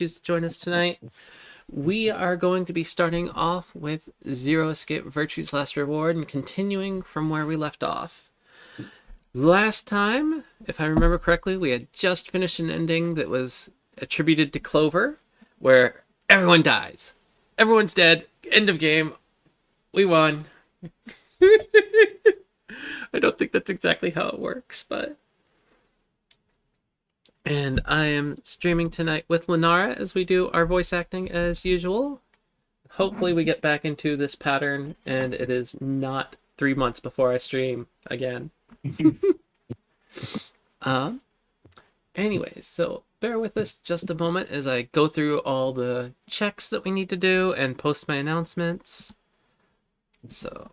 choose to join us tonight. We are going to be starting off with Zero Escape Virtue's Last Reward and continuing from where we left off. Last time, if I remember correctly, we had just finished an ending that was attributed to Clover, where everyone dies. Everyone's dead. End of game. We won. I don't think that's exactly how it works, but... And I am streaming tonight with Lenara as we do our voice acting as usual. Hopefully we get back into this pattern and it is not 3 months before I stream again. um, Anyways, so bear with us just a moment as I go through all the checks that we need to do and post my announcements. So...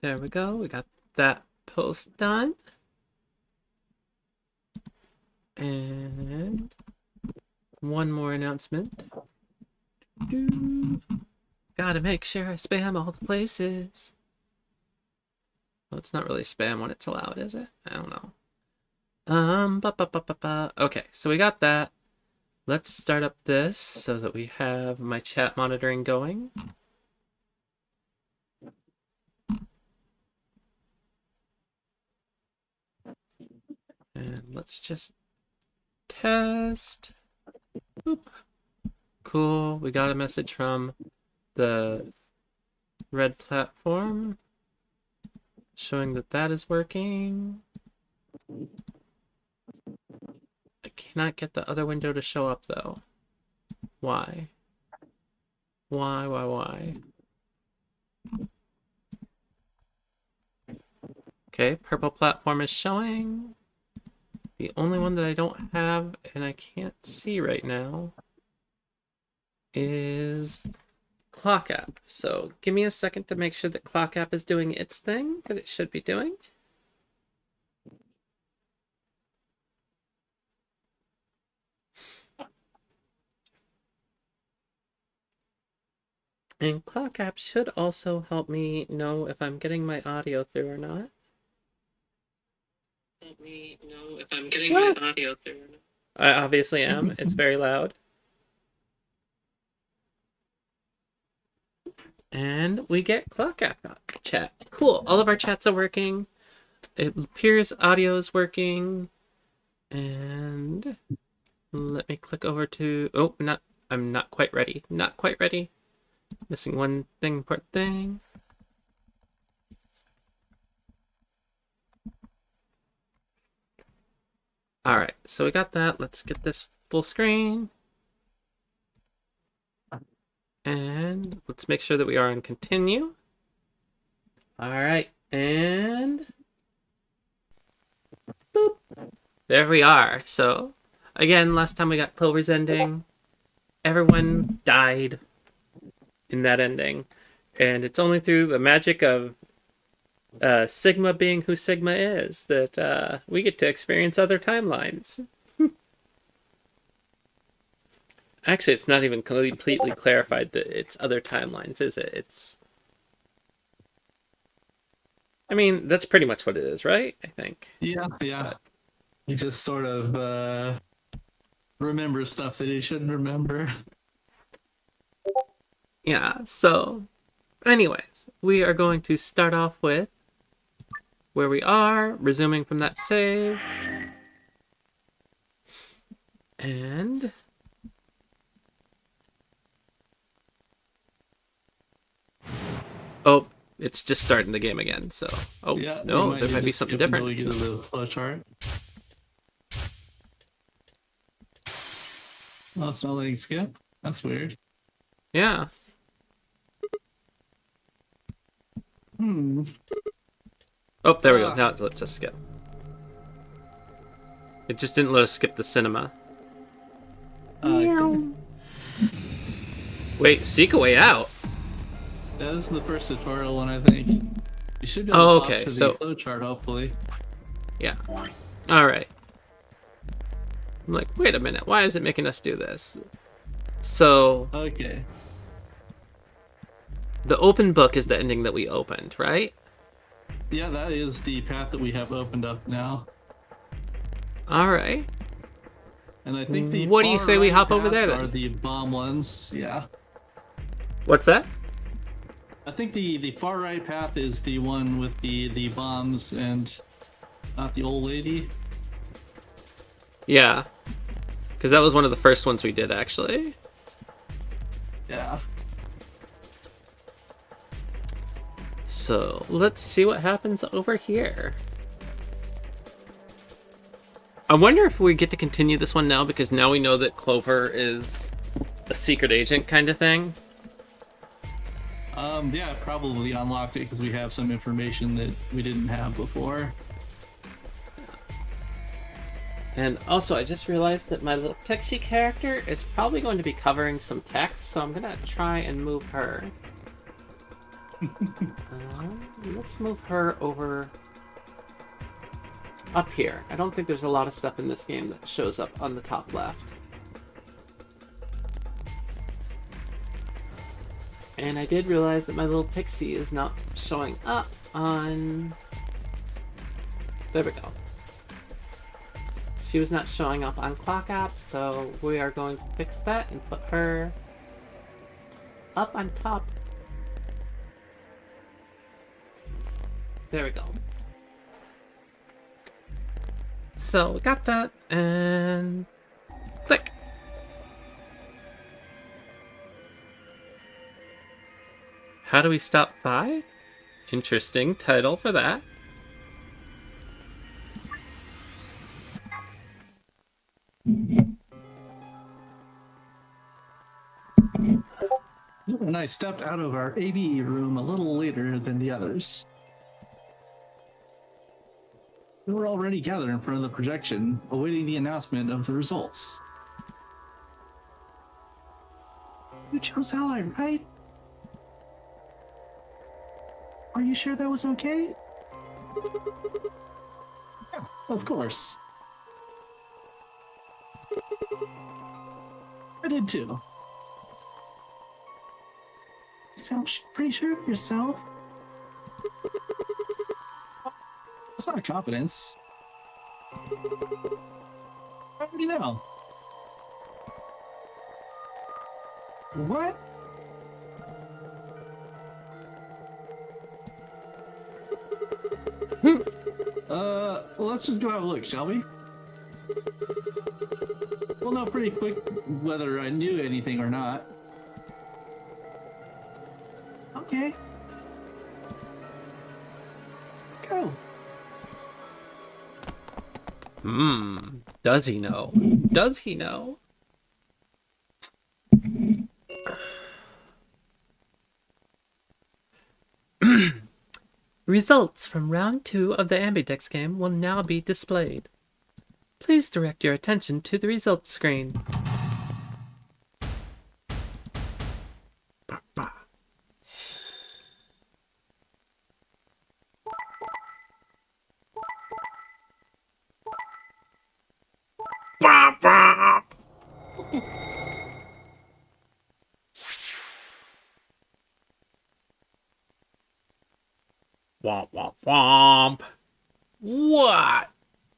There we go. We got that post done. And one more announcement. Gotta make sure I spam all the places. Well, it's not really spam when it's allowed, is it? I don't know. Okay, so we got that. Let's start up this so that we have my chat monitoring going. And let's just test. Boop. Cool. We got a message from the red platform showing that that is working. I cannot get the other window to show up though. Why? Why? Okay, purple platform is showing. The only one that I don't have and I can't see right now is Clock App. So give me a second to make sure that Clock App is doing its thing that it should be doing. And Clock App should also help me know if I'm getting my audio through or not. Let me know if I'm getting my audio through or not. I obviously am. It's very loud. And we get Clock App chat. Cool. All of our chats are working. It appears audio is working. And let me click over to... Oh, I'm not quite ready. Not quite ready. Missing one thing, important thing. All right, so we got that. Let's get this full screen. And let's make sure that we are on continue. All right, and boop. There we are. So again, last time we got Clover's ending. Everyone died in that ending. And it's only through the magic of Sigma being who Sigma is that we get to experience other timelines. Actually, it's not even completely clarified that it's other timelines, is it? It's... I mean, that's pretty much what it is, right? I think. Yeah. But... He just sort of remembers stuff that he shouldn't remember. Yeah, so... Anyways, we are going to start off with where we are, resuming from that save. And... Oh, it's just starting the game again, so... Oh, yeah, no, there might be something different. We get a little flowchart. Oh, it's not letting skip? That's weird. Yeah. Oh, there we go. Now it lets us skip. It just didn't let us skip the cinema. Okay. Wait, seek a way out? Yeah, this is the first tutorial one, I think. You should be able to okay, to the so... flowchart, hopefully. Yeah. Alright. I'm like, wait a minute, why is it making us do this? So... Okay. The open book is the ending that we opened, right? Yeah, that is the path that we have opened up now. All right. And I think the What do you far say we right hop over paths there are then? the bomb ones. Yeah. What's that? I think the far right path is the one with the bombs and not the old lady. Yeah. Because that was one of the first ones we did, actually. Yeah. So let's see what happens over here. I wonder if we get to continue this one now, because now we know that Clover is a secret agent kind of thing. Yeah, probably unlocked it because we have some information that we didn't have before. And also, I just realized that my little pixie character is probably going to be covering some text, so I'm gonna try and move her. Let's move her over up here. I don't think there's a lot of stuff in this game that shows up on the top left. And I did realize that my little pixie is not showing up on... There we go. She was not showing up on Clock App, so we are going to fix that and put her up on top. There we go. So we got that, and click. How do we stop Phi? Interesting title for that. And I stepped out of our ABE room a little later than the others. We were already gathered in front of the projection, awaiting the announcement of the results. You chose Ally, right? Are you sure that was okay? Yeah, of course. I did too. You sound pretty sure of yourself. It's not confidence. I already know. What? Well, let's just go have a look, shall we? We'll know pretty quick whether I knew anything or not. Okay. Let's go. Does he know? Does he know? Results from round 2 of the Ambidex game will now be displayed. Please direct your attention to the results screen. Womp womp womp. What?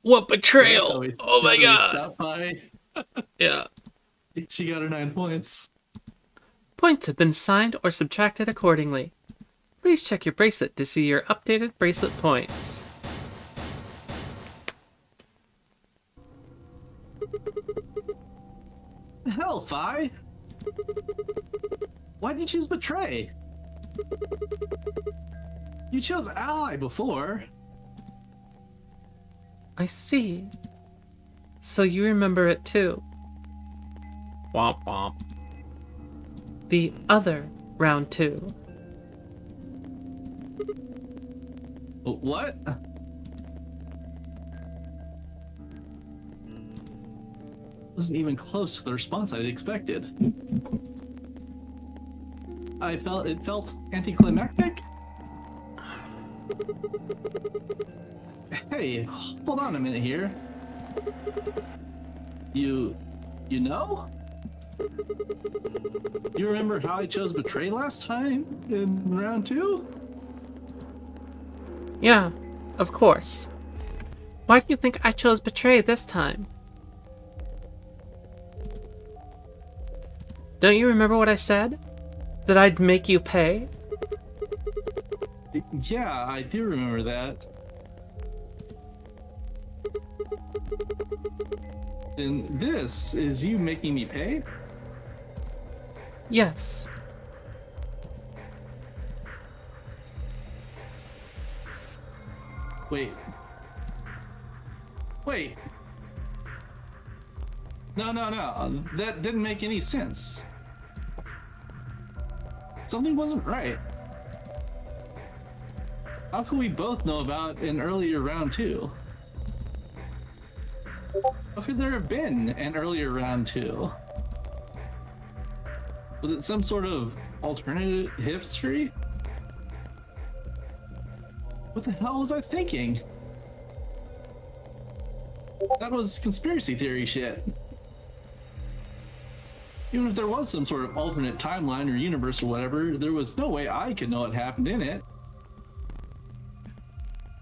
What betrayal? Oh my god. Stop by. Yeah. She got her 9 points. Points have been signed or subtracted accordingly. Please check your bracelet to see your updated bracelet points. Hell, Phi? Why'd you choose Betray? You chose Ally before. I see. So you remember it too. Womp womp. The other round 2. What? Wasn't even close to the response I'd expected. It felt anticlimactic. Hey, hold on a minute here. You know? You remember how I chose Betray last time in round 2? Yeah, of course. Why do you think I chose betray this time? Don't you remember what I said? That I'd make you pay? Yeah, I do remember that. And this is you making me pay? Yes. Wait. Wait. No, no, no. That didn't make any sense. Something wasn't right. How could we both know about an earlier round two? How could there have been an earlier round two? Was it some sort of alternative history? What the hell was I thinking? That was conspiracy theory shit. Even if there was some sort of alternate timeline or universe or whatever, there was no way I could know what happened in it.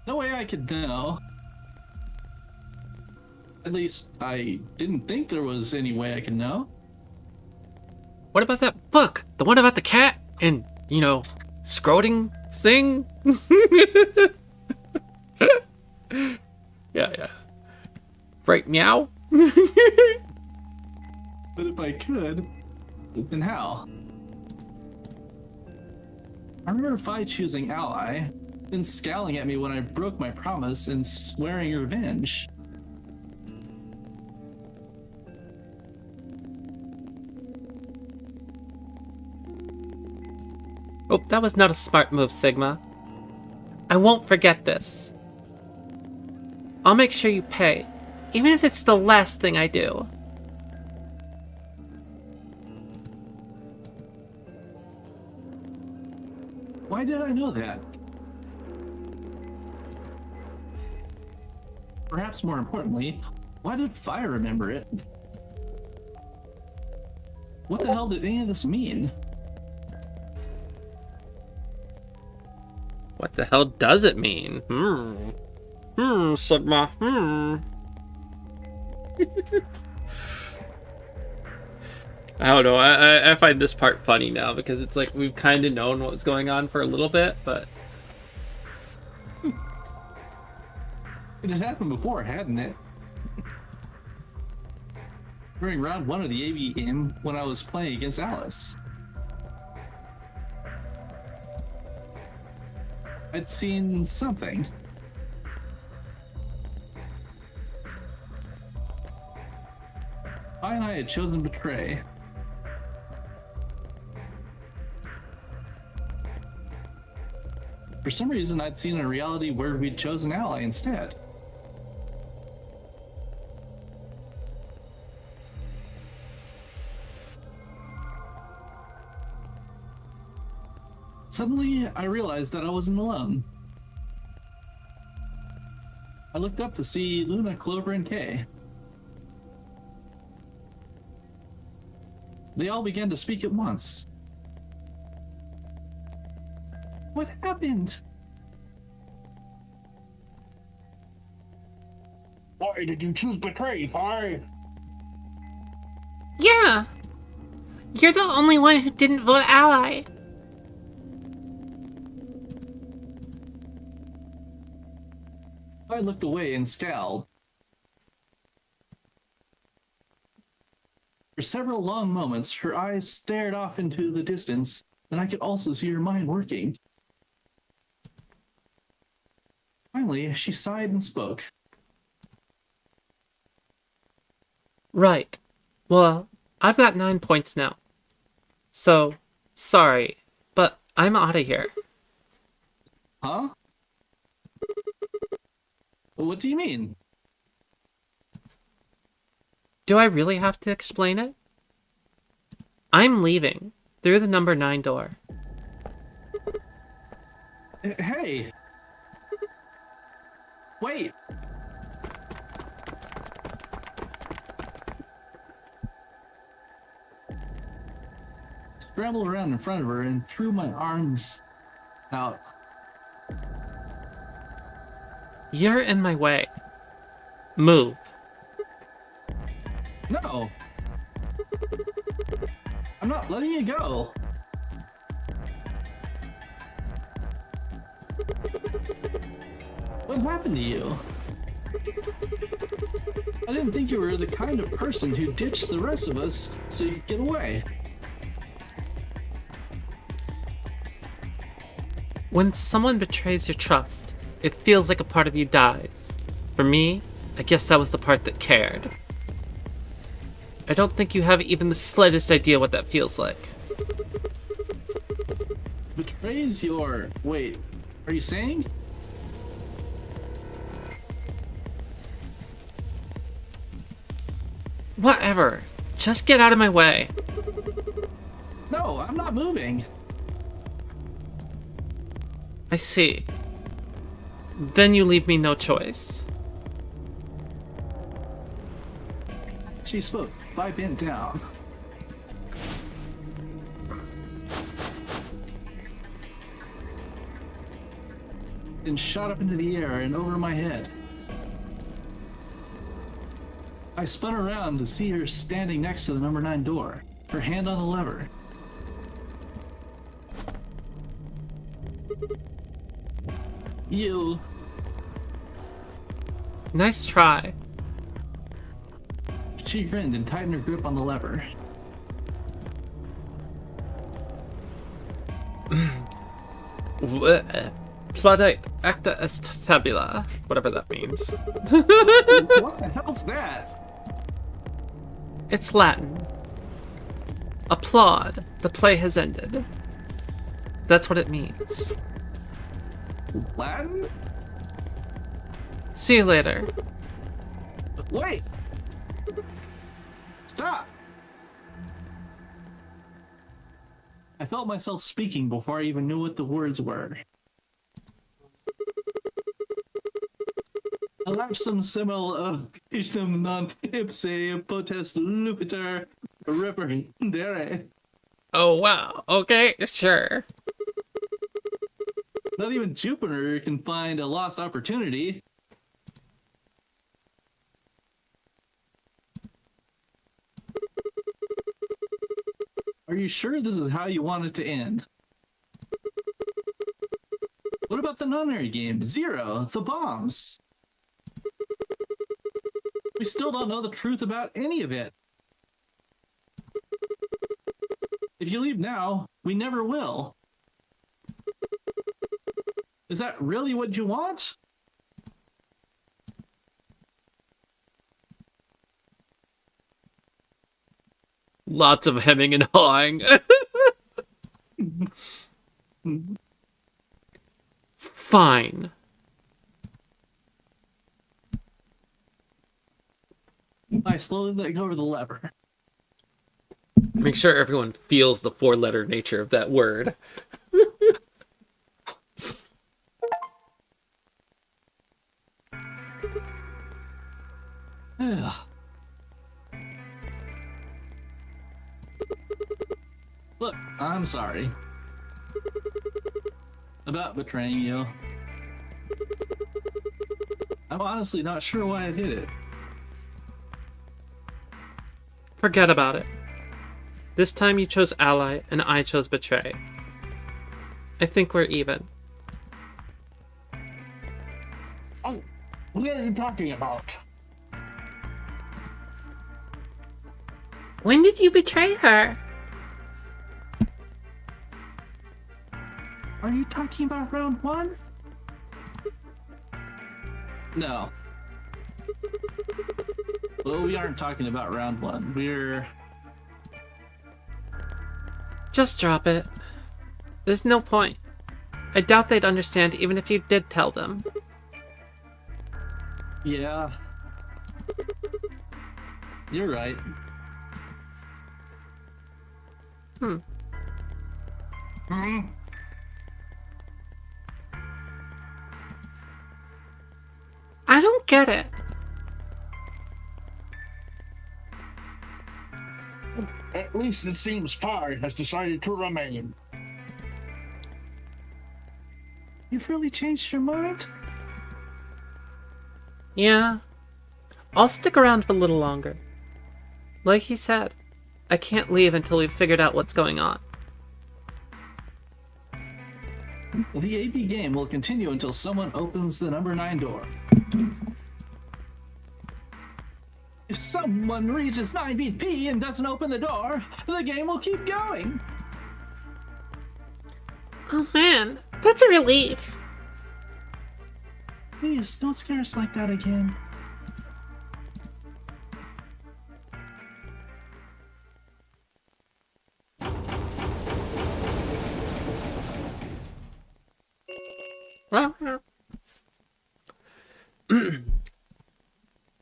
No way I could know. At least I didn't think there was any way I could know. What about that book? The one about the cat and, scroting thing? Yeah. Right, meow? But if I could, then how? I remember Fi choosing ally, then scowling at me when I broke my promise and swearing revenge. Oh, that was not a smart move, Sigma. I won't forget this. I'll make sure you pay, even if it's the last thing I do. Why did I know that? Perhaps more importantly, why did Fi remember it? What the hell did any of this mean? What the hell does it mean? Sigma, I don't know. I find this part funny now because it's like we've kind of known what was going on for a little bit, but It had happened before, hadn't it? During round 1 of the AV game when I was playing against Alice. I'd seen something. I and I had chosen betray. For some reason, I'd seen a reality where we'd chosen ally instead. Suddenly, I realized that I wasn't alone. I looked up to see Luna, Clover, and Kay. They all began to speak at once. What happened? Why did you choose betray, Fi? yeah. You're the only one who didn't vote ally. I looked away and scowled. For several long moments, her eyes stared off into the distance, and I could also see her mind working. Finally, she sighed and spoke. Right. Well, I've got 9 points now. So, sorry, but I'm out of here. Huh? What do you mean? Do I really have to explain it? I'm leaving through the number 9 door. Hey! Wait! Scrambled around in front of her and threw my arms out. You're in my way. Move. No. I'm not letting you go. What happened to you? I didn't think you were the kind of person who ditched the rest of us so you could get away. When someone betrays your trust, it feels like a part of you dies. For me, I guess that was the part that cared. I don't think you have even the slightest idea what that feels like. Betrays your... Wait, are you saying? Whatever. Just get out of my way. No, I'm not moving. I see. Then you leave me no choice. She spoke. I bent down. Then shot up into the air and over my head. I spun around to see her standing next to the number 9 door, her hand on the lever. You. Nice try. She grinned and tightened her grip on the lever. Plaudite acta est fabula. Whatever that means. What the hell's that? It's Latin. Applaud. The play has ended. That's what it means. Latin? See you later. Wait! Stop! I felt myself speaking before I even knew what the words were. Elapsum simul of istum non ipse potest lupiter reperendere. Oh wow. Okay, sure. Not even Jupiter can find a lost opportunity. Are you sure this is how you want it to end? What about the nunnery game? 0, the bombs. We still don't know the truth about any of it. If you leave now, we never will. Is that really what you want? Lots of hemming and hawing. Fine. I slowly let go of the lever. Make sure everyone feels the 4-letter nature of that word. Look, I'm sorry. About betraying you. I'm honestly not sure why I did it. Forget about it. This time you chose ally, and I chose betray. I think we're even. Oh, what are you talking about? When did you betray her? Are you talking about round 1? No. Well, we aren't talking about round 1. We're... Just drop it. There's no point. I doubt they'd understand even if you did tell them. Yeah. You're right. Hmm? I don't get it. At least it seems Fire has decided to remain. You've really changed your mind? Yeah, I'll stick around for a little longer. Like he said, I can't leave until we've figured out what's going on. The AB game will continue until someone opens the number 9 door. If someone reaches 9 BP and doesn't open the door, the game will keep going. Oh man, that's a relief. Please, don't scare us like that again.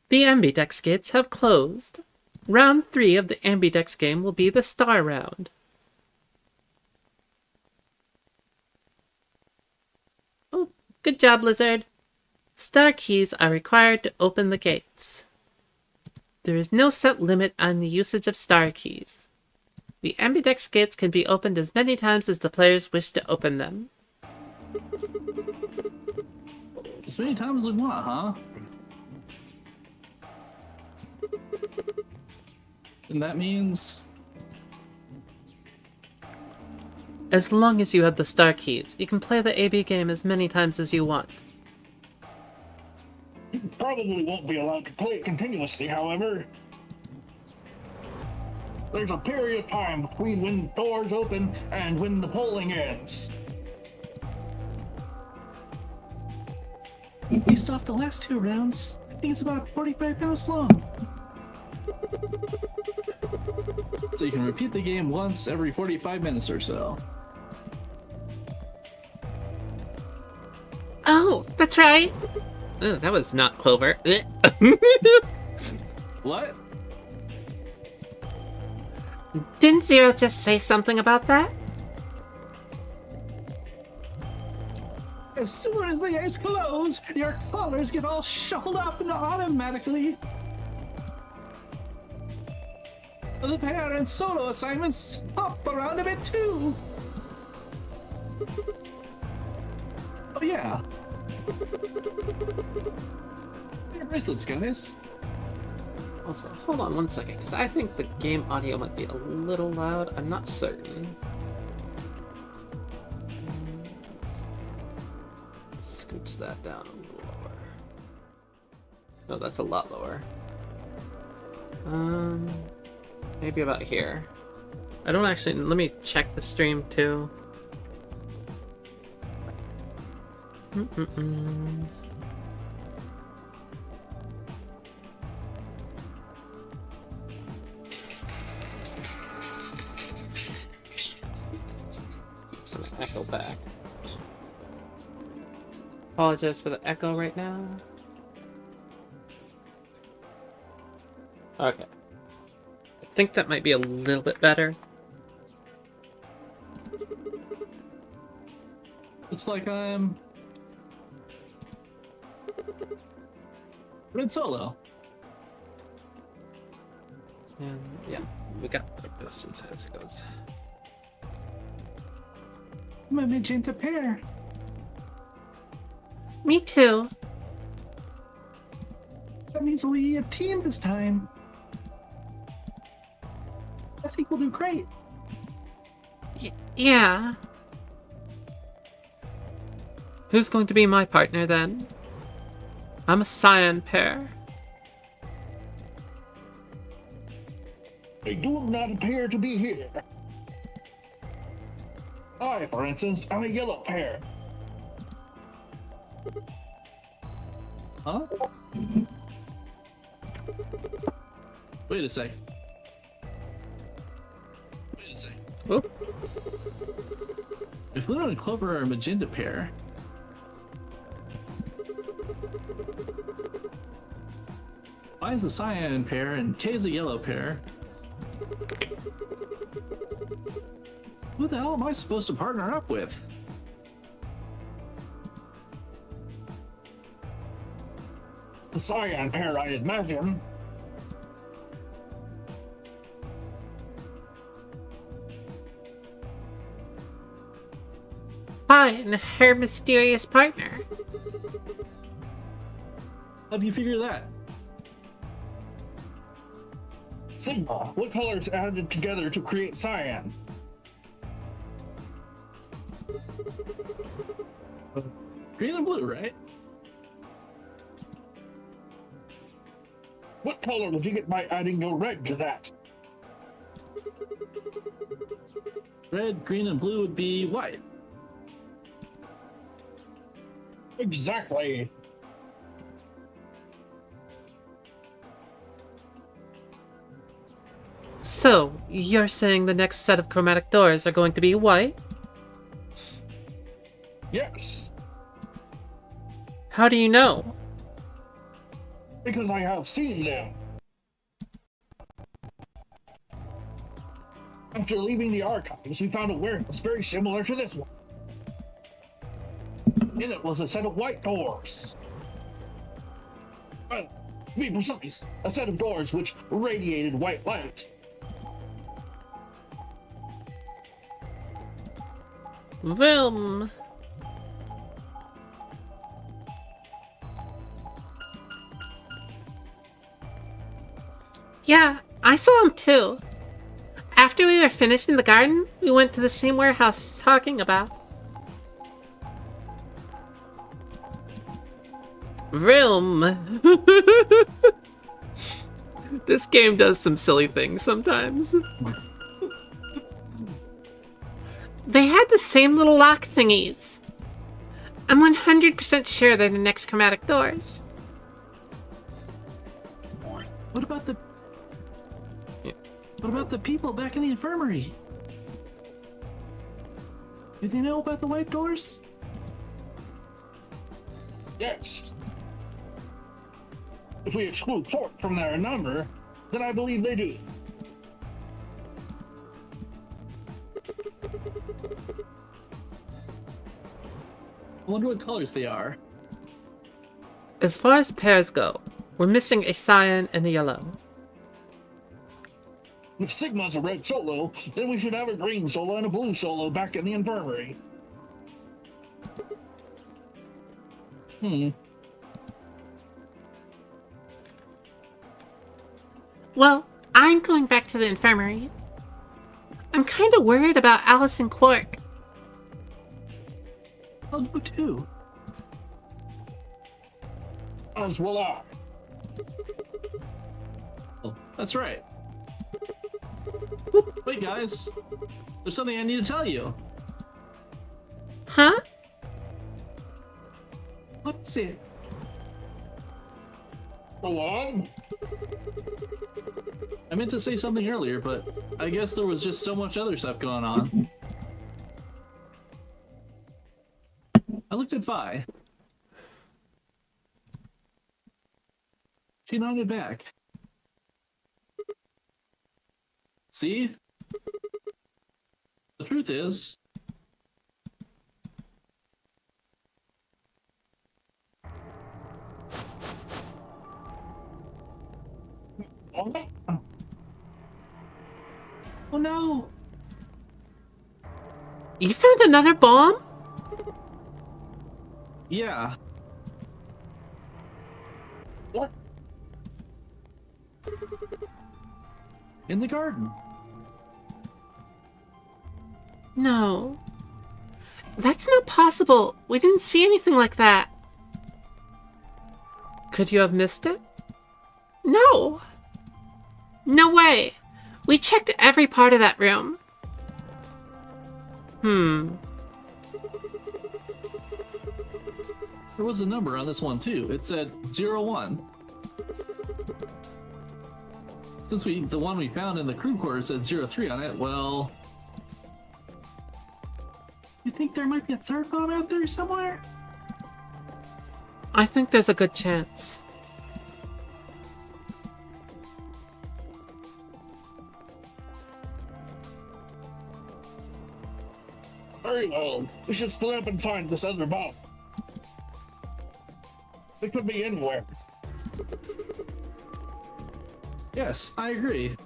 The Ambidex gates have closed. Round 3 of the Ambidex game will be the Star Round. Oh, good job, Lizard. Star keys are required to open the gates. There is no set limit on the usage of star keys. The Ambidex gates can be opened as many times as the players wish to open them. As many times as we want, huh? And that means... As long as you have the star keys, you can play the AB game as many times as you want. You probably won't be allowed to play it continuously, however. There's a period of time between when doors open and when the polling ends. Based off the last 2 rounds, I think it's about 45 minutes long. So you can repeat the game once every 45 minutes or so. Oh, that's right. Ugh, that was not Clover. What? Didn't Zero just say something about that? As soon as the gates close, your colors get all shuffled up and automatically. The pair and solo assignments hop around a bit too. Oh yeah. Your bracelets, guys. Also, hold on one second, because I think the game audio might be a little loud. I'm not certain. Let's scooch that down a little lower. No, that's a lot lower. Maybe about here. I don't actually... Let me check the stream, too. Echo back. Apologize for the echo right now. Okay. I think that might be a little bit better. Looks like I'm Red Solo. And yeah, we got the distance as it goes. I'm a magenta pair. Me too. That means we'll be a team this time. I think we'll do great. Yeah. Who's going to be my partner then? I'm a cyan pair. They do not appear to be here. I, for instance, am a yellow pair. Huh? Wait a sec. Oh, If Luna and Clover are a magenta pair, why is a cyan pair and Kay's a yellow pair? Who the hell am I supposed to partner up with? The cyan pair, I imagine. fine, her mysterious partner. How do you figure that? Sigma, what colors added together to create cyan? Green and blue, right? What color would you get by adding your red to that? Red, green, and blue would be white. Exactly. So, you're saying the next set of chromatic doors are going to be white? Yes, How do you know? because I have seen them. After leaving the archives, we found a warehouse very similar to this one. In it was a set of white doors. Well, to be precise, a set of doors which radiated white light. Vroom. Yeah, I saw him too. After we were finished in the garden, we went to the same warehouse he's talking about. Vroom. This game does some silly things sometimes. They had the same little lock thingies. I'm 100% sure they're the next chromatic doors. What about the... What about the people back in the infirmary? Do they know about the white doors? Yes. If we exclude Fort from their number, then I believe they do. I wonder what colors they are. As far as pairs go, we're missing a cyan and a yellow. If Sigma's a red solo, then we should have a green solo and a blue solo back in the infirmary. Well, I'm going back to the infirmary. I'm kind of worried about Alice and Quark. I'll go too. As will I. Oh, that's right. Wait, guys. There's something I need to tell you. Huh? What's it? Go on. I meant to say something earlier, but I guess there was just so much other stuff going on. I looked at Vi. She nodded back. See? The truth is... Oh no! You found another bomb? Yeah. What? In the garden. No. That's not possible. We didn't see anything like that. Could you have missed it? No. No way. We checked every part of that room. There was a number on this one too. It said 01. Since the one we found in the crew quarters said 03 on it, well... You think there might be a third bomb out there somewhere? I think there's a good chance. Very well. We should split up and find this other bomb. It could be anywhere. Yes, I agree.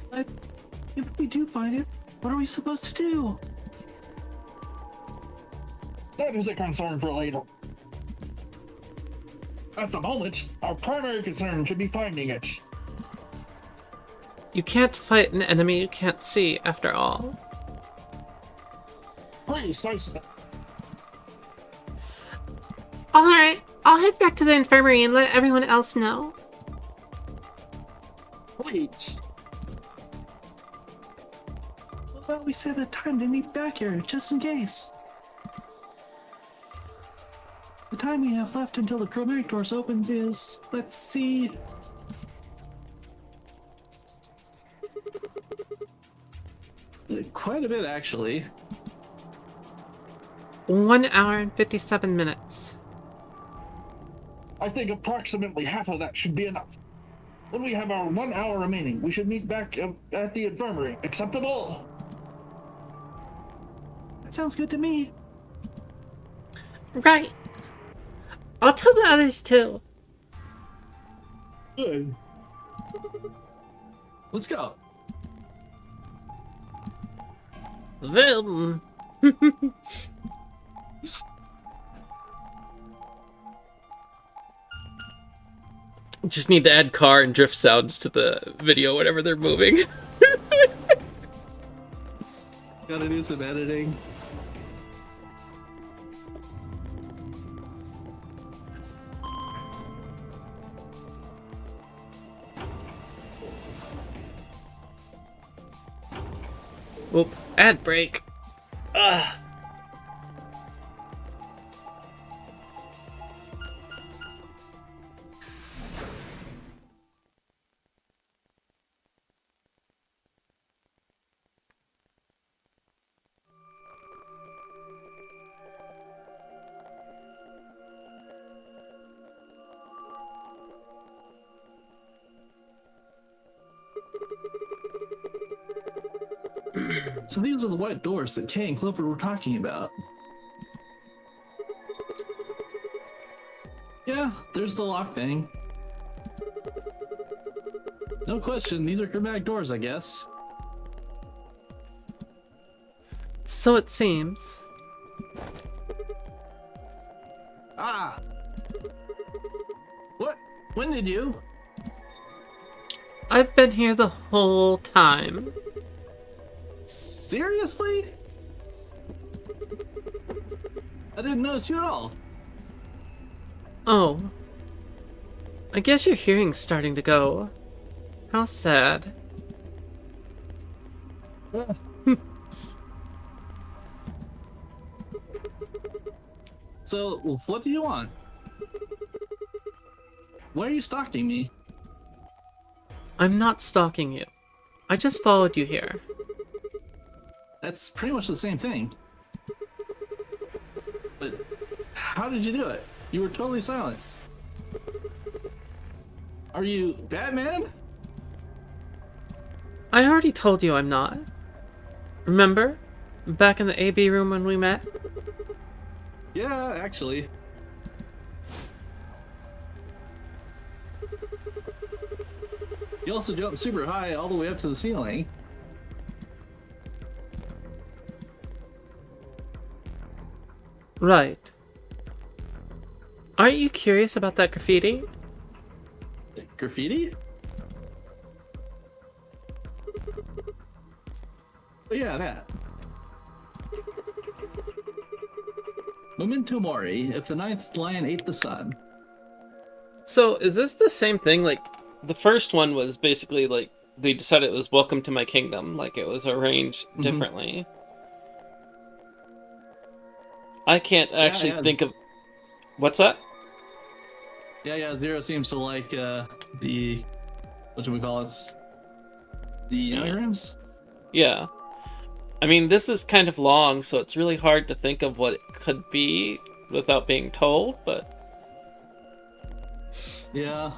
But if we do find it, what are we supposed to do? That is a concern for later. At the moment, our primary concern should be finding it. You can't fight an enemy you can't see, after all. Precisely. Alright, I'll head back to the infirmary and let everyone else know. Please. Well, we set a time to meet back here, just in case. The time we have left until the chromatic doors opens is, let's see... quite a bit, actually. 1 hour and 57 minutes. I think approximately half of that should be enough. When we have our 1 hour remaining, we should meet back at the infirmary. Acceptable? That sounds good to me. Right. I'll tell the others too. Good. Let's go. Vroom. Just need to add car and drift sounds to the video whenever they're moving. Gotta do some editing. Whoop. Ad break. Ugh. So these are the white doors that Kay and Clifford were talking about. Yeah, there's the lock thing. No question, these are chromatic doors, I guess. So it seems. Ah! What? When did you? I've been here the whole time. Seriously? I didn't notice you at all. Oh. I guess your hearing's starting to go. How sad. So, what do you want? Why are you stalking me? I'm not stalking you. I just followed you here. That's pretty much the same thing. But how did you do it? You were totally silent. Are you Batman? I already told you I'm not. Remember? Back in the AB room when we met? Yeah, actually. You also jumped super high all the way up to the ceiling. Right. Aren't you curious about that graffiti? Graffiti? Oh yeah, that. Memento Mori, if the ninth lion ate the sun. So, is this the same thing? Like, the first one was basically like, they decided it was Welcome to My Kingdom. Like, it was arranged differently. I can't actually think of... What's that? Yeah, Zero seems to like the... what should we call it? The anagrams? Yeah. I mean, this is kind of long, so it's really hard to think of what it could be without being told, but... Yeah.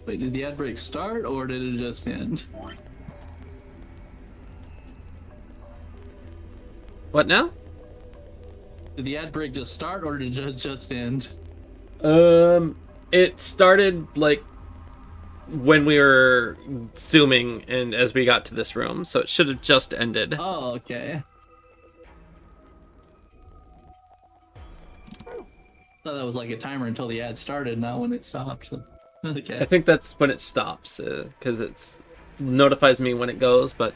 Wait, did the ad break start or did it just end? What now? Did the ad break just start or did it just end? It started, like, when we were zooming and as we got to this room, so it should have just ended. Oh, okay. Thought that was like a timer until the ad started, not when it stopped. I Okay. think that's when it stops, because it's notifies me when it goes, but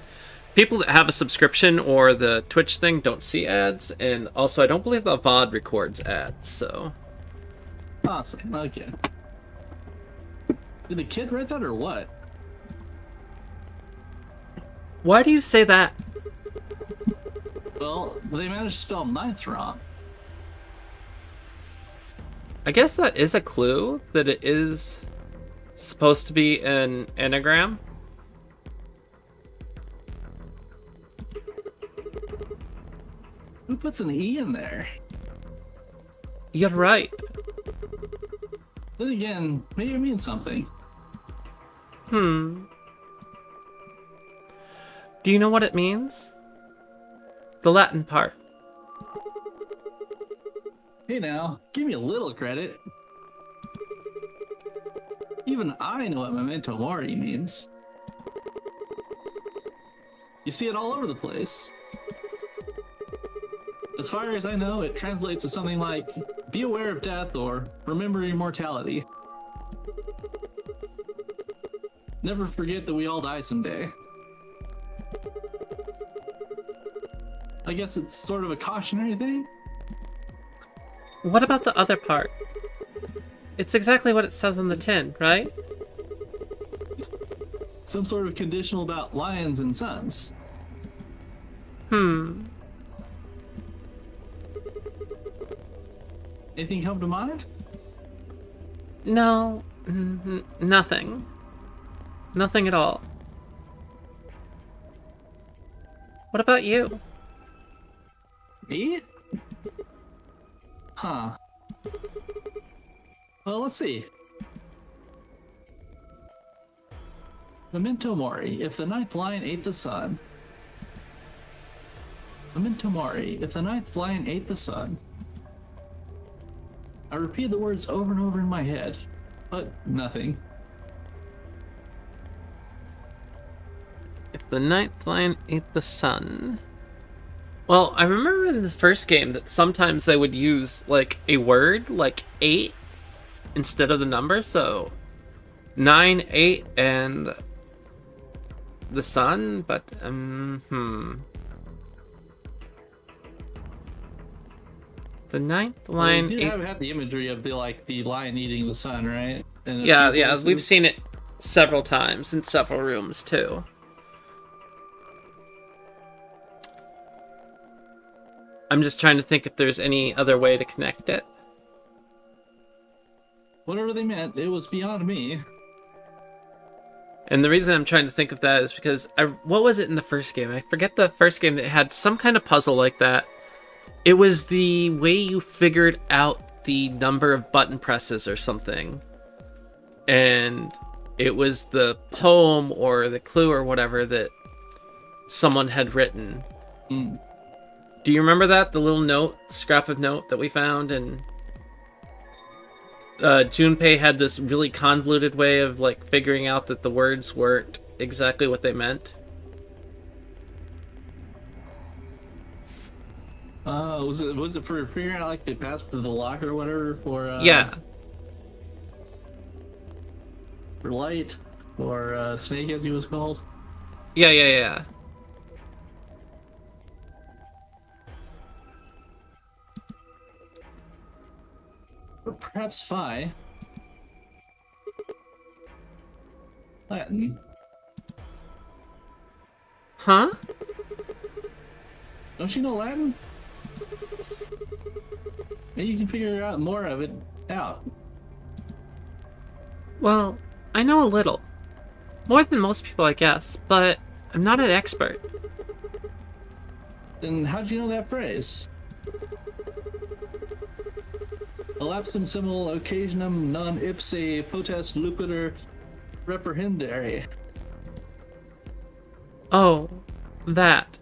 people that have a subscription or the Twitch thing don't see ads, and also I don't believe the VOD records ads, so... Awesome. Okay. Did the kid write that or what? Why do you say that? Well, they managed to spell ninth wrong. I guess that is a clue that it is supposed to be an anagram. Who puts an E in there? You're right. Then again, maybe it means something. Do you know what it means? The Latin part. Hey now, give me a little credit. Even I know what memento mori means. You see it all over the place. As far as I know, it translates to something like, be aware of death or remember immortality. Never forget that we all die someday. I guess it's sort of a cautionary thing? What about the other part? It's exactly what it says on the tin, right? Some sort of conditional about lions and suns. Anything come to mind? No, nothing. Nothing at all. What about you? Me? Huh. Well, let's see. Memento mori, if the ninth lion ate the sun. Memento mori, if the ninth lion ate the sun. I repeat the words over and over in my head, but nothing. If the ninth lion ate the sun... Well, I remember in the first game that sometimes they would use, like, a word, like 8, instead of the number, so 9, 8, and the sun, but, The ninth lion You ate... have the imagery of the lion eating the sun, right? In a Yeah, few yeah, places. we've seen it several times in several rooms, too. I'm just trying to think if there's any other way to connect it. Whatever they meant, it was beyond me. And the reason I'm trying to think of that is because what was it in the first game? I forget the first game that had some kind of puzzle like that. It was the way you figured out the number of button presses or something. And it was the poem or the clue or whatever that someone had written. Do you remember that? The little note, scrap of note that we found, and Junpei had this really convoluted way of like figuring out that the words weren't exactly what they meant. Was it for figuring out like they passed through the lock or whatever for Yeah. for Light or Snake as he was called? Yeah. Or perhaps Phi. Latin. Huh? Don't you know Latin? Maybe you can figure out more of it out. Well, I know a little. More than most people, I guess, but I'm not an expert. Then how'd you know that phrase? Elapsum simul occasionum non ipse potest lucider reprehendere. Oh, that.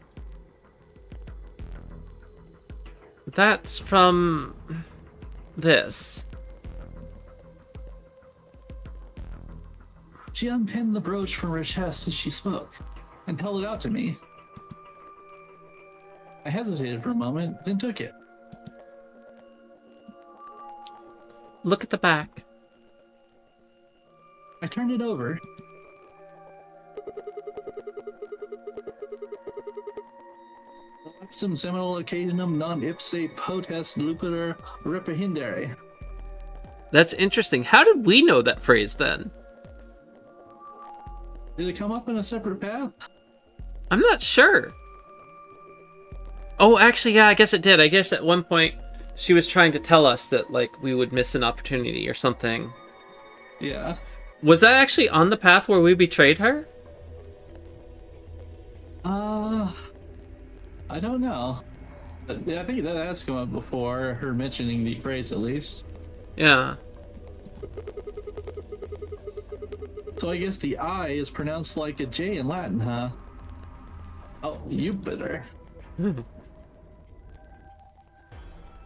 That's from this. She unpinned the brooch from her chest as she spoke, and held it out to me. I hesitated for a moment, then took it. Look at the back. I turned it over. Some seminal occasionum non ipse potest lucider reprehendere. That's interesting. How did we know that phrase then? Did it come up in a separate path? I'm not sure. Oh, actually, yeah, I guess it did. I guess at one point she was trying to tell us that, like, we would miss an opportunity or something. Yeah. Was that actually on the path where we betrayed her? I don't know. But I think that has come up before, her mentioning the phrase at least. Yeah. So I guess the I is pronounced like a J in Latin, huh? Oh, Jupiter.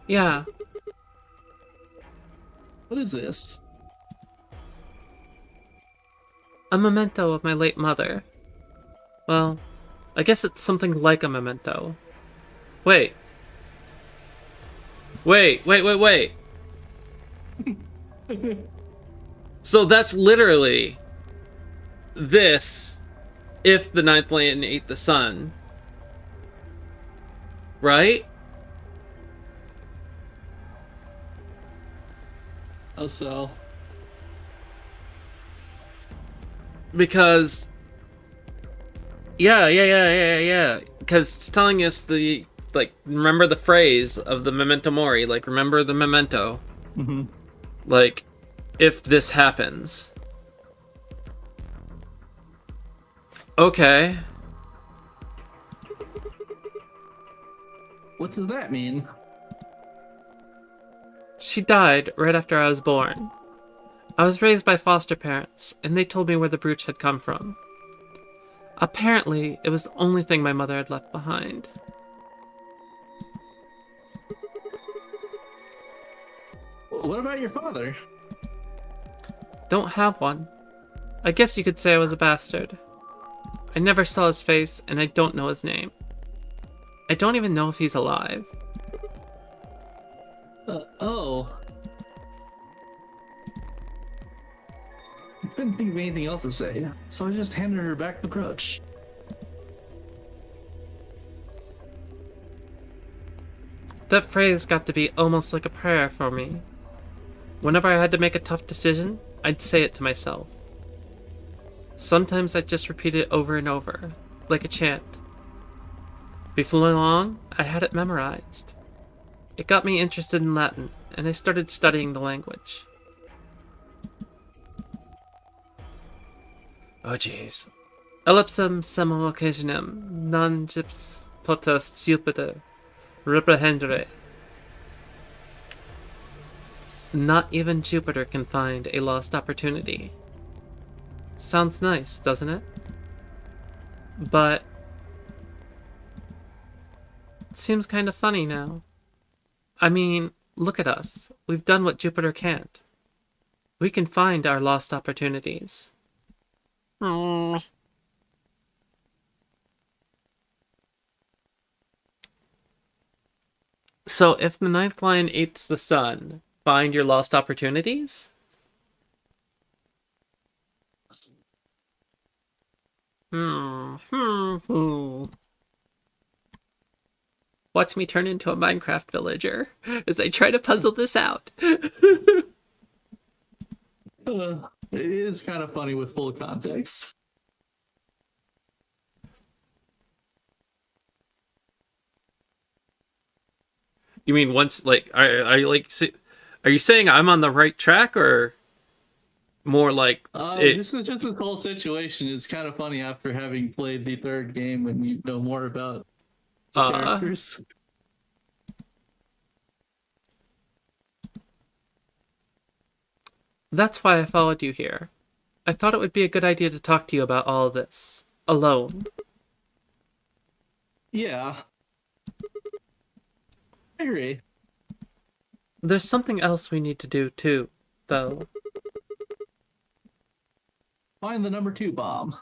Yeah. What is this? A memento of my late mother. Well, I guess it's something like a memento. Wait. Wait. So that's literally this if the ninth planet ate the sun. Right? Oh, so. Because yeah. Because it's telling us the, like, remember the phrase of the memento mori, like, remember the memento. Mm-hmm. Like, if this happens. Okay. What does that mean? She died right after I was born. I was raised by foster parents, and they told me where the brooch had come from. Apparently, it was the only thing my mother had left behind. What about your father? Don't have one. I guess you could say I was a bastard. I never saw his face, and I don't know his name. I don't even know if he's alive. Oh. I couldn't think of anything else to say, so I just handed her back the brooch. That phrase got to be almost like a prayer for me. Whenever I had to make a tough decision, I'd say it to myself. Sometimes I'd just repeat it over and over, like a chant. Before long, I had it memorized. It got me interested in Latin, and I started studying the language. Oh jeez. Ellipsum semel occasionem non gips potest Jupiter reprehendere. Not even Jupiter can find a lost opportunity. Sounds nice, doesn't it? But it seems kind of funny now. I mean, look at us. We've done what Jupiter can't. We can find our lost opportunities. Aww. So if the ninth lion eats the sun, find your lost opportunities? Watch me turn into a Minecraft villager as I try to puzzle this out. It is kind of funny with full context. You mean once, like, are you like, are you saying I'm on the right track, or more like Just this whole situation is kind of funny after having played the third game when you know more about the characters. That's why I followed you here. I thought it would be a good idea to talk to you about all of this alone. Yeah. I agree. There's something else we need to do too, though. Find the number 2 bomb.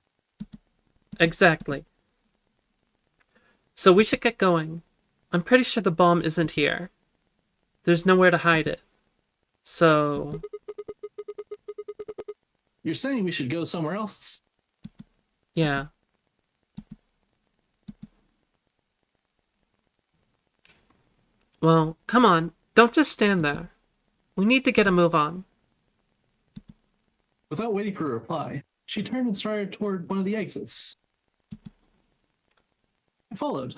Exactly. So we should get going. I'm pretty sure the bomb isn't here. There's nowhere to hide it. So... You're saying we should go somewhere else? yeah. Well, come on. Don't just stand there. We need to get a move on. Without waiting for a reply, she turned and started toward one of the exits. I followed.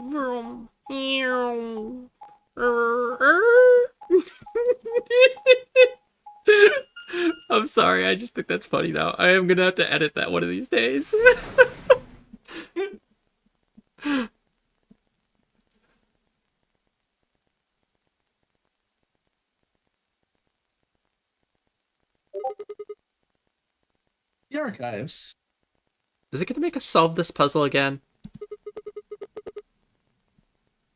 Vroom. I'm sorry, I just think that's funny now. I am gonna have to edit that one of these days. The archives. Is it gonna make us solve this puzzle again?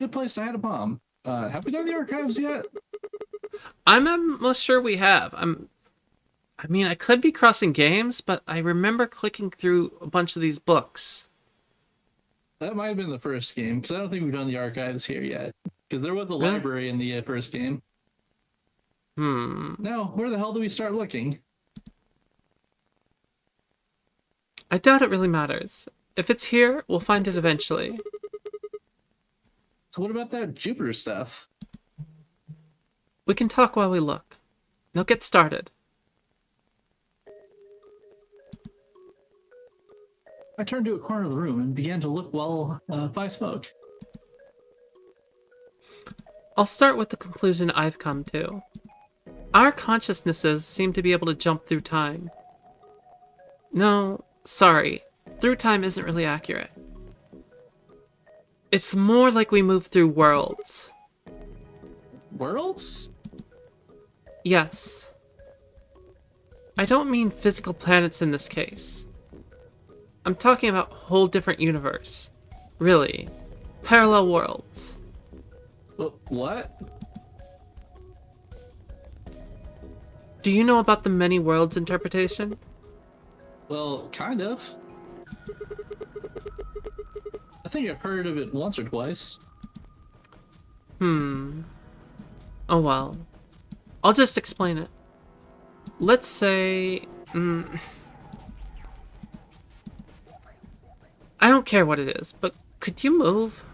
Good place to hide a bomb. Have we done the archives yet? I'm almost sure we have. I mean, I could be crossing games, but I remember clicking through a bunch of these books. That might have been the first game, because I don't think we've done the archives here yet. Because there was a Really? library in the first game. Hmm. Now, where the hell do we start looking? I doubt it really matters. If it's here, we'll find it eventually. So what about that Jupiter stuff? We can talk while we look. Now get started. I turned to a corner of the room and began to look while I spoke. I'll start with the conclusion I've come to. Our consciousnesses seem to be able to jump through time. No, sorry. Through time isn't really accurate. It's more like we move through worlds. Worlds? Yes. I don't mean physical planets in this case. I'm talking about a whole different universe. Really. Parallel worlds. What? Do you know about the many worlds interpretation? Well, kind of. I think I've heard of it once or twice. Oh well. I'll just explain it. Let's say... I don't care what it is, but could you move?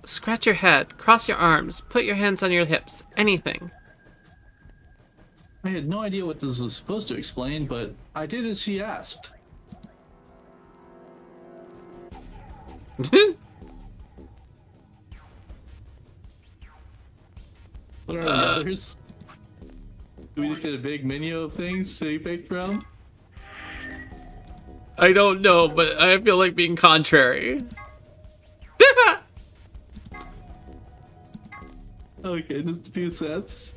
Scratch your head, cross your arms, put your hands on your hips, anything. I had no idea what this was supposed to explain, but I did as she asked. What are the others? Do we just get a big menu of things to pick from? I don't know, but I feel like being contrary. Okay, just a few sets.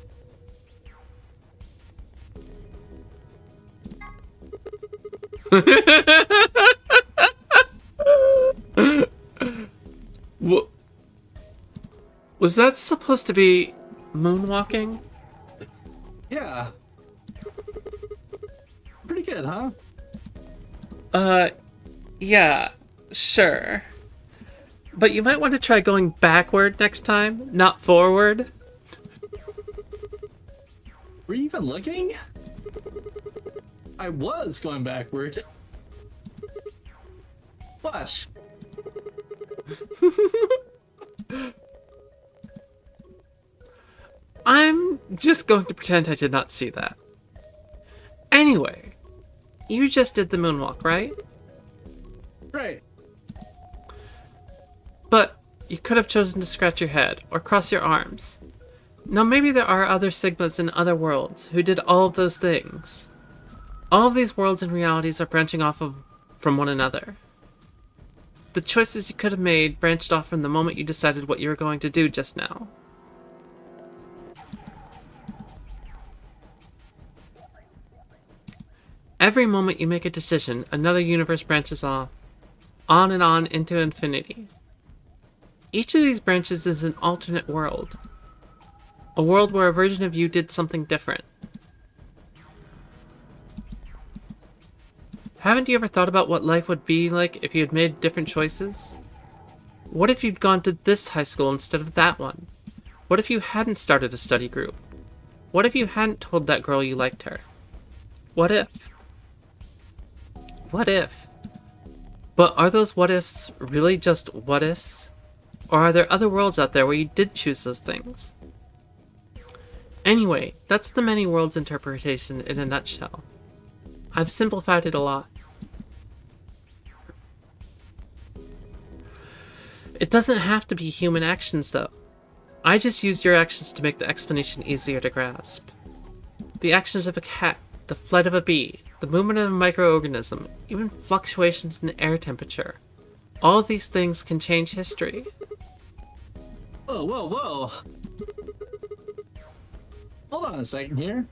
Was that supposed to be moonwalking? Yeah. Pretty good, huh? Yeah, sure. But you might want to try going backward next time, not forward. Were you even looking? I was going backward. Watch. I'm just going to pretend I did not see that. Anyway, you just did the moonwalk, right? Right. But you could have chosen to scratch your head or cross your arms. Now maybe there are other Sigmas in other worlds who did all of those things. All of these worlds and realities are branching off from one another. The choices you could have made branched off from the moment you decided what you were going to do just now. Every moment you make a decision, another universe branches off, on and on into infinity. Each of these branches is an alternate world. A world where a version of you did something different. Haven't you ever thought about what life would be like if you had made different choices? What if you'd gone to this high school instead of that one? What if you hadn't started a study group? What if you hadn't told that girl you liked her? What if? What if? But are those what ifs really just what ifs? Or are there other worlds out there where you did choose those things? Anyway, that's the many worlds interpretation in a nutshell. I've simplified it a lot. It doesn't have to be human actions, though. I just used your actions to make the explanation easier to grasp. The actions of a cat, the flight of a bee, the movement of a microorganism, even fluctuations in air temperature. All of these things can change history. Whoa, whoa, whoa! Hold on a second here.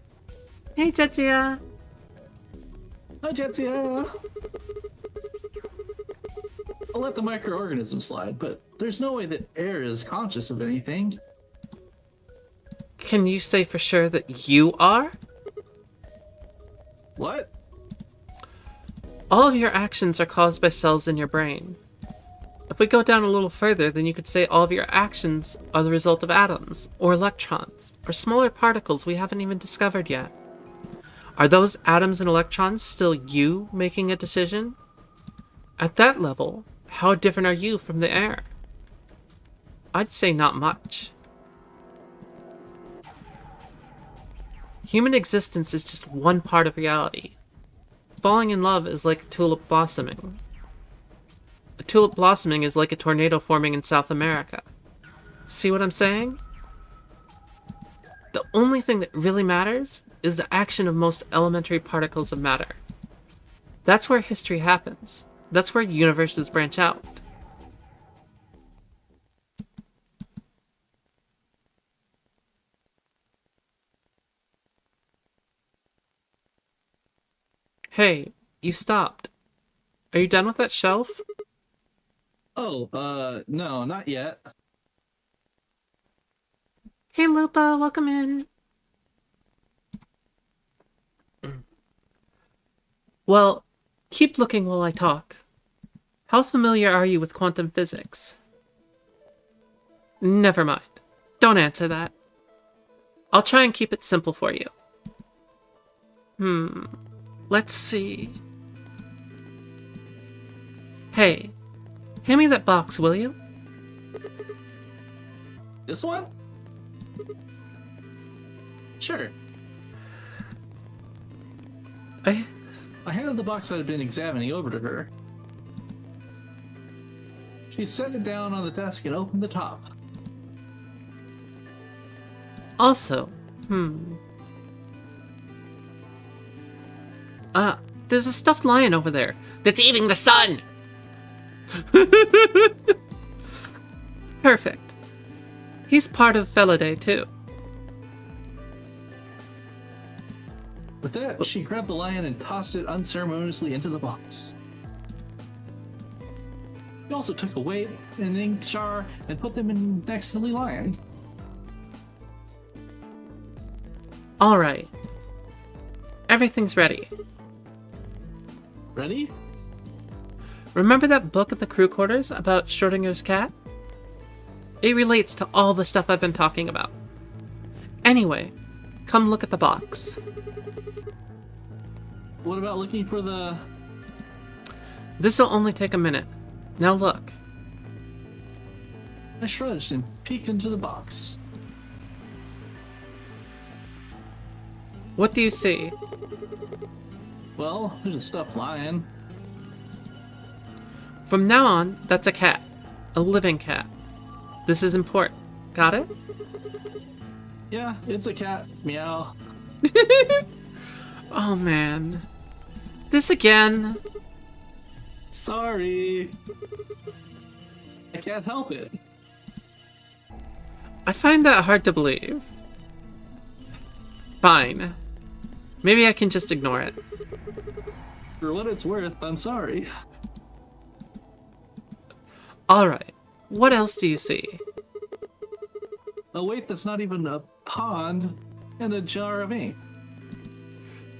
Hey, Jetsia! Hi, Jetsia! I'll let the microorganism slide, but there's no way that air is conscious of anything. Can you say for sure that you are? What? All of your actions are caused by cells in your brain. If we go down a little further, then you could say all of your actions are the result of atoms, or electrons, or smaller particles we haven't even discovered yet. Are those atoms and electrons still you making a decision? At that level, how different are you from the air? I'd say not much. Human existence is just one part of reality. Falling in love is like a tulip blossoming. A tulip blossoming is like a tornado forming in South America. See what I'm saying? The only thing that really matters is the action of most elementary particles of matter. That's where history happens. That's where universes branch out. Hey, you stopped. Are you done with that shelf? Oh, no, not yet. Hey, Lupa, welcome in. Well, keep looking while I talk. How familiar are you with quantum physics? Never mind. Don't answer that. I'll try and keep it simple for you. Let's see. Hey, hand me that box, will you? This one? Sure. I handed the box that had been examining over to her. She set it down on the desk and opened the top. Also, there's a stuffed lion over there that's eating the sun! Perfect. He's part of Felidae, too. With that, she grabbed the lion and tossed it unceremoniously into the box. She also took a weight and an ink jar and put them in next to the lion. Alright. Everything's ready. Ready? Remember that book at the crew quarters about Schrodinger's cat? It relates to all the stuff I've been talking about. Anyway, come look at the box. What about looking for the... This'll only take a minute. Now look. I shrugged and peeked into the box. What do you see? Well, there's a stuffed lion. From now on, that's a cat. A living cat. This is important. Got it? Yeah, it's a cat. Meow. Oh man. This again. Sorry. I can't help it. I find that hard to believe. Fine. Maybe I can just ignore it. For what it's worth, I'm sorry. Alright. What else do you see? Oh wait, that's not even a pond and a jar of ink.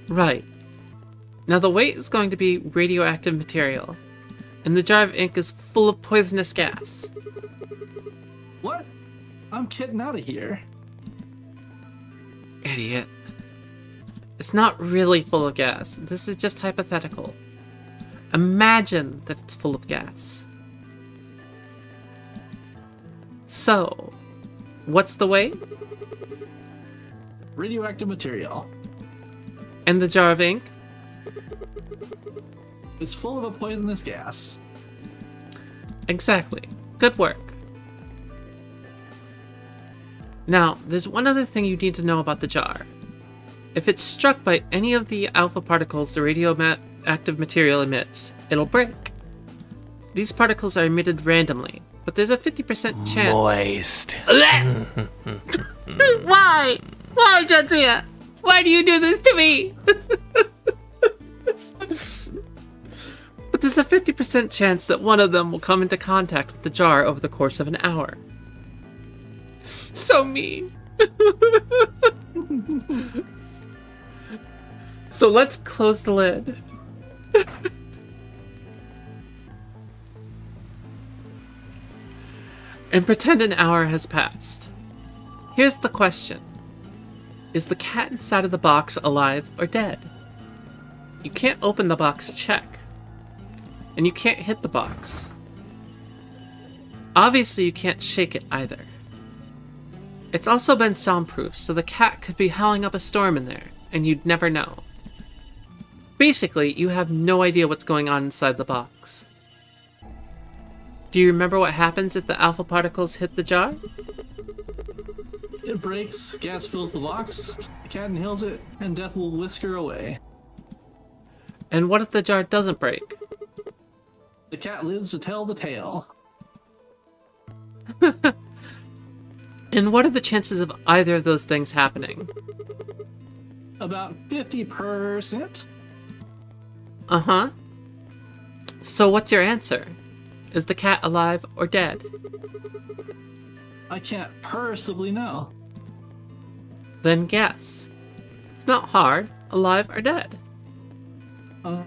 Right. Now the weight is going to be radioactive material, and the jar of ink is full of poisonous gas. What? I'm getting out of here. Idiot. It's not really full of gas. This is just hypothetical. Imagine that it's full of gas. So, what's the weight? Radioactive material. And the jar of ink? It's full of a poisonous gas. Exactly. Good work. Now, there's one other thing you need to know about the jar. If it's struck by any of the alpha particles the radioactive material emits, it'll break. These particles are emitted randomly, but there's a 50% chance... Moist. Why? Why, Jadzia? Why do you do this to me? But there's a 50% chance that one of them will come into contact with the jar over the course of an hour. So mean. So let's close the lid. And pretend an hour has passed. Here's the question. Is the cat inside of the box alive or dead? You can't open the box to check. And you can't hit the box. Obviously, you can't shake it either. It's also been soundproof, so the cat could be howling up a storm in there, and you'd never know. Basically, you have no idea what's going on inside the box. Do you remember what happens if the alpha particles hit the jar? It breaks, gas fills the box, the cat inhales it, and death will whisk her away. And what if the jar doesn't break? The cat lives to tell the tale. And what are the chances of either of those things happening? About 50%. Uh-huh. So what's your answer? Is the cat alive or dead? I can't possibly know. Then guess. It's not hard. Alive or dead? Uh,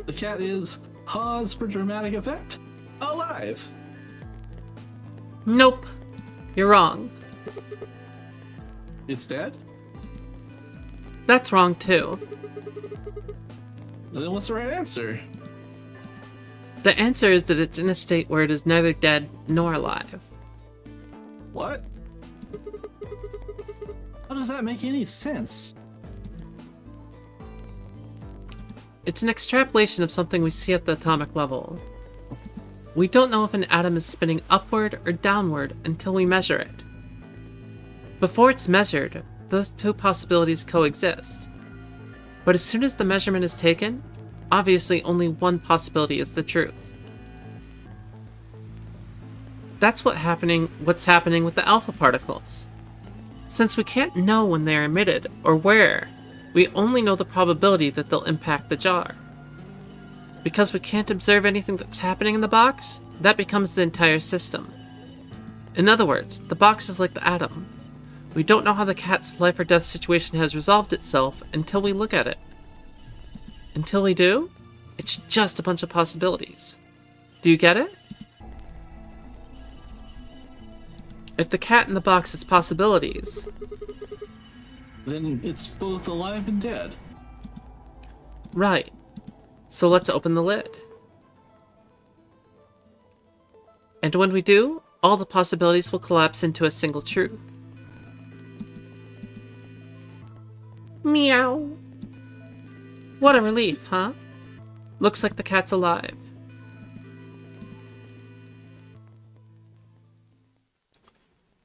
the cat is, pause for dramatic effect, alive. Nope. You're wrong. It's dead? That's wrong too. Then what's the right answer? The answer is that it's in a state where it is neither dead nor alive. What? How does that make any sense? It's an extrapolation of something we see at the atomic level. We don't know if an atom is spinning upward or downward until we measure it. Before it's measured, those two possibilities coexist. But as soon as the measurement is taken, obviously only one possibility is the truth. That's what's happening with the alpha particles. Since we can't know when they are emitted or where, we only know the probability that they'll impact the jar. Because we can't observe anything that's happening in the box, that becomes the entire system. In other words, the box is like the atom. We don't know how the cat's life or death situation has resolved itself until we look at it. Until we do, it's just a bunch of possibilities. Do you get it? If the cat in the box is possibilities, Then it's both alive and dead. right. So let's open the lid. And when we do, all the possibilities will collapse into a single truth. Meow. What a relief, huh? Looks like the cat's alive.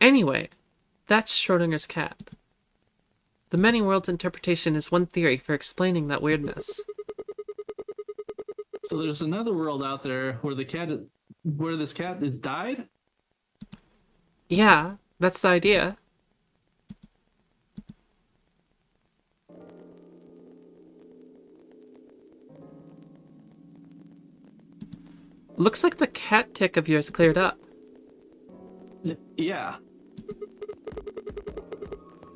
Anyway, that's Schrodinger's cat. The many worlds interpretation is one theory for explaining that weirdness. So there's another world out there where where this cat died? Yeah, that's the idea. Looks like the cat tick of yours cleared up. Yeah.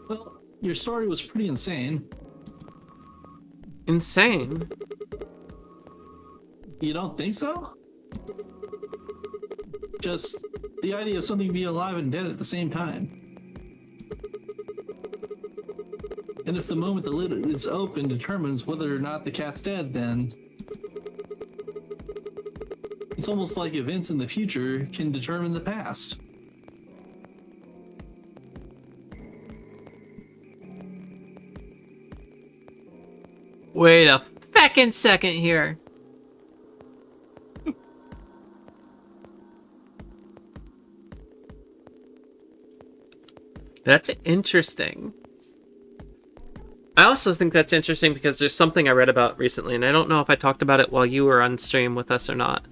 Well, your story was pretty insane. Insane. You don't think so? Just the idea of something being alive and dead at the same time. And if the moment the lid is open determines whether or not the cat's dead, then it's almost like events in the future can determine the past. Wait a feckin' second here. That's interesting. I also think that's interesting because there's something I read about recently, and I don't know if I talked about it while you were on stream with us or not.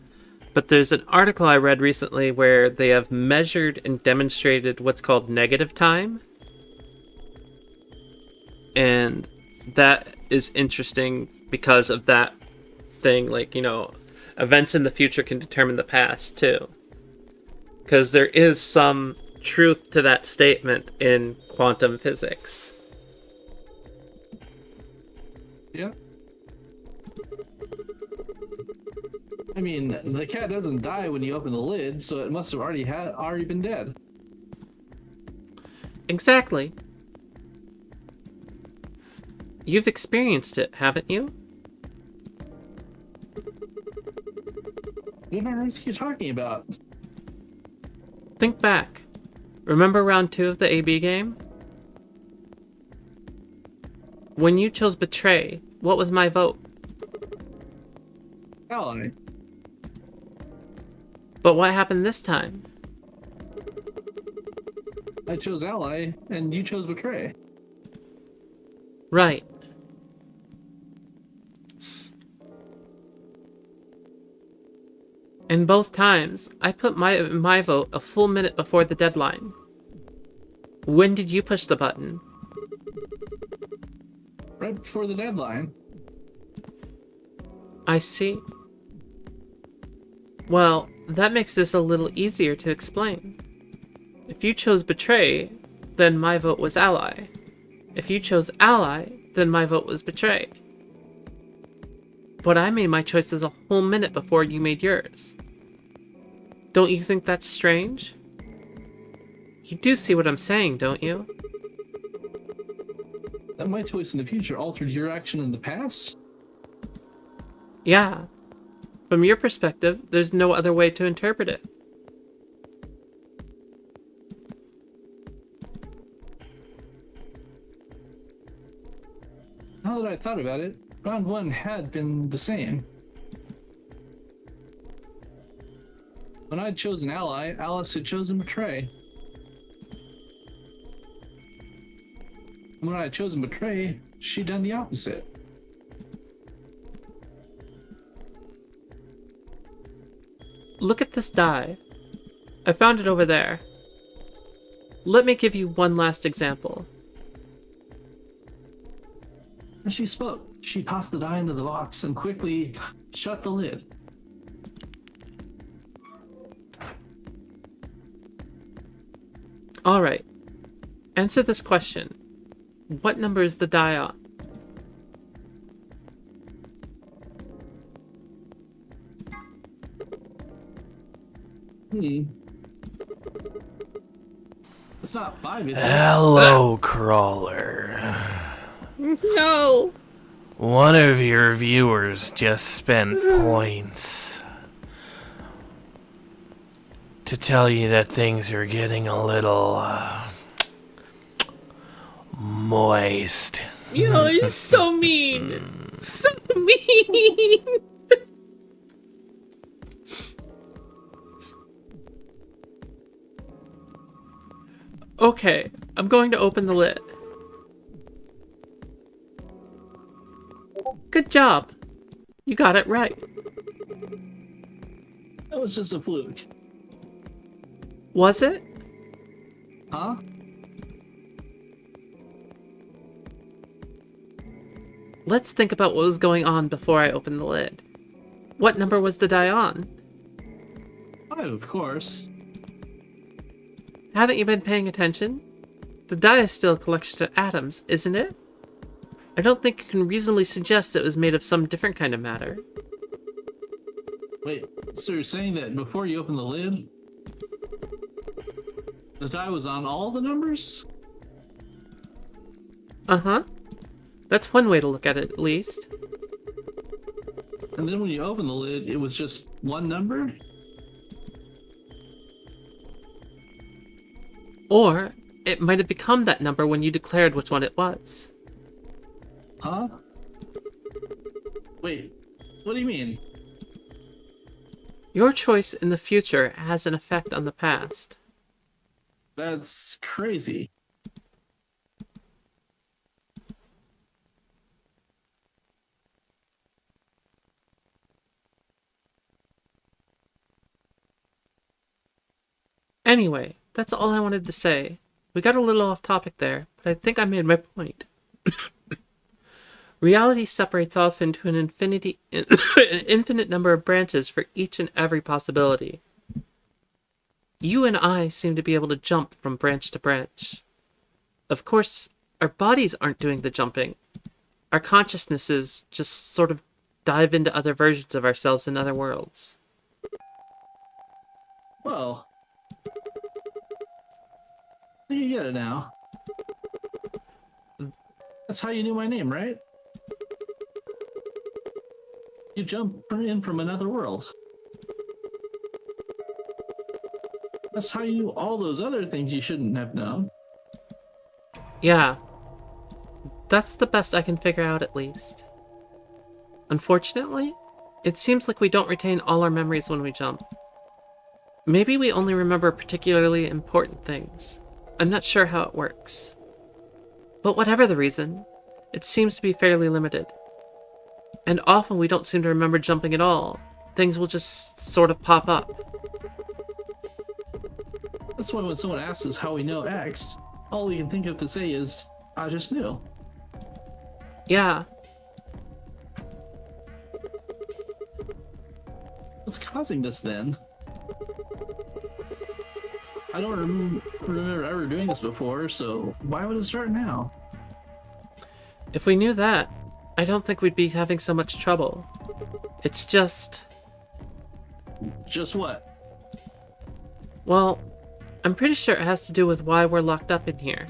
But there's an article I read recently where they have measured and demonstrated what's called negative time. And that is interesting because of that thing, like, you know, events in the future can determine the past too. Because there is some truth to that statement in quantum physics. Yeah. I mean, the cat doesn't die when you open the lid, so it must have already been dead. Exactly. You've experienced it, haven't you? What on earth are you talking about? Think back. Remember round 2 of the AB game? When you chose Betray, what was my vote? Ally. But what happened this time? I chose Ally, and you chose Betray. Right. And both times, I put my vote a full minute before the deadline. When did you push the button? Right before the deadline. I see. Well, that makes this a little easier to explain. If you chose Betray, then my vote was Ally. If you chose Ally, then my vote was Betray. But I made my choices a whole minute before you made yours. Don't you think that's strange? You do see what I'm saying, don't you? That my choice in the future altered your action in the past? Yeah. From your perspective, there's no other way to interpret it. Now that I thought about it, round 1 had been the same. When I'd chosen Ally, Alice had chosen Betray. When I had chosen Betray, she'd done the opposite. Look at this die. I found it over there. Let me give you one last example. As she spoke, she tossed the die into the box and quickly shut the lid. Alright. Answer this question. What number is the die on? It's not 5, is it? Hello, crawler. No! One of your viewers just spent points to tell you that things are getting a little moist. Yo, you're so mean! So mean! Okay, I'm going to open the lid. Good job. You got it right. That was just a fluke. Was it? Huh? Let's think about what was going on before I opened the lid. What number was the die on? 5, of course. Haven't you been paying attention? The die is still a collection of atoms, isn't it? I don't think you can reasonably suggest it was made of some different kind of matter. Wait, so you're saying that before you open the lid, the die was on all the numbers? Uh-huh. That's one way to look at it, at least. And then when you open the lid, it was just one number? Or it might have become that number when you declared which one it was. Huh? Wait, what do you mean? Your choice in the future has an effect on the past. That's crazy. Anyway, that's all I wanted to say. We got a little off topic there, but I think I made my point. Reality separates off into an infinite number of branches for each and every possibility. You and I seem to be able to jump from branch to branch. Of course, our bodies aren't doing the jumping. Our consciousnesses just sort of dive into other versions of ourselves in other worlds. Well, you get it now. That's how you knew my name, right? You jump in from another world. That's how you knew all those other things you shouldn't have known. Yeah. That's the best I can figure out, at least. Unfortunately, it seems like we don't retain all our memories when we jump. Maybe we only remember particularly important things. I'm not sure how it works. But whatever the reason, it seems to be fairly limited. And often we don't seem to remember jumping at all. Things will just sort of pop up. That's why when someone asks us how we know X, all we can think of to say is, I just knew. Yeah. What's causing this then? I don't remember ever doing this before, so why would it start now? If we knew that, I don't think we'd be having so much trouble. It's just... Just what? Well, I'm pretty sure it has to do with why we're locked up in here.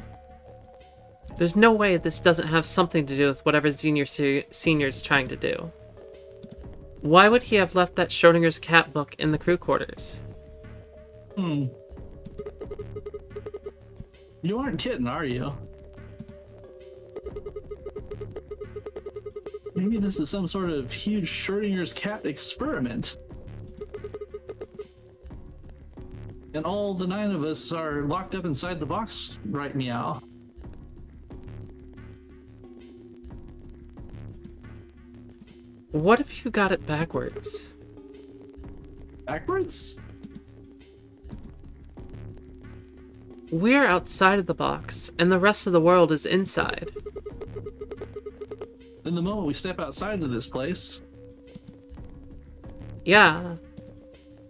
There's no way this doesn't have something to do with whatever Senior's trying to do. Why would he have left that Schrodinger's cat book in the crew quarters? You aren't kidding, are you? Maybe this is some sort of huge Schrodinger's cat experiment. And all the 9 of us are locked up inside the box right meow. What if you got it backwards? Backwards? We're outside of the box, and the rest of the world is inside. Then the moment we step outside of this place, Yeah.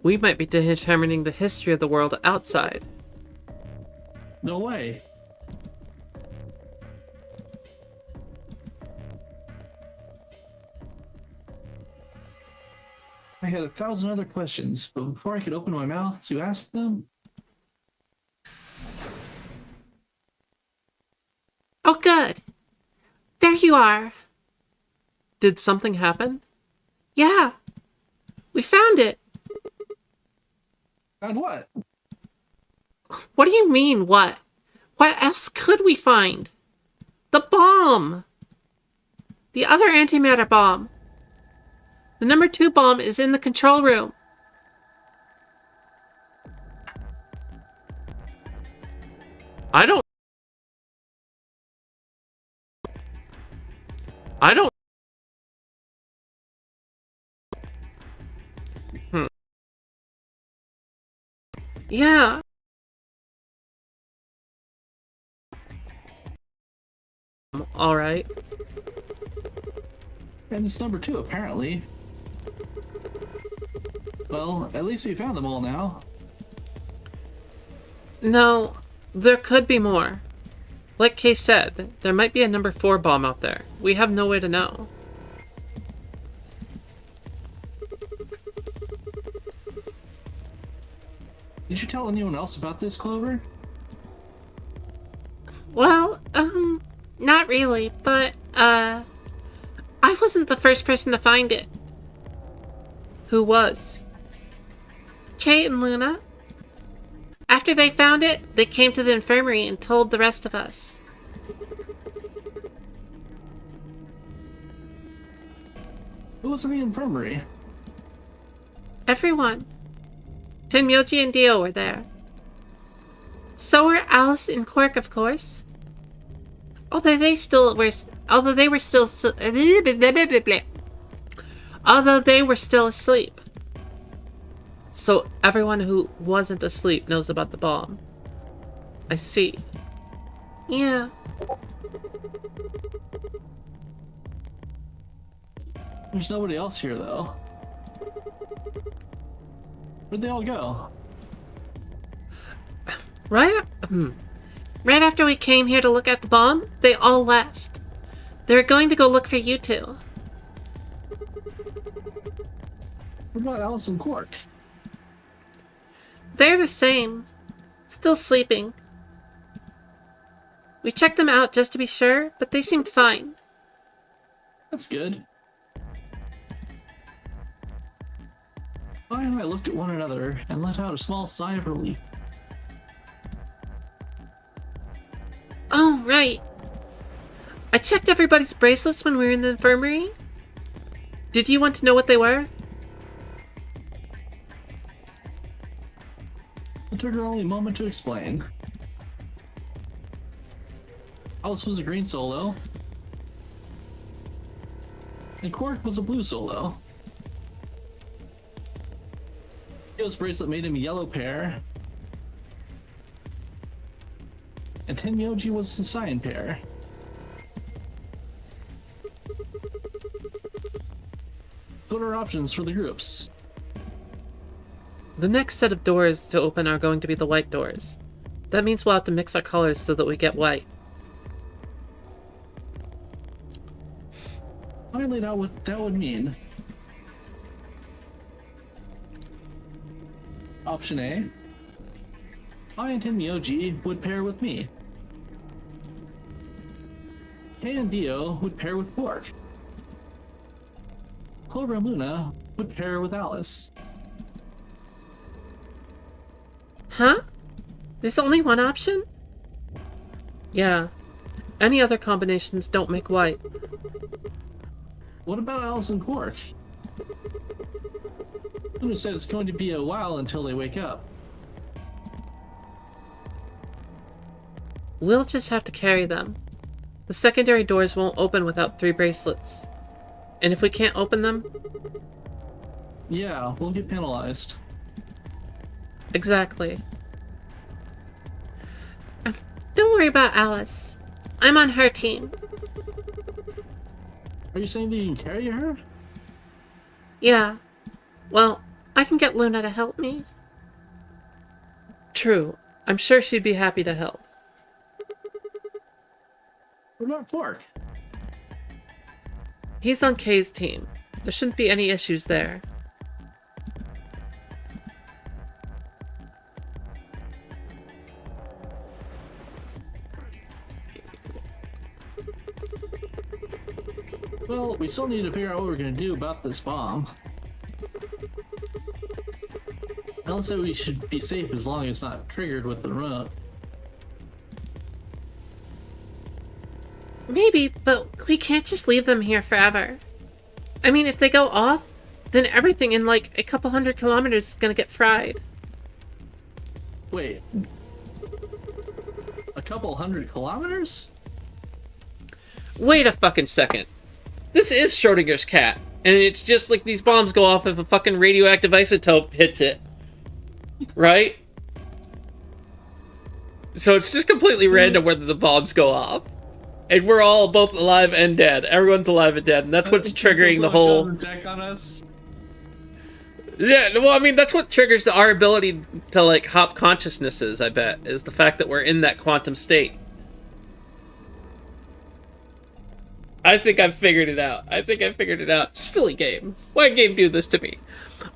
We might be determining the history of the world outside. no way. I had 1,000 other questions, but before I could open my mouth to ask them, Oh, good. There you are. Did something happen? Yeah. We found it. found what? What do you mean, what? What else could we find? The bomb! The other antimatter bomb. The number 2 bomb is in the control room. I don't... Yeah. Alright. And it's number 2, apparently. Well, at least we found them all now. No, there could be more. Like Kay said, there might be a number 4 bomb out there. We have no way to know. Did you tell anyone else about this, Clover? Well, not really, but, I wasn't the first person to find it. Who was? Kay and Luna. After they found it, they came to the infirmary and told the rest of us. Who was in the infirmary? Everyone. Tenmyoji and Dio were there. So were Alice and Quark, of course. Although they were still asleep. So everyone who wasn't asleep knows about the bomb. I see. Yeah. There's nobody else here, though. Where'd they all go? Right after we came here to look at the bomb, they all left. They were going to go look for you two. What about Alice and Quark? They're the same. Still sleeping. We checked them out just to be sure, but they seemed fine. That's good. I and I looked at one another and let out a small sigh of relief. Oh, right. I checked everybody's bracelets when we were in the infirmary. Did you want to know what they were? It took her only a moment to explain. Alice was a green solo, and Quark was a blue solo. Dio's bracelet made him a yellow pair, and Tenmyoji was a cyan pair. What are options for the groups? The next set of doors to open are going to be the white doors. That means we'll have to mix our colors so that we get white. I laid out what that would mean. Option A. I and Tenmyoji would pair with me. Kay and Dio would pair with Quark. Clover and Luna would pair with Alice. Huh? There's only one option? Yeah. Any other combinations don't make white. What about Alice and Quark? Luna said it's going to be a while until they wake up. We'll just have to carry them. The secondary doors won't open without 3 bracelets. And if we can't open them... Yeah, we'll get penalized. Exactly. Don't worry about Alice. I'm on her team. Are you saying that you can carry her? Yeah. Well, I can get Luna to help me. True. I'm sure she'd be happy to help. What about Quark? He's on Kay's team. There shouldn't be any issues there. Well, we still need to figure out what we're gonna do about this bomb. Alice said we should be safe as long as it's not triggered with the remote. Maybe, but we can't just leave them here forever. I mean, if they go off, then everything in like a couple 100 kilometers is gonna get fried. Wait. A couple 100 kilometers? Wait a fucking second. This is Schrodinger's cat, and it's just like these bombs go off if a fucking radioactive isotope hits it. Right? So it's just completely random whether the bombs go off. And we're all both alive and dead. Everyone's alive and dead, and that's what's triggering the whole... Deck on us. Yeah, well, I mean, that's what triggers our ability to, like, hop consciousnesses, I bet, is the fact that we're in that quantum state. I think I've figured it out. Silly game. Why game do this to me?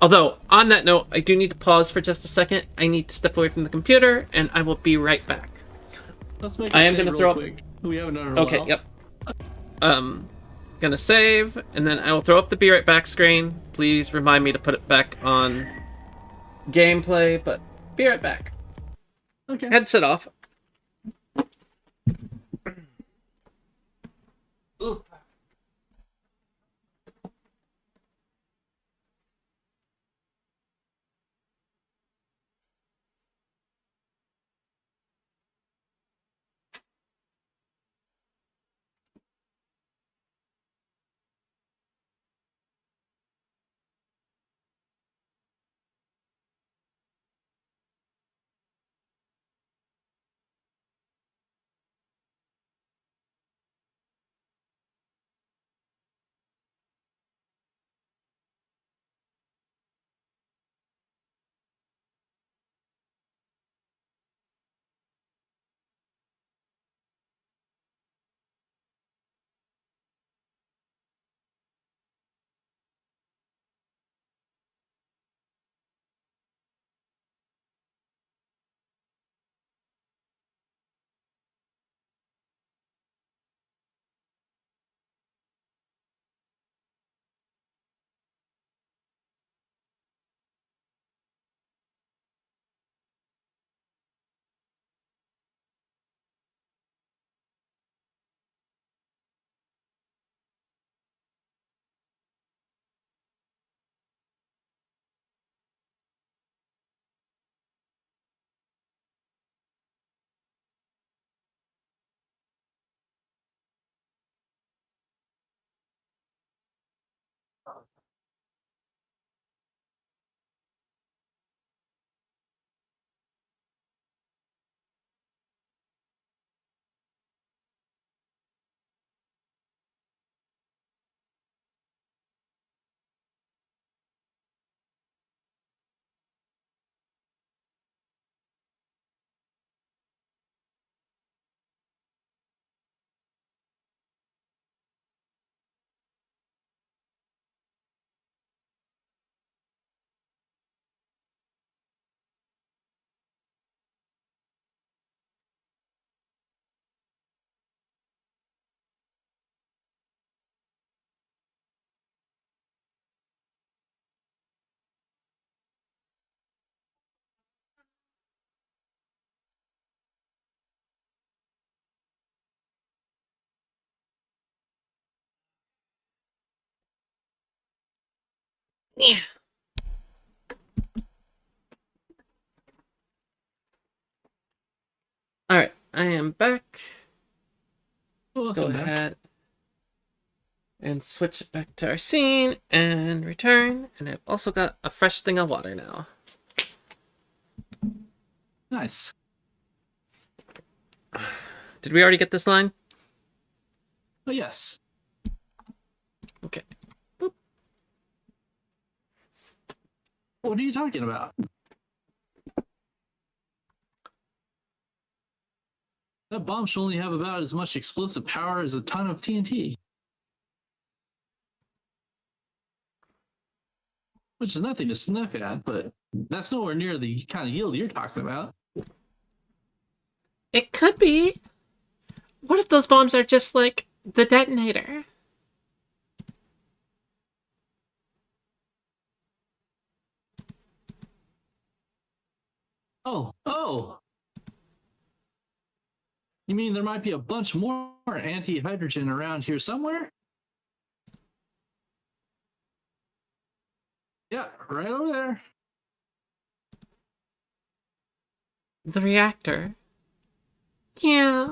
Although, on that note, I do need to pause for just a second. I need to step away from the computer, and I will be right back. Let's make. I am gonna throw up. Quick. We haven't done it in a Okay, while. yep. Gonna save, and then I will throw up the be right back screen. Please remind me to put it back on gameplay, but be right back. Okay. Headset off. Ooh. Yeah. Alright, I am back. Let's go Welcome back. ahead and switch it back to our scene and return. And I've also got a fresh thing of water now. Nice. Did we already get this line? Oh yes. Okay. What are you talking about? That bomb should only have about as much explosive power as a ton of TNT. Which is nothing to sniff at, but that's nowhere near the kind of yield you're talking about. It could be. What if those bombs are just like the detonator? Oh! You mean there might be a bunch more anti-hydrogen around here somewhere? Yeah, right over there. The reactor. Yeah.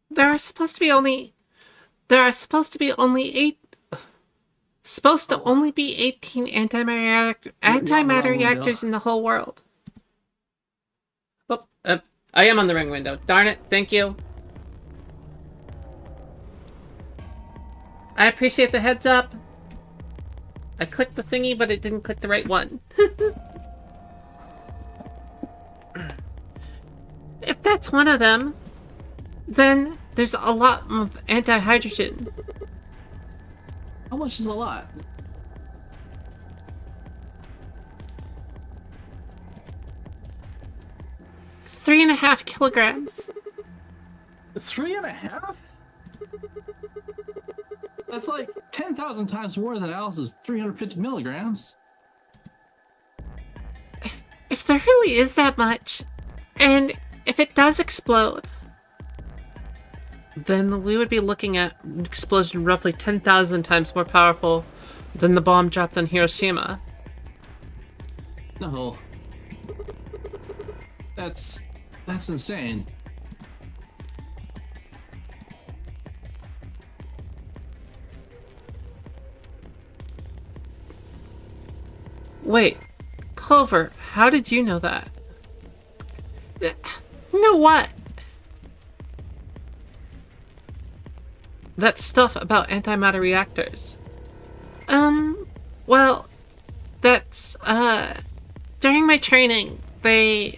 There are supposed to be only 18 antimatter reactors in the whole world. Oh, I am on the ring window. Darn it. Thank you. I appreciate the heads up. I clicked the thingy, but it didn't click the right one. If that's one of them, then there's a lot of anti-hydrogen. How much is a lot? Three and a half kilograms. 3.5? That's like 10,000 times more than Alice's 350 milligrams. If there really is that much, and if it does explode, then we would be looking at an explosion roughly 10,000 times more powerful than the bomb dropped on Hiroshima. No. That's insane. Wait, Clover, how did you know that? Know what? That stuff about antimatter reactors. Well, that's, during my training, they...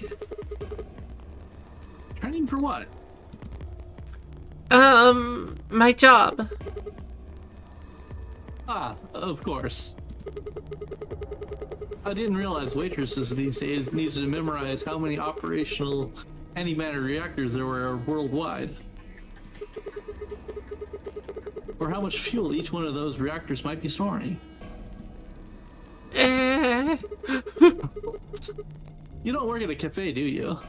Training for what? My job. Ah, of course. I didn't realize waitresses these days needed to memorize how many operational antimatter reactors there were worldwide. Or how much fuel each one of those reactors might be storing. Eh... You don't work at a cafe, do you?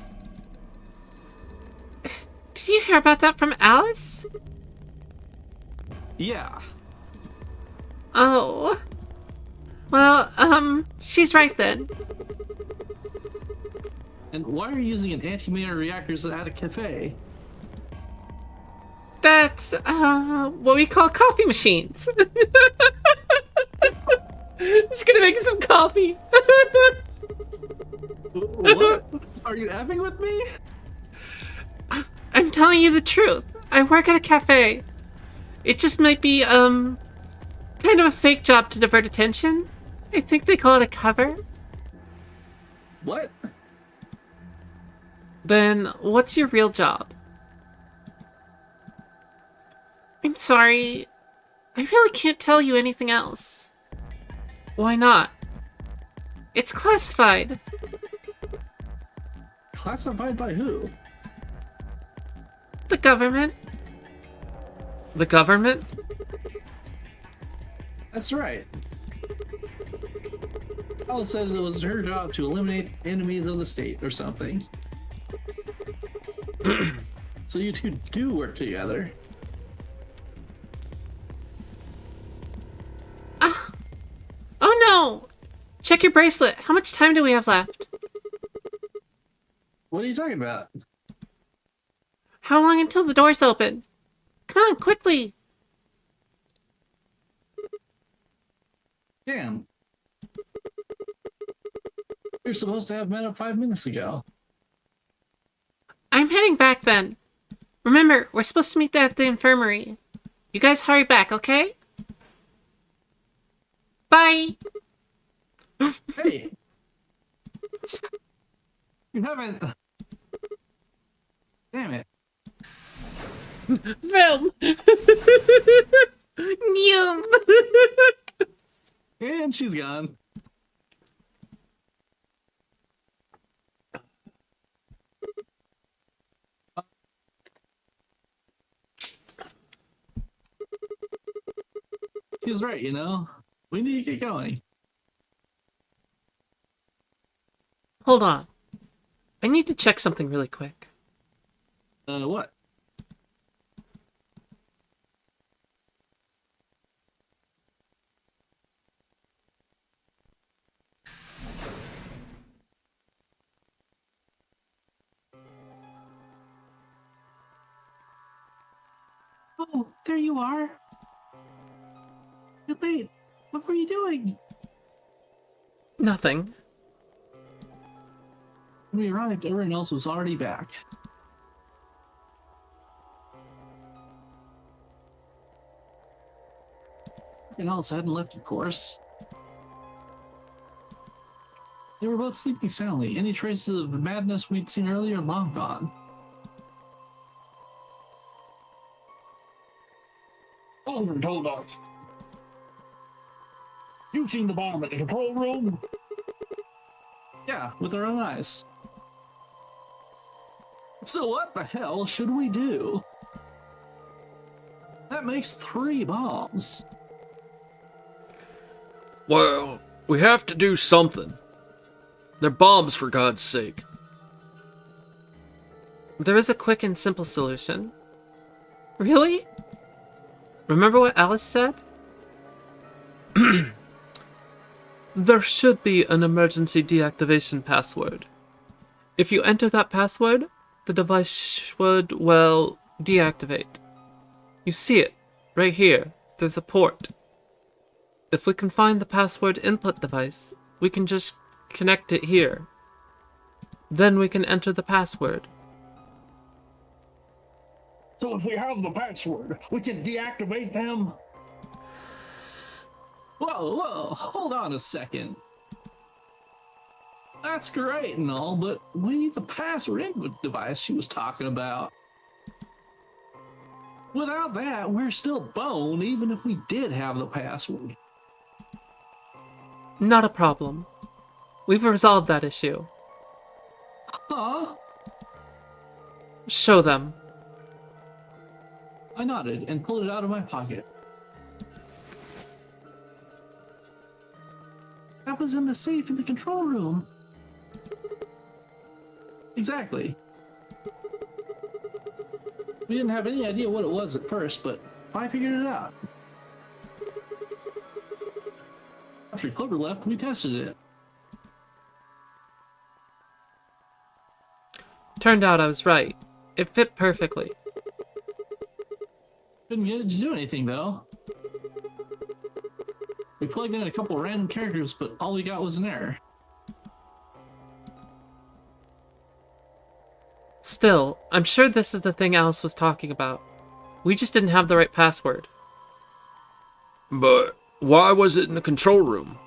Did you hear about that from Alice? Yeah. Oh. Well, she's right then. And why are you using an antimatter reactors at a cafe? That's, what we call coffee machines. Just gonna make some coffee. What? Are you effing with me? I'm telling you the truth. I work at a cafe. It just might be, kind of a fake job to divert attention. I think they call it a cover. What? Then, what's your real job? I'm sorry. I really can't tell you anything else. Why not? It's classified. Classified by who? The government. The government? That's right. Alice says it was her job to eliminate enemies of the state or something. So you two do work together. Oh no! Check your bracelet. How much time do we have left? What are you talking about? How long until the doors open? Come on, quickly! Damn. You're supposed to have met up 5 minutes ago. I'm heading back then. Remember, we're supposed to meet at the infirmary. You guys hurry back, okay? Bye! Hey! You haven't... Damn it. Film! Yum! And she's gone. She's right, you know? We need to get going. Hold on. I need to check something really quick. What? Oh, there you are. You're late. What were you doing? Nothing. When we arrived, everyone else was already back. Everyone else hadn't left, of course. They were both sleeping soundly. Any traces of the madness we'd seen earlier long gone. Oliver told us. You've seen the bomb in the control room? Yeah, with our own eyes. So what the hell should we do? That makes 3 bombs. Well, we have to do something. They're bombs, for God's sake. There is a quick and simple solution. Really? Remember what Alice said? There should be an emergency deactivation password. If you enter that password, the device should, well, deactivate. You see it, right here. There's a port. If we can find the password input device, we can just connect it here. Then we can enter the password. So if we have the password, we can deactivate them? Whoa, hold on a second. That's great and all, but we need the password input device she was talking about. Without that, we're still boned, even if we did have the password. Not a problem. We've resolved that issue. Huh? Show them. I nodded and pulled it out of my pocket. That was in the safe in the control room. Exactly. We didn't have any idea what it was at first, but I figured it out. After Clover left, we tested it. Turned out I was right. It fit perfectly. Couldn't get it to do anything, though. We plugged in a couple random characters, but all we got was an error. Still, I'm sure this is the thing Alice was talking about. We just didn't have the right password. But why was it in the control room?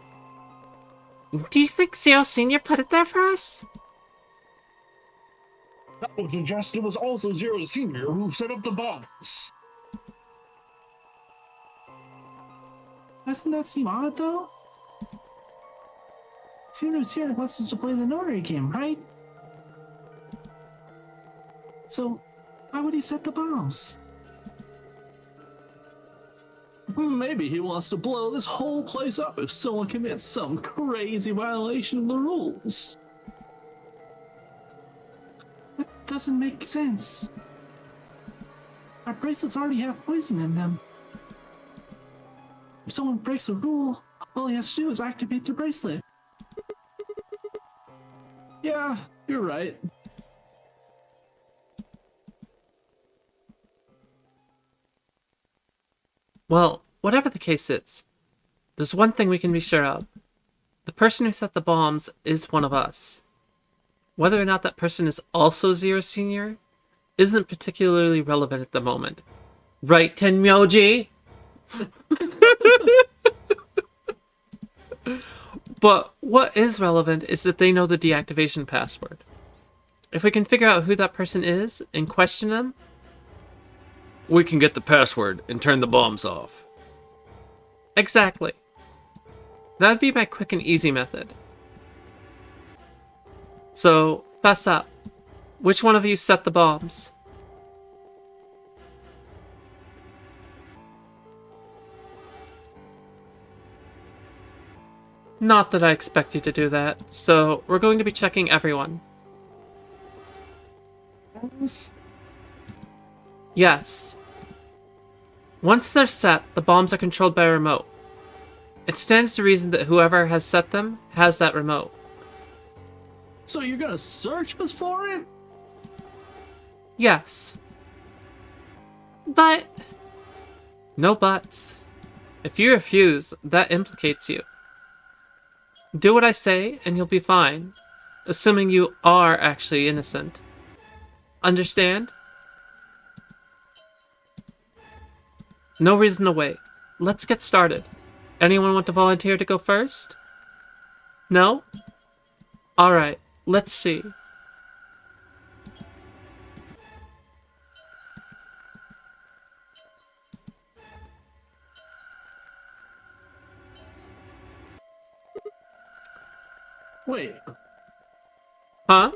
Do you think Zero Senior put it there for us? That would suggest it was also Zero Senior who set up the bombs. Doesn't that seem odd, though? Zero Senior wants us to play the Nori game, right? So, why would he set the bombs? Maybe he wants to blow this whole place up if someone commits some crazy violation of the rules. That doesn't make sense. Our bracelets already have poison in them. If someone breaks a rule, all he has to do is activate their bracelet. Yeah, you're right. Well, whatever the case is, there's one thing we can be sure of. The person who set the bombs is one of us. Whether or not that person is also Zero Senior isn't particularly relevant at the moment. Right, Tenmyoji? But what is relevant is that they know the deactivation password. If we can figure out who that person is and question them, we can get the password and turn the bombs off. Exactly. That'd be my quick and easy method. So, fess up. Which one of you set the bombs? Not that I expect you to do that, so we're going to be checking everyone. Yes. Once they're set, the bombs are controlled by a remote. It stands to reason that whoever has set them has that remote. So you're gonna search us for it? Yes. But... No buts. If you refuse, that implicates you. Do what I say, and you'll be fine. Assuming you are actually innocent. Understand? No reason to wait. Let's get started. Anyone want to volunteer to go first? No? All right, let's see. Wait, Huh?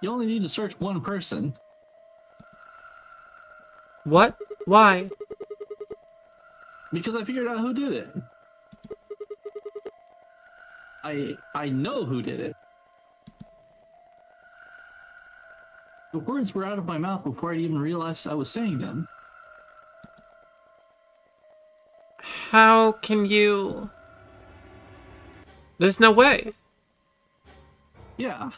you only need to search one person. What? Why? Because I figured out who did it. I know who did it. The words were out of my mouth before I even realized I was saying them. How can you? There's no way. Yeah.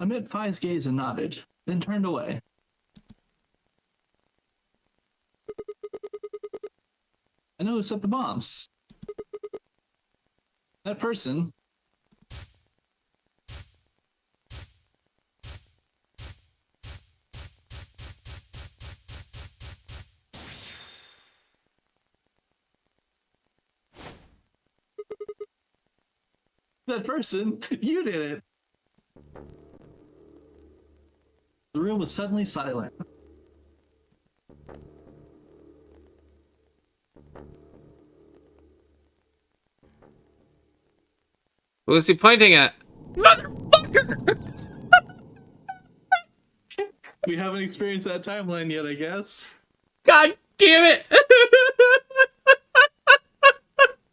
I met Fi's gaze and nodded, then turned away. I know who set the bombs. That person. That person, you did it. The room was suddenly silent. Who is he pointing at? Motherfucker! We haven't experienced that timeline yet, I guess. God damn it!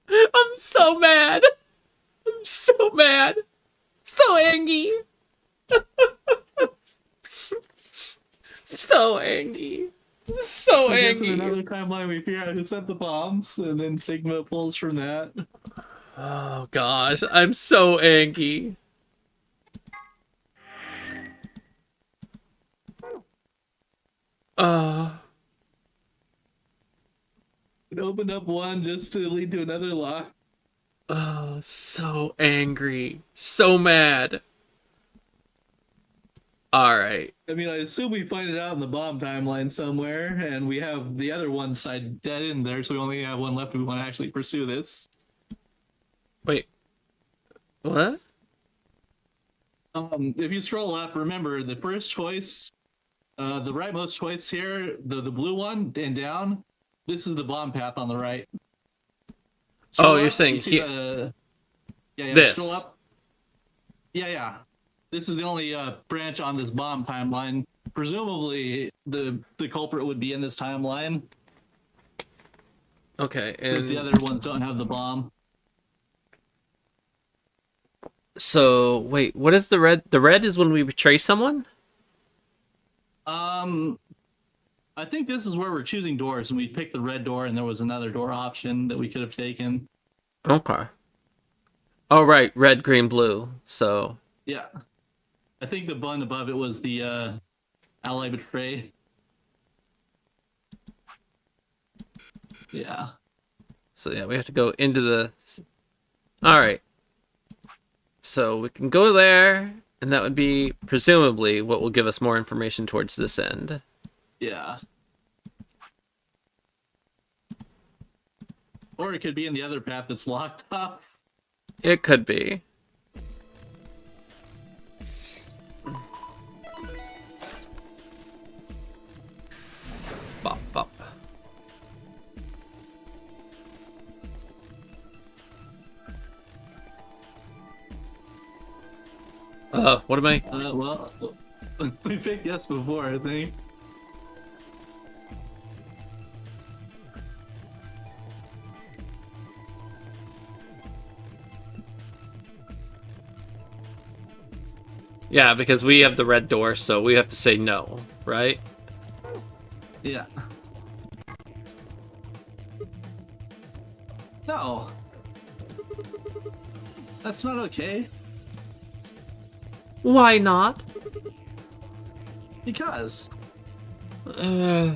I'm so mad. I'm so mad. So angry. So angry. So I guess in angry. another timeline we figure out who set the bombs, and then Sigma pulls from that. Oh gosh, I'm so angry. It opened up one just to lead to another lock. Oh, so angry. So mad. Alright. I mean, I assume we find it out in the bomb timeline somewhere, and we have the other one side dead in there, so we only have one left if we want to actually pursue this. Wait. What? If you scroll up, remember the first choice, the rightmost choice here, the blue one and down. This is the bomb path on the right. Scroll You're up, saying you see here. yeah, This. scroll up. Yeah. This is the only branch on this bomb timeline. Presumably, the culprit would be in this timeline, Okay, since the and other ones don't have the bomb. so wait, what is the red? The red is when we betray someone? I think this is where we're choosing doors, and we picked the red door, and there was another door option that we could have taken. Okay. Oh right, red, green, blue. So Yeah. I think the button above it was the ally betray. Yeah. yeah, we have to go into the. All right. So we can go there, and that would be presumably what will give us more information towards this end. Yeah. Or it could be in the other path that's locked off. It could be. Bop, bop. What am I? Well, we picked yes before, I think. Yeah, because we have the red door, so we have to say no, right? Yeah. No. That's not okay. Why not? Because. Uh,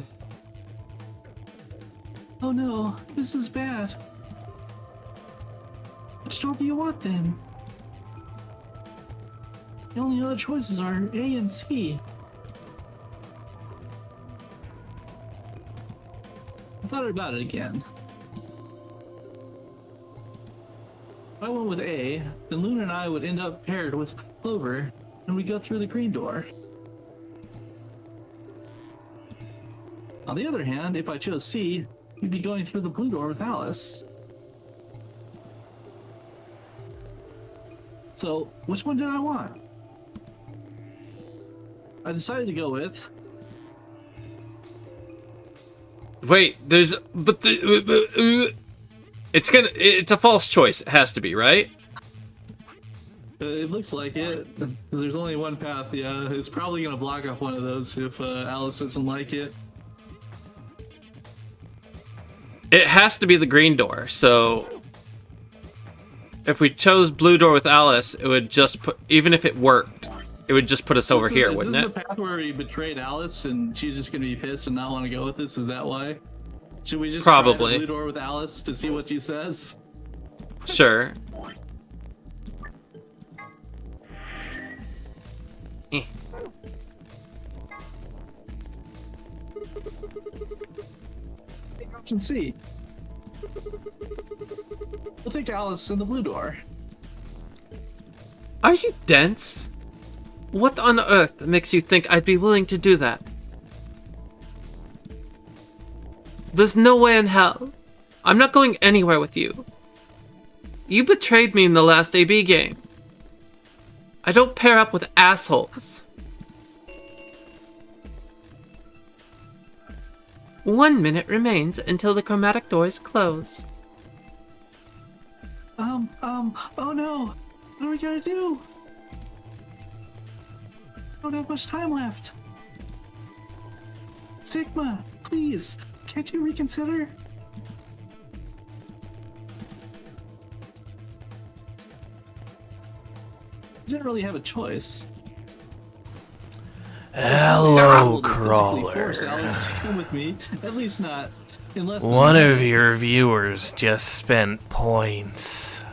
Oh no, this is bad. Which door do you want then? The only other choices are A and C. I thought about it again. If I went with A, then Luna and I would end up paired with Clover, and we go through the green door. On the other hand, if I chose C, we'd be going through the blue door with Alice. So, which one did I want? I decided to go with... Wait, it's a false choice. It has to be, right? It looks like it. 'Cause there's only one path, yeah. It's probably gonna block off one of those if Alice doesn't like it. It has to be the green door, so if we chose blue door with Alice, it would just put, even if it worked, it would just put us over here, wouldn't it? Is this the path where he betrayed Alice and she's just gonna be pissed and not want to go with this? Is that why? Should we just Probably. try the blue door with Alice to see what she says? Sure. Eh. Option C. We'll take Alice in the blue door. Are you dense? What on earth makes you think I'd be willing to do that? There's no way in hell. I'm not going anywhere with you. You betrayed me in the last AB game. I don't pair up with assholes. 1 minute remains until the chromatic doors close. Oh no! What are we gonna do? Don't have much time left. Sigma, please, can't you reconsider? You didn't really have a choice. Hello, Force crawler. Alice to come with me, at least not unless One of your viewers just spent points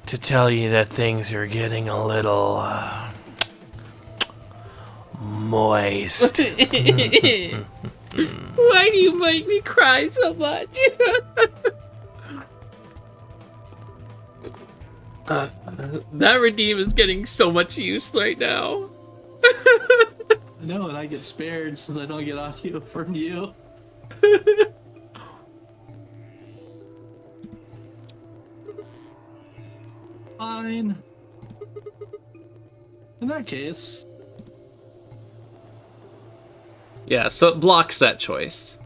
to tell you that things are getting a little moist. Why do you make me cry so much? That redeem is getting so much use right now. I know, and I get spared since I don't get audio from you. Fine. In that case, Yeah, so it blocks that choice.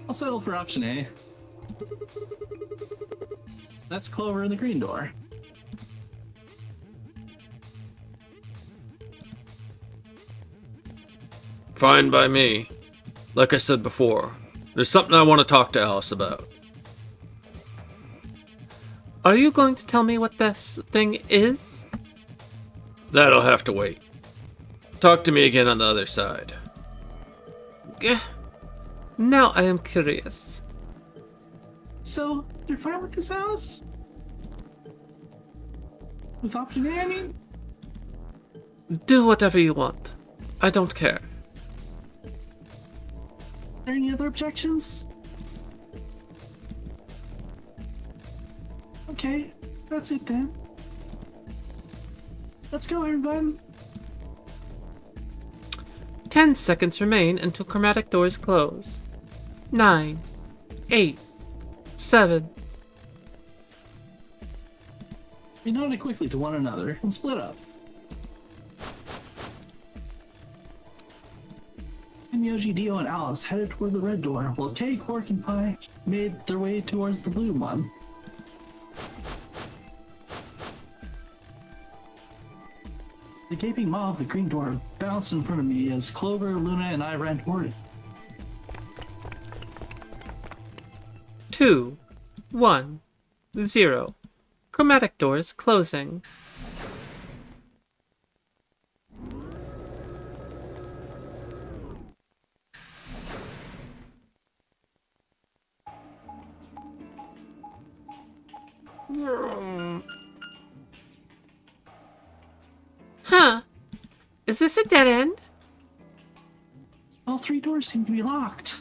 I'll settle for option A. That's Clover in the green door. Fine by me. Like I said before, there's something I want to talk to Alice about. Are you going to tell me what this thing is? That'll have to wait. Talk to me again on the other side. Now I am curious. So, you're fine with this, Alice? With option A, I mean? Do whatever you want. I don't care. Are there any other objections? Okay, that's it then. Let's go, everyone. 10 seconds remain until chromatic doors close. 9, 8, 7. We nodded quickly to one another and split up. Myoji, Dio, and Alice headed toward the red door, while Kay, Quark, and Pi made their way towards the blue one. The gaping maw of the green door bounced in front of me as Clover, Luna, and I ran toward it. 2, 1, 0. Chromatic doors closing. Huh. Is this a dead end? All 3 doors seem to be locked.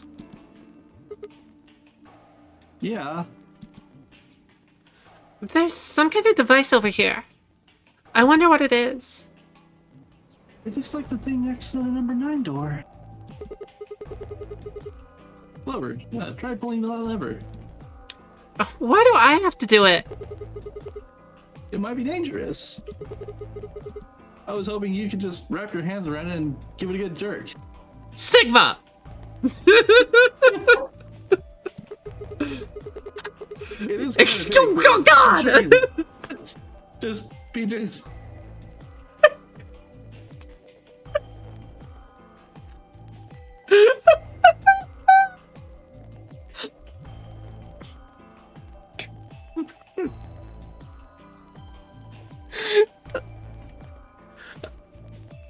Yeah. There's some kind of device over here. I wonder what it is. It looks like the thing next to the number 9 door. Clover, yeah, try pulling that lever. Why do I have to do it? It might be dangerous. I was hoping you could just wrap your hands around it and give it a good jerk. Sigma! It is Excuse oh God! Just BJ's.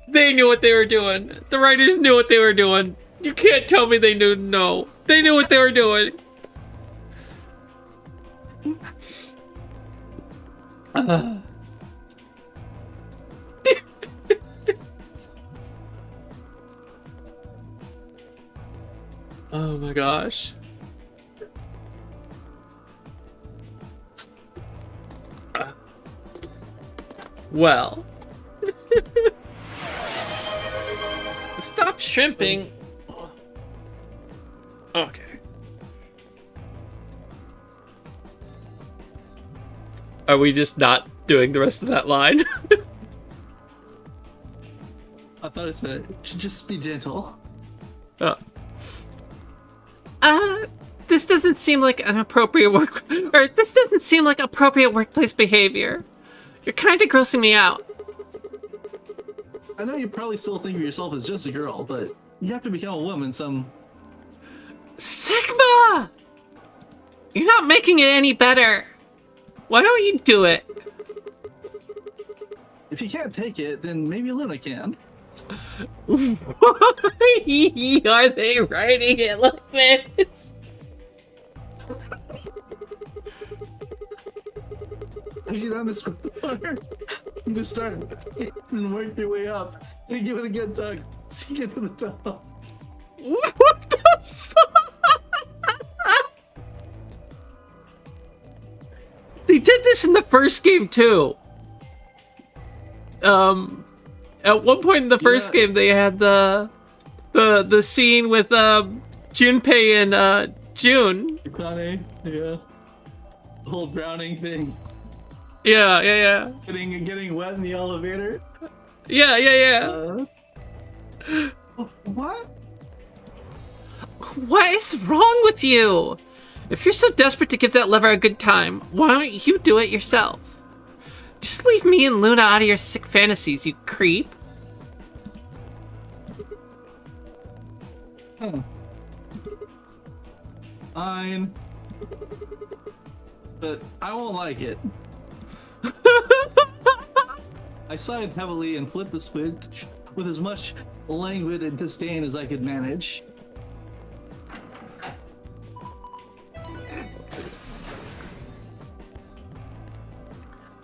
They knew what they were doing. The writers knew what they were doing. You can't tell me they knew. No. They knew what they were doing. Oh my gosh. Well. Stop shrimping. Okay. Are we just not doing the rest of that line? I thought it said, just be gentle. Oh. This doesn't seem like an appropriate this doesn't seem like appropriate workplace behavior. You're kind of grossing me out. I know you probably still think of yourself as just a girl, but you have to become a woman Sigma! You're not making it any better. Why don't you do it? If you can't take it, then maybe Luna can. Why are they writing it like this? Have you done this before? You just start and work your way up and give it a good tug so you get to the top. What the fuck? They did this in the first game too. At one point in the first game, they had the scene with Junpei and June. Akane, yeah. The whole drowning thing. Yeah. Getting wet in the elevator. Yeah. What? What is wrong with you? If you're so desperate to give that lever a good time, why don't you do it yourself? Just leave me and Luna out of your sick fantasies, you creep. Huh. Fine. But I won't like it. I sighed heavily and flipped the switch with as much languid and disdain as I could manage.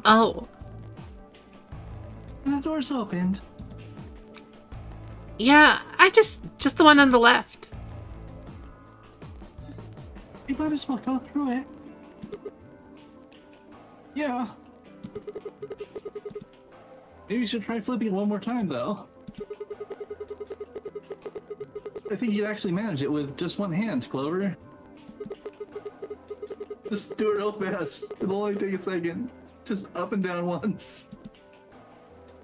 Oh. And the door's opened. Yeah, just the one on the left. You might as well go through it. Yeah. Maybe you should try flipping it one more time, though. I think you'd actually manage it with just one hand, Clover. Just do it real fast. It'll only take a second. Just up and down once.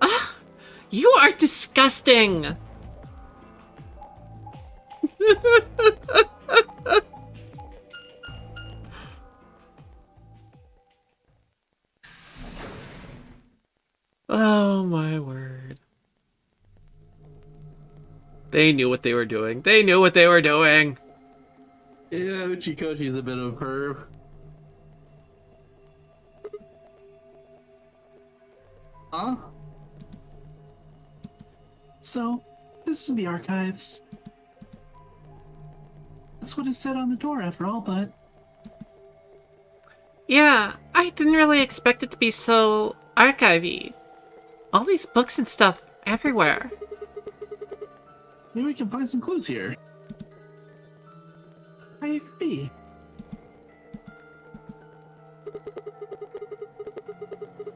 Ah, you are disgusting. Oh my word. They knew what they were doing. They knew what they were doing. Yeah, Uchikochi's a bit of a perv. Huh? So, this is the archives. That's what it said on the door after all, but... Yeah, I didn't really expect it to be so archivy. All these books and stuff everywhere. Maybe we can find some clues here. I agree.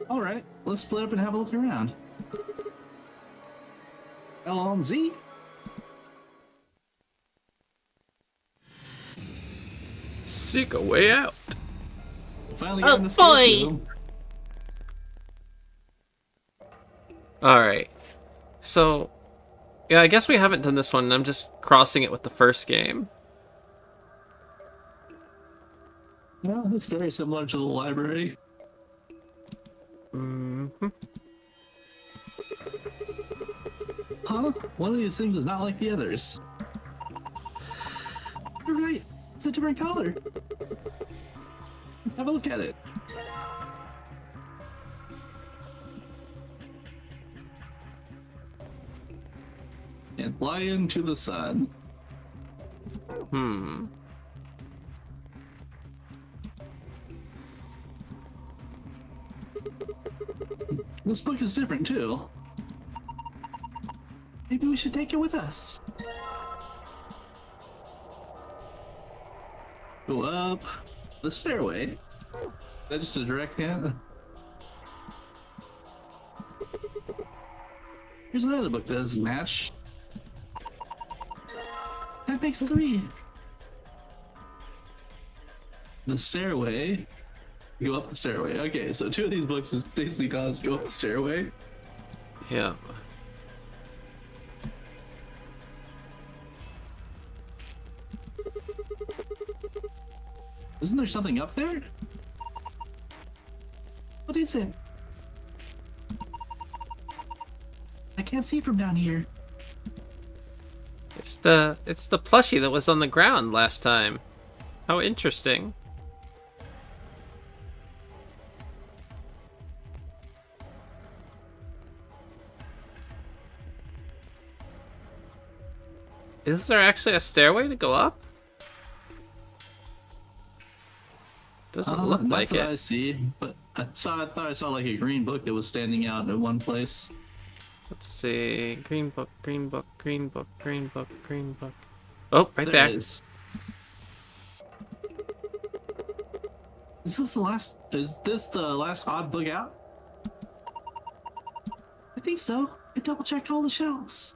Alright, let's split up and have a look around. L on Z? Seek a way out. Finally Oh, got to skate boy. them. Alright. So, yeah, I guess we haven't done this one, and I'm just crossing it with the first game. Yeah, it's very similar to the library. Mm-hmm. Huh? One of these things is not like the others. You're right. It's a different color. Let's have a look at it. And fly into the sun. Hmm. This book is different too. Maybe we should take it with us. Go up the stairway. Is that just a direct hint? Here's another book that doesn't match. That makes 3. The stairway. Go up the stairway. Okay, so 2 of these books is basically called us go up the stairway. Yeah. Isn't there something up there? What is it? I can't see from down here. It's the plushie that was on the ground last time. How interesting. Is there actually a stairway to go up? Doesn't look Not like that I it. see, but I thought I saw like a green book that was standing out in one place. Let's see. Green book, green book, green book, green book, green book. Oh, right There there. it is. Is this the last odd book out? I think so. I double checked all the shelves.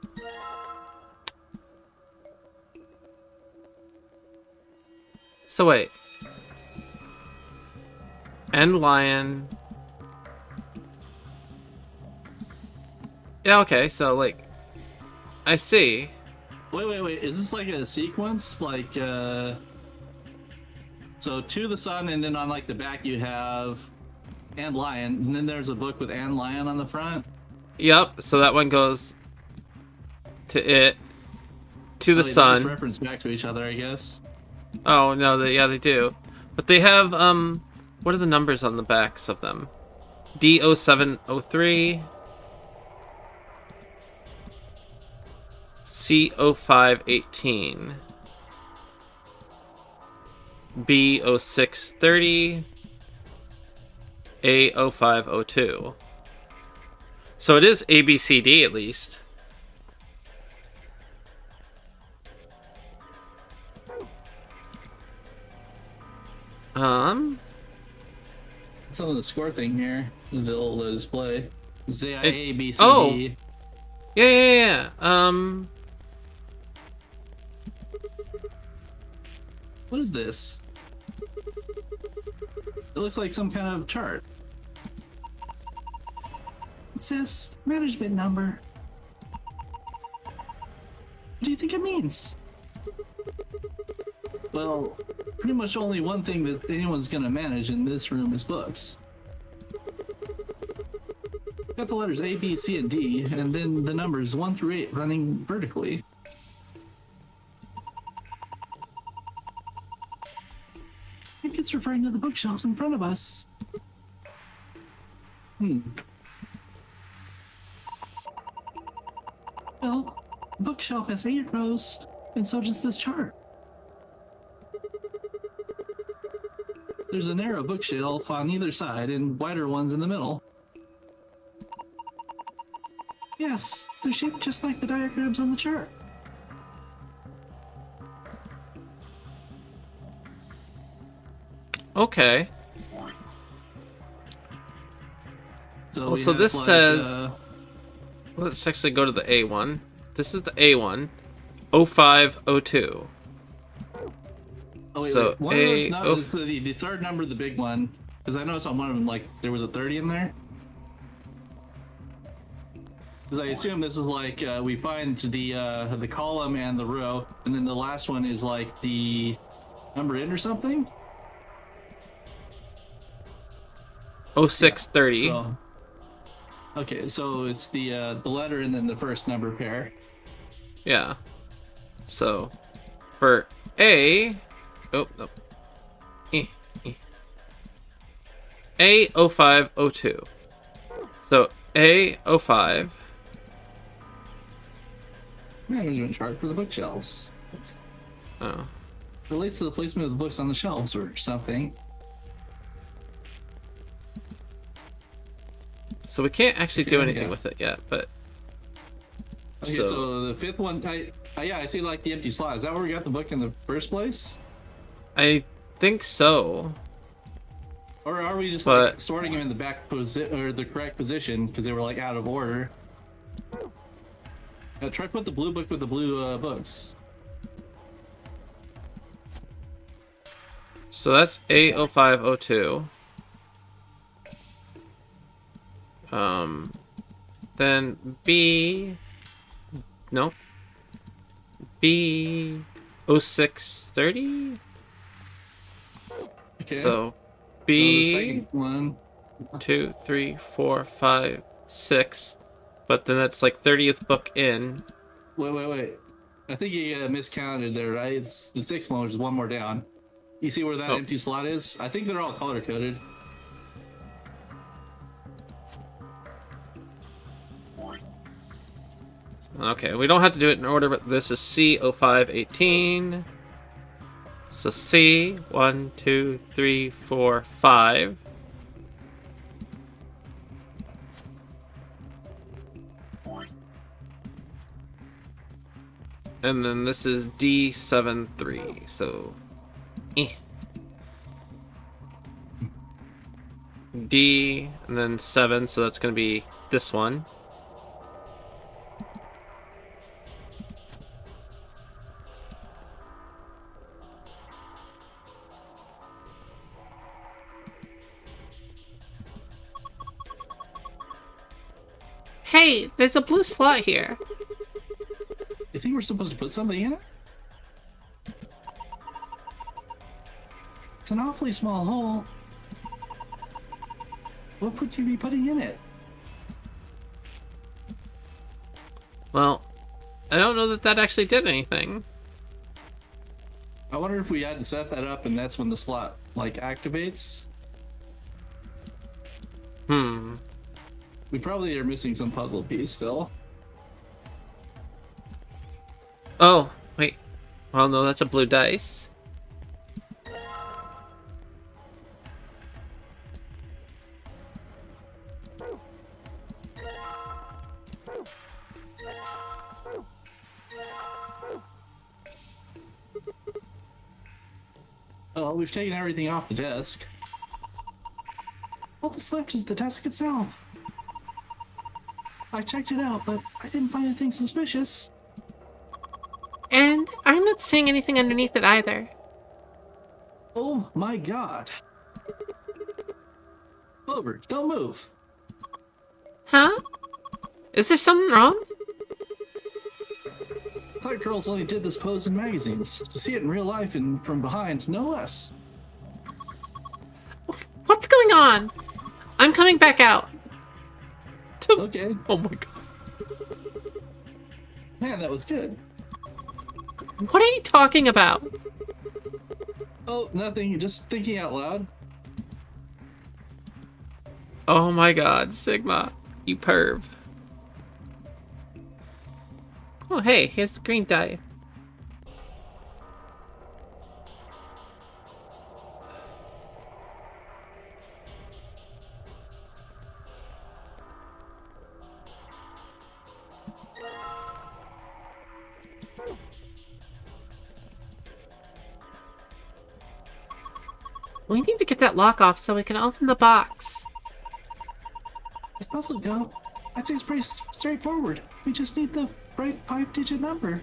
So wait. End lion. Yeah, okay, so like I see. Wait. Is this like a sequence? Like, so to the sun, and then on like the back you have and lion, and then there's a book with and lion on the front. Yep, so that one goes to it. To the They just sun. reference back to each other, I guess. Oh no, they do. But they have what are the numbers on the backs of them? D0703 C0518 B0630 A0502. So it is ABCD at least. Some of the score thing here, the little display. ZIABCD. Oh. Yeah. What is this? It looks like some kind of chart. It says management number. What do you think it means? Well, pretty much only one thing that anyone's gonna manage in this room is books. Got the letters A, B, C, and D, and then the numbers 1 through 8 running vertically. I think it's referring to the bookshelves in front of us. Well, the bookshelf has 8 rows, and so does this chart. There's a narrow bookshelf on either side and wider ones in the middle. Yes, they're shaped just like the diagrams on the chart. Okay. So Well, we so have, this like, says. Let's actually go to the A one. This is the A one. 0502. oh wait, So wait. One of those A numbers, the third number, the big one, because I noticed on one of them, like, there was a 30 in there. Because I assume this is like we find the column and the row, and then the last one is like the number in or something. 0630. So okay, so it's the letter and then the first number pair. Yeah. So for A, oh, no. A0502. So A05. Management chart for the bookshelves. Oh. Relates to the placement of the books on the shelves or something. So we can't actually do Okay, anything yeah. with it yet, but Okay, so the fifth one, yeah, I see like the empty slot. Is that where we got the book in the first place? I think so. Or are we just But- like sorting them in the back position or the correct position because they were like out of order? Try to put the blue book with the blue books. So that's A0502. Then B. No. B0630. Okay. So the B second one. 2, 3, 4, 5, 6. But then that's like 30th book in. Wait. I think you miscounted there, right? It's the sixth one, which is one more down. You see where that Oh. empty slot is? I think they're all color coded. Okay, we don't have to do it in order, but this is C0518. So C, 1, 2, 3, 4, 5. And then this is D73, so... D, and then 7, so that's going to be this one. Hey, there's a blue slot here. You think we're supposed to put something in it? It's an awfully small hole. What would you be putting in it? Well, I don't know that that actually did anything. I wonder if we had to set that up and that's when the slot like activates. We probably are missing some puzzle piece still. Oh, wait. Well, no, that's a blue dice. Oh, we've taken everything off the desk. All that's left is the desk itself. I checked it out, but I didn't find anything suspicious. And I'm not seeing anything underneath it either. Oh my god. Clover, don't move. Huh? Is there something wrong? I thought girls only did this pose in magazines. To see it in real life and from behind, no less. What's going on? I'm coming back out. Okay. Oh my god. Man, that was good. What are you talking about? Oh, nothing. Just thinking out loud. Oh my god, Sigma. You perv. Oh, hey, here's the green die. We need to get that lock off so we can open the box. This puzzle go. I'd say it's pretty straightforward. We just need the right 5-digit number.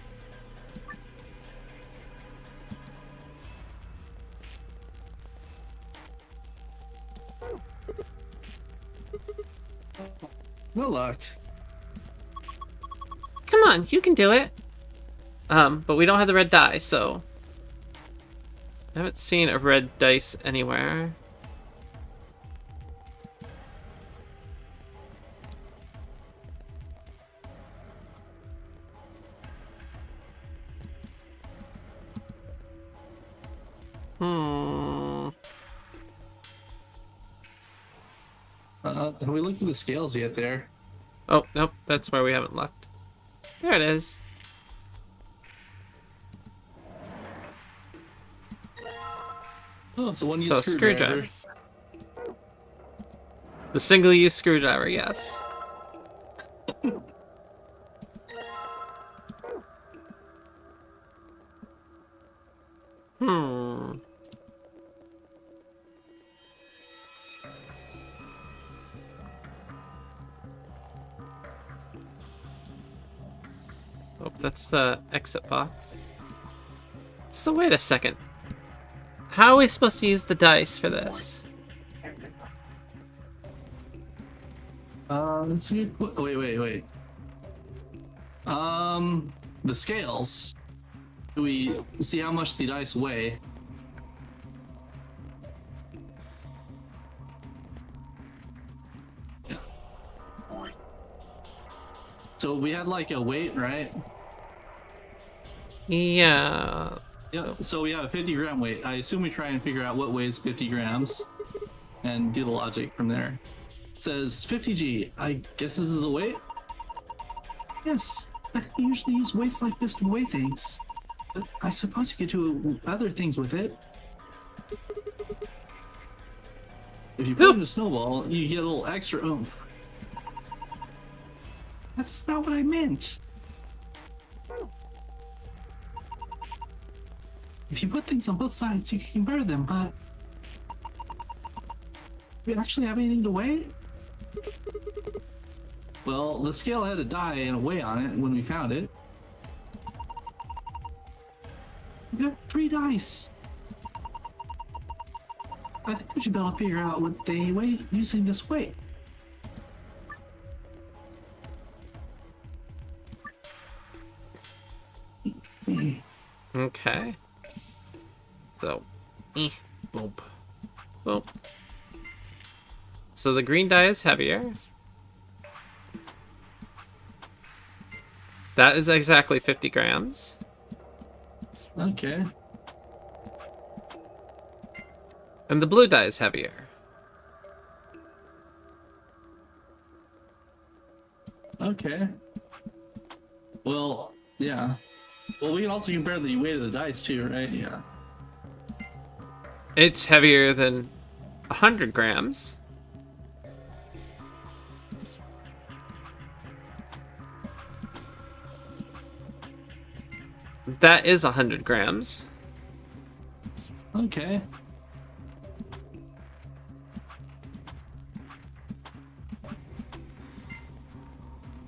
No luck. Come on, you can do it. But we don't have the red die, so I haven't seen a red dice anywhere. Have we looked at the scales yet there? Oh, nope, that's where we haven't looked. There it is. Oh, it's the one So, used screwdriver. The single-use screwdriver, yes. Hmm. Oh, that's the exit box. So wait a second. How are we supposed to use the dice for this? Let's see. Wait. The scales. Do we see how much the dice weigh? Yeah. So we had like a weight, right? Yeah. Yeah. So we have a 50-gram weight. I assume we try and figure out what weighs 50 grams, and do the logic from there. It says 50G. I guess this is a weight. Yes. I think you usually use weights like this to weigh things. But I suppose you could do other things with it. If you put it in a snowball, you get a little extra oomph. That's not what I meant. If you put things on both sides, you can compare them, but... Do we actually have anything to weigh? Well, the scale had a die and a weigh on it when we found it. We got 3 dice. I think we should be able to figure out what they weigh using this weight. Okay. So, boom, boom. So the green die is heavier. That is exactly 50 grams. Okay. And the blue die is heavier. Okay. Well, yeah. Well, we can also compare the weight of the dice too, right? Yeah. It's heavier than 100 grams. That is 100 grams. Okay.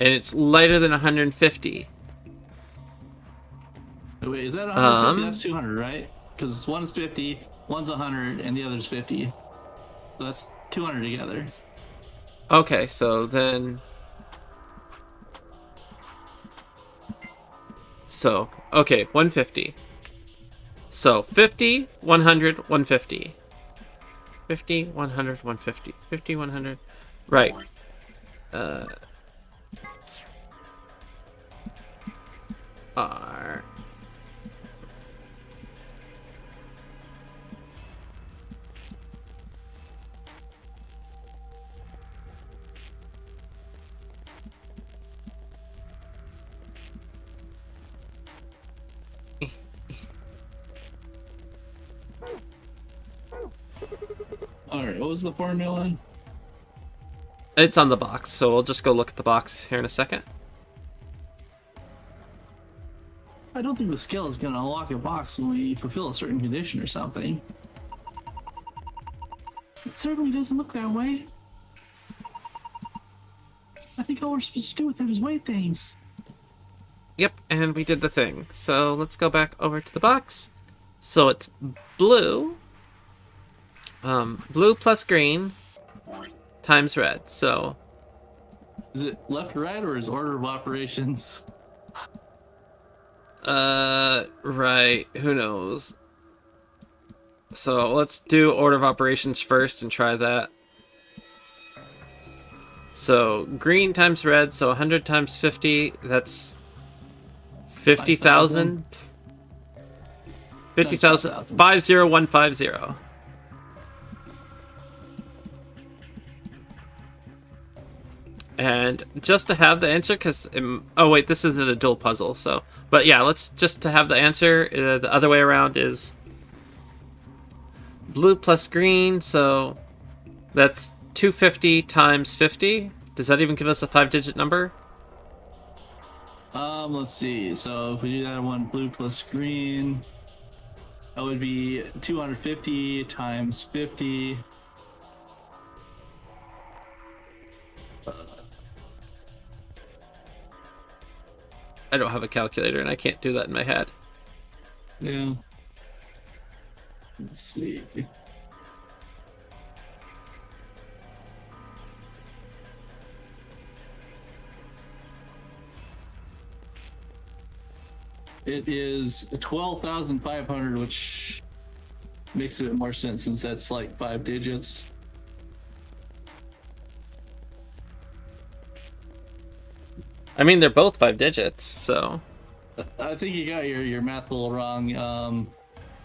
And it's lighter than 150. Wait, is that 150? That's 200, right? Because one's 50, one's 100, and the other's 50. So that's 200 together. Okay, so then... So, okay, 150. So, 50, 100, 150. 50, 100, 150. 50, 100... Right. R... Alright, what was the formula? It's on the box, so we'll just go look at the box here in a second. I don't think the scale is going to unlock a box when we fulfill a certain condition or something. certainly doesn't look that way. I think all we're supposed to do with it is weigh things. Yep, and we did the thing. So let's go back over to the box. So it's blue. Blue plus green times red. So Is it left or right, or is order of operations? right, who knows? So let's do order of operations first and try that. So green times red, so 100 times 50, that's 50,000. 50,000. 50150. And just to have the answer, because oh wait, this isn't a dual puzzle, so but yeah, let's just to have the answer. The other way around is blue plus green, so that's 250 times 50. Does that even give us a 5-digit number? Let's see. So if we do that one, blue plus green, that would be 250 times 50. I don't have a calculator and I can't do that in my head. Yeah. Let's see. It is 12,500, which makes a bit more sense since that's like 5 digits. I mean, they're both 5 digits, so I think you got your math a little wrong.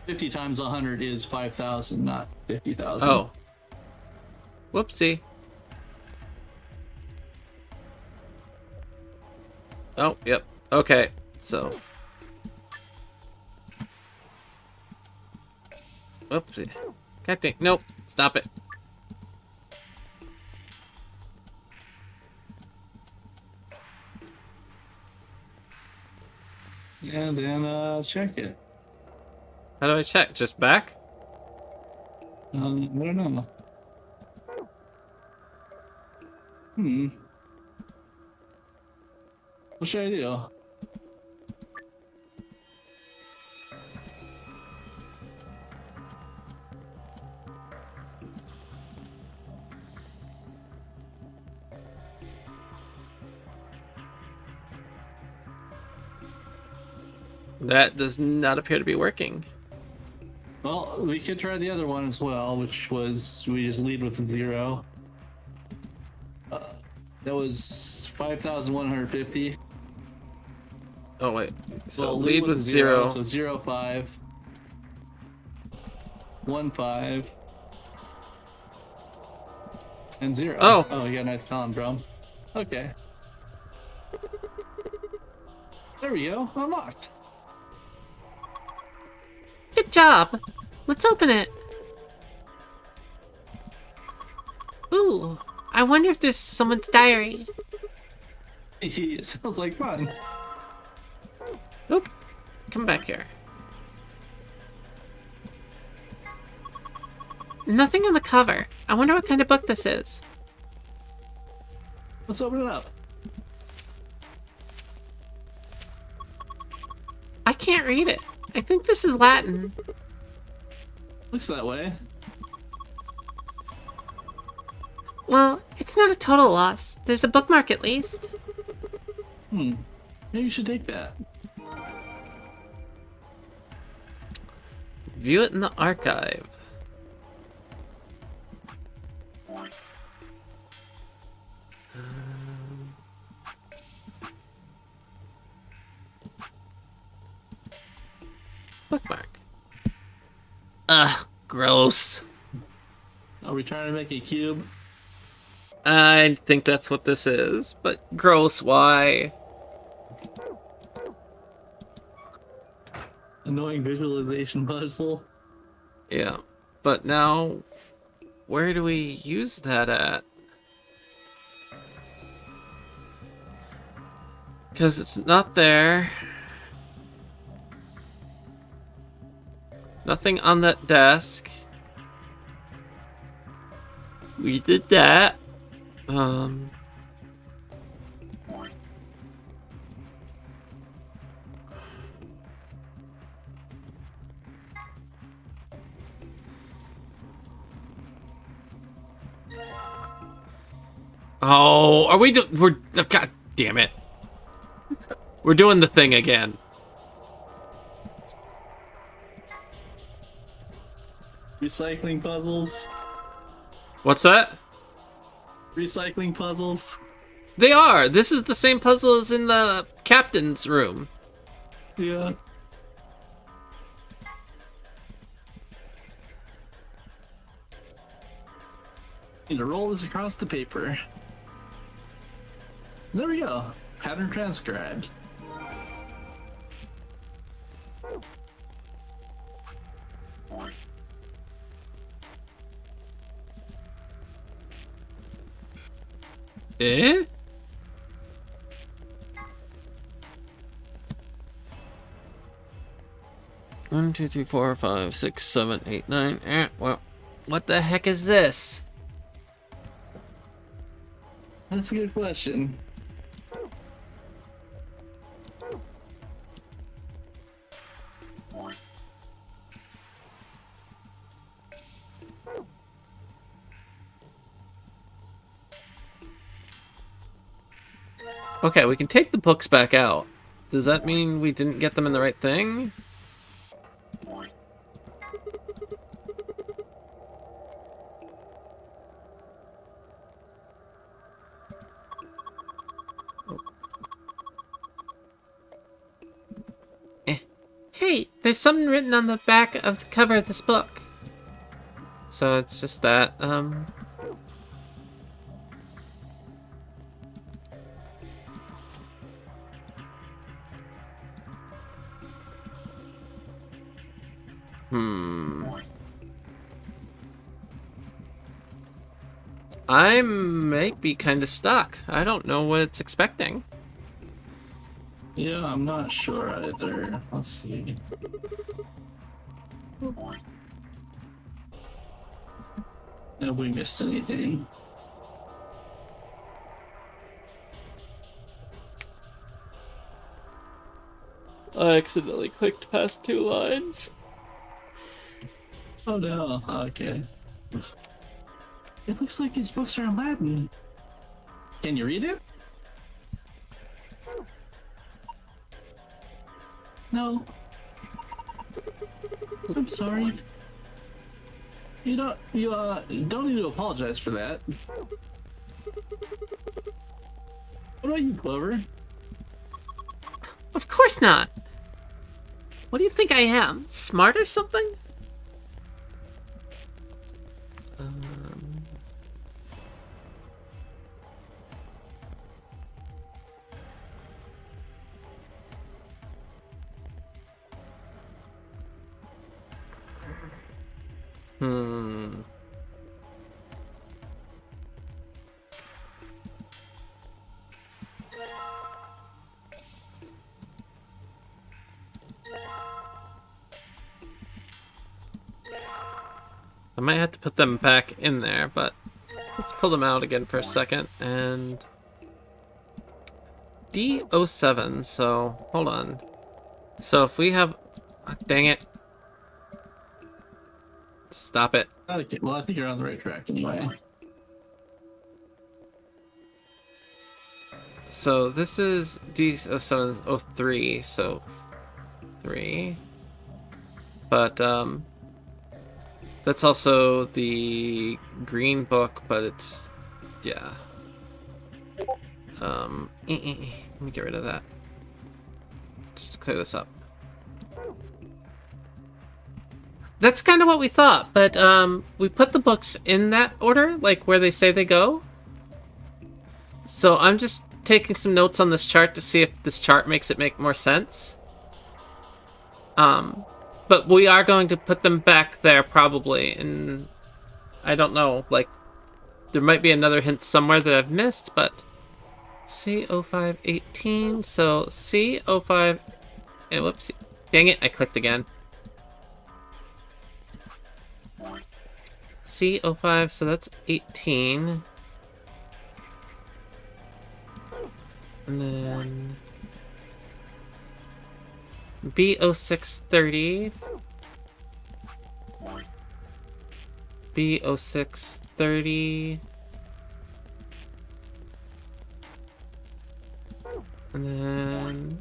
50 times 100 is 5,000, not 50,000. oh, whoopsie. Oh, yep. Okay, so whoopsie. God dang, nope. Stop it. And then check it. How do I check? Just back? I don't know. What should I do? That does not appear to be working. Well, we could try the other one as well, which was we just lead with a 0. That was 5,150. Oh wait. So Well, lead with 0. So 0, 5, 1, 5, and 0. Oh. Oh, you got a nice palindrome. Okay. There we go. Unlocked. Good job. Let's open it. Ooh, I wonder if there's someone's diary. It sounds like fun. Oop. Come back here. Nothing on the cover. I wonder what kind of book this is. Let's open it up. I can't read it. I think this is Latin. Looks that way. Well, it's not a total loss. There's a bookmark at least. Maybe you should take that. View it in the archive. Bookmark. Ugh, gross. Are we trying to make a cube? I think that's what this is, but gross, why? Annoying visualization puzzle. Yeah, but now, where do we use that at? Because it's not there. Nothing on that desk. We did that. Oh, are we we're, God damn it. We're doing the thing again. Recycling puzzles. What's that? Recycling puzzles. They are. This is the same puzzle as in the captain's room. Yeah. Need to roll this across the paper. There we go. Pattern transcribed. Eh? One, two, three, four, five, six, seven, eight, nine. Well, what the heck is this? That's a good question. Okay, we can take the books back out. Does that mean we didn't get them in the right thing? Hey, there's something written on the back of the cover of this book. So it's just that, I might be kind of stuck. I don't know what it's expecting. Yeah, I'm not sure either. Let's see. Have we missed anything? I accidentally clicked past 2 lines. Oh no, okay. It looks like these books are in Latin. Can you read it? No. I'm sorry. You don't need to apologize for that. What about you, Clover? Of course not. What do you think I am? Smart or something? I might have to put them back in there, but let's pull them out again for a second. And D07, so hold on. So if we have, dang it. Stop it. Okay, well I think you're on the right track anyway. So this is D0703, so 3. But that's also the green book, but it's, yeah. Let me get rid of that. Just clear this up. That's kind of what we thought, but we put the books in that order, like where they say they go. So I'm just taking some notes on this chart to see if this chart makes it make more sense. But we are going to put them back there probably, and I don't know, like, there might be another hint somewhere that I've missed, but C0518, so C05, and whoops, dang it, I clicked again. C05, so that's 18. And then B0630. B0630. And then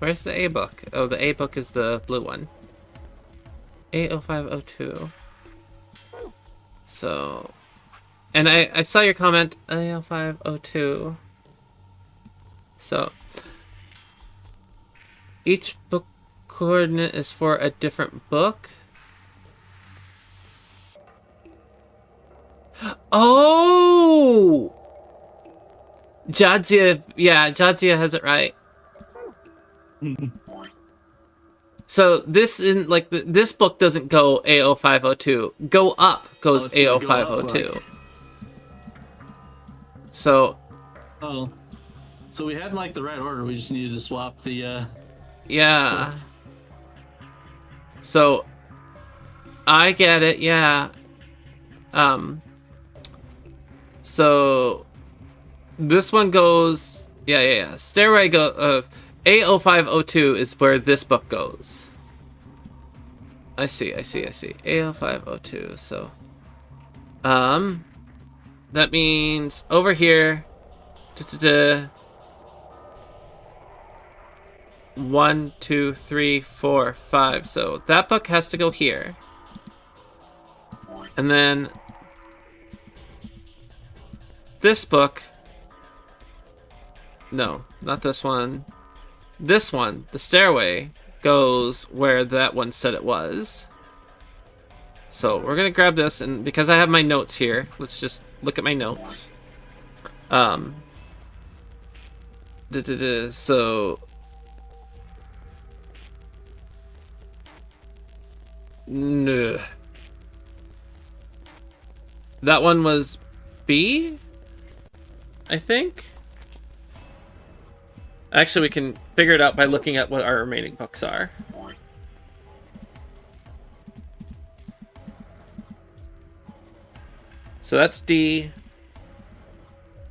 where's the A book? Oh, the A book is the blue one. A0502. So, and I saw your comment, A0502. So, each book coordinate is for a different book. Oh! Jadzia, yeah, Jadzia has it right. So this isn't like this book doesn't go A0502. Go up goes it's gonna go up, A0502. like- So Oh. So we had like the right order, we just needed to swap the yeah. So I get it, yeah. So this one goes yeah. Stairway go A0502 is where this book goes. I see. A0502. So that means over here 1, 2, 3, 4, 5. So that book has to go here. And then this book. No, not this one. This one, the stairway, goes where that one said it was. So we're gonna grab this, and because I have my notes here, let's just look at my notes. So no. That one was B, I think. Actually, we can figure it out by looking at what our remaining books are. So that's D.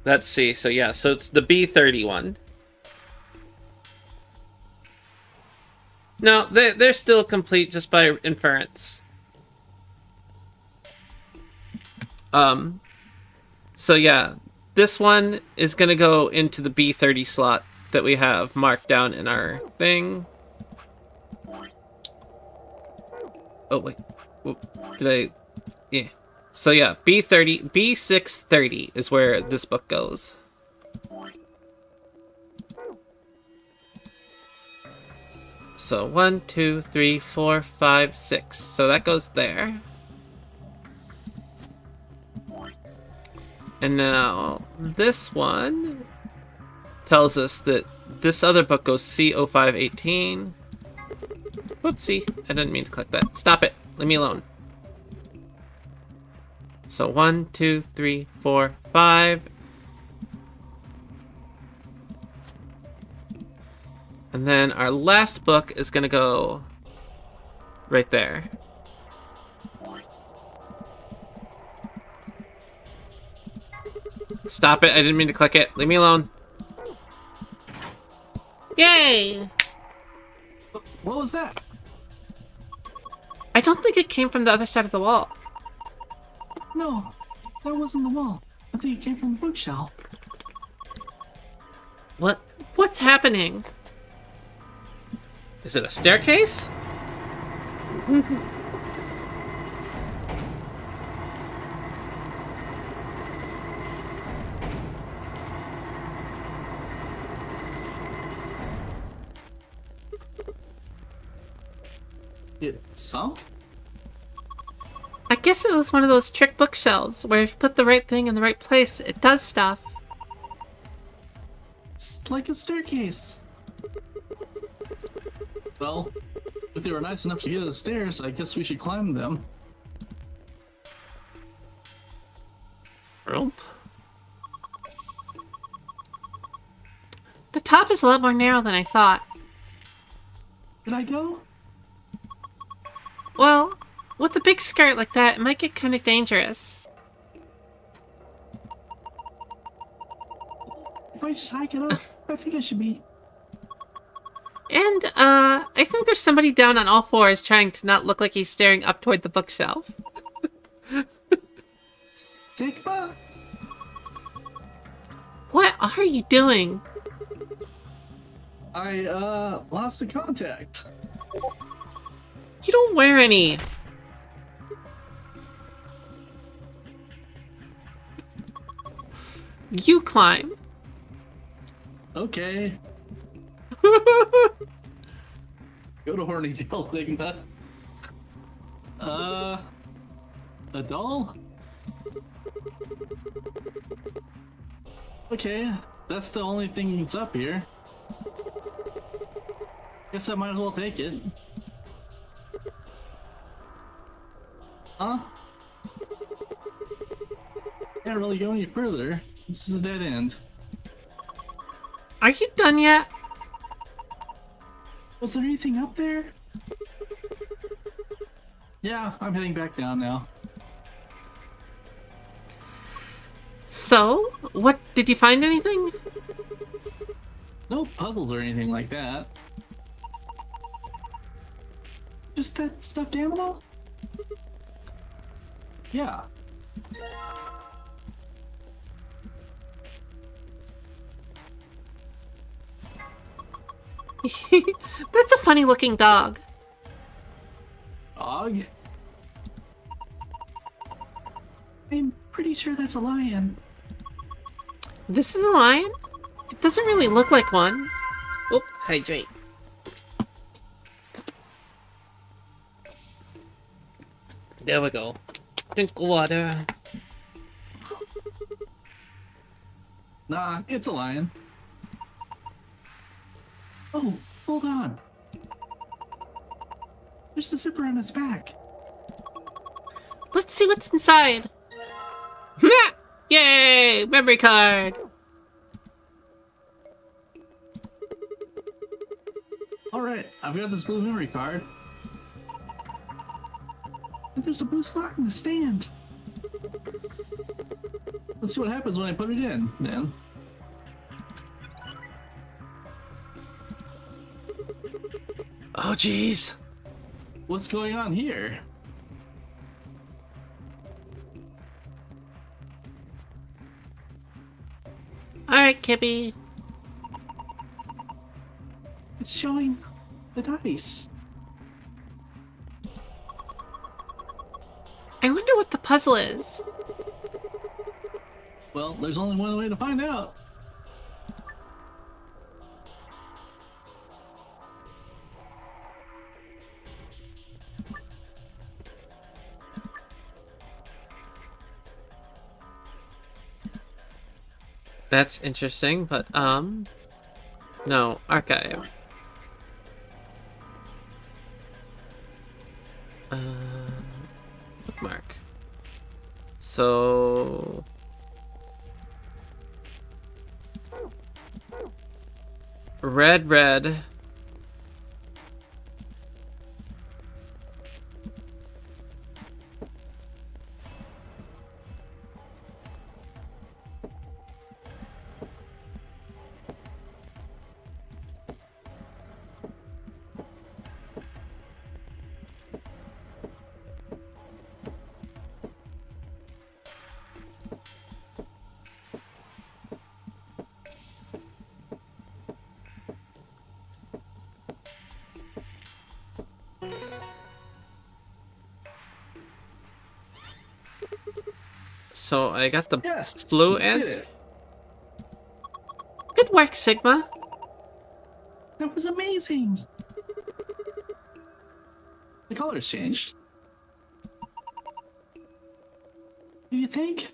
That's C. So yeah, so it's the B31. No, they're still complete just by inference. So yeah, this one is gonna go into the B30 slot that we have marked down in our thing. Oh wait, did I? Yeah. So yeah, B630 is where this book goes. So 1, 2, 3, 4, 5, 6. So that goes there. And now this one tells us that this other book goes C0518. Whoopsie, I didn't mean to click that. Stop it, leave me alone. So 1, 2, 3, 4, 5. And then our last book is gonna go right there. Stop it, I didn't mean to click it. Leave me alone. Yay! What was that? I don't think it came from the other side of the wall. No, that wasn't the wall. I think it came from the bookshelf. What's happening? Is it a staircase? It sunk? I guess it was one of those trick bookshelves where if you put the right thing in the right place, it does stuff. It's like a staircase. Well, if they were nice enough to get us stairs, I guess we should climb them. Rope. The top is a lot more narrow than I thought. Did I go? Well, with a big skirt like that, it might get kind of dangerous. If I just hike it up, I think I should be. And, I think there's somebody down on all fours trying to not look like he's staring up toward the bookshelf. Sigma? What are you doing? I lost the contact. You don't wear any. You climb. Okay. Go to Horny Tail Sigma. A doll? Okay, that's the only thing that's up here. Guess I might as well take it. Huh? Can't really go any further. This is a dead end. Are you done yet? Was there anything up there? Yeah, I'm heading back down now. So, what, did you find anything? No puzzles or anything like that. Just that stuffed animal? Yeah. That's a funny looking dog. Dog? I'm pretty sure that's a lion. This is a lion? It doesn't really look like one. Oh, hydrate. There we go. Drink water. Nah, it's a lion. Oh, hold on. There's a zipper on its back. Let's see what's inside. Yay! Memory card! Alright, I've got this blue memory card. And there's a blue slot in the stand. Let's see what happens when I put it in, then. Oh, jeez. What's going on here? Alright, Kippy. It's showing the dice. I wonder what the puzzle is. Well, there's only one way to find out. That's interesting, but, no, archive. Bookmark. So... Red. So I got the Yes, blue you did ants. it. Good work, Sigma. That was amazing. The colors changed. Do you think?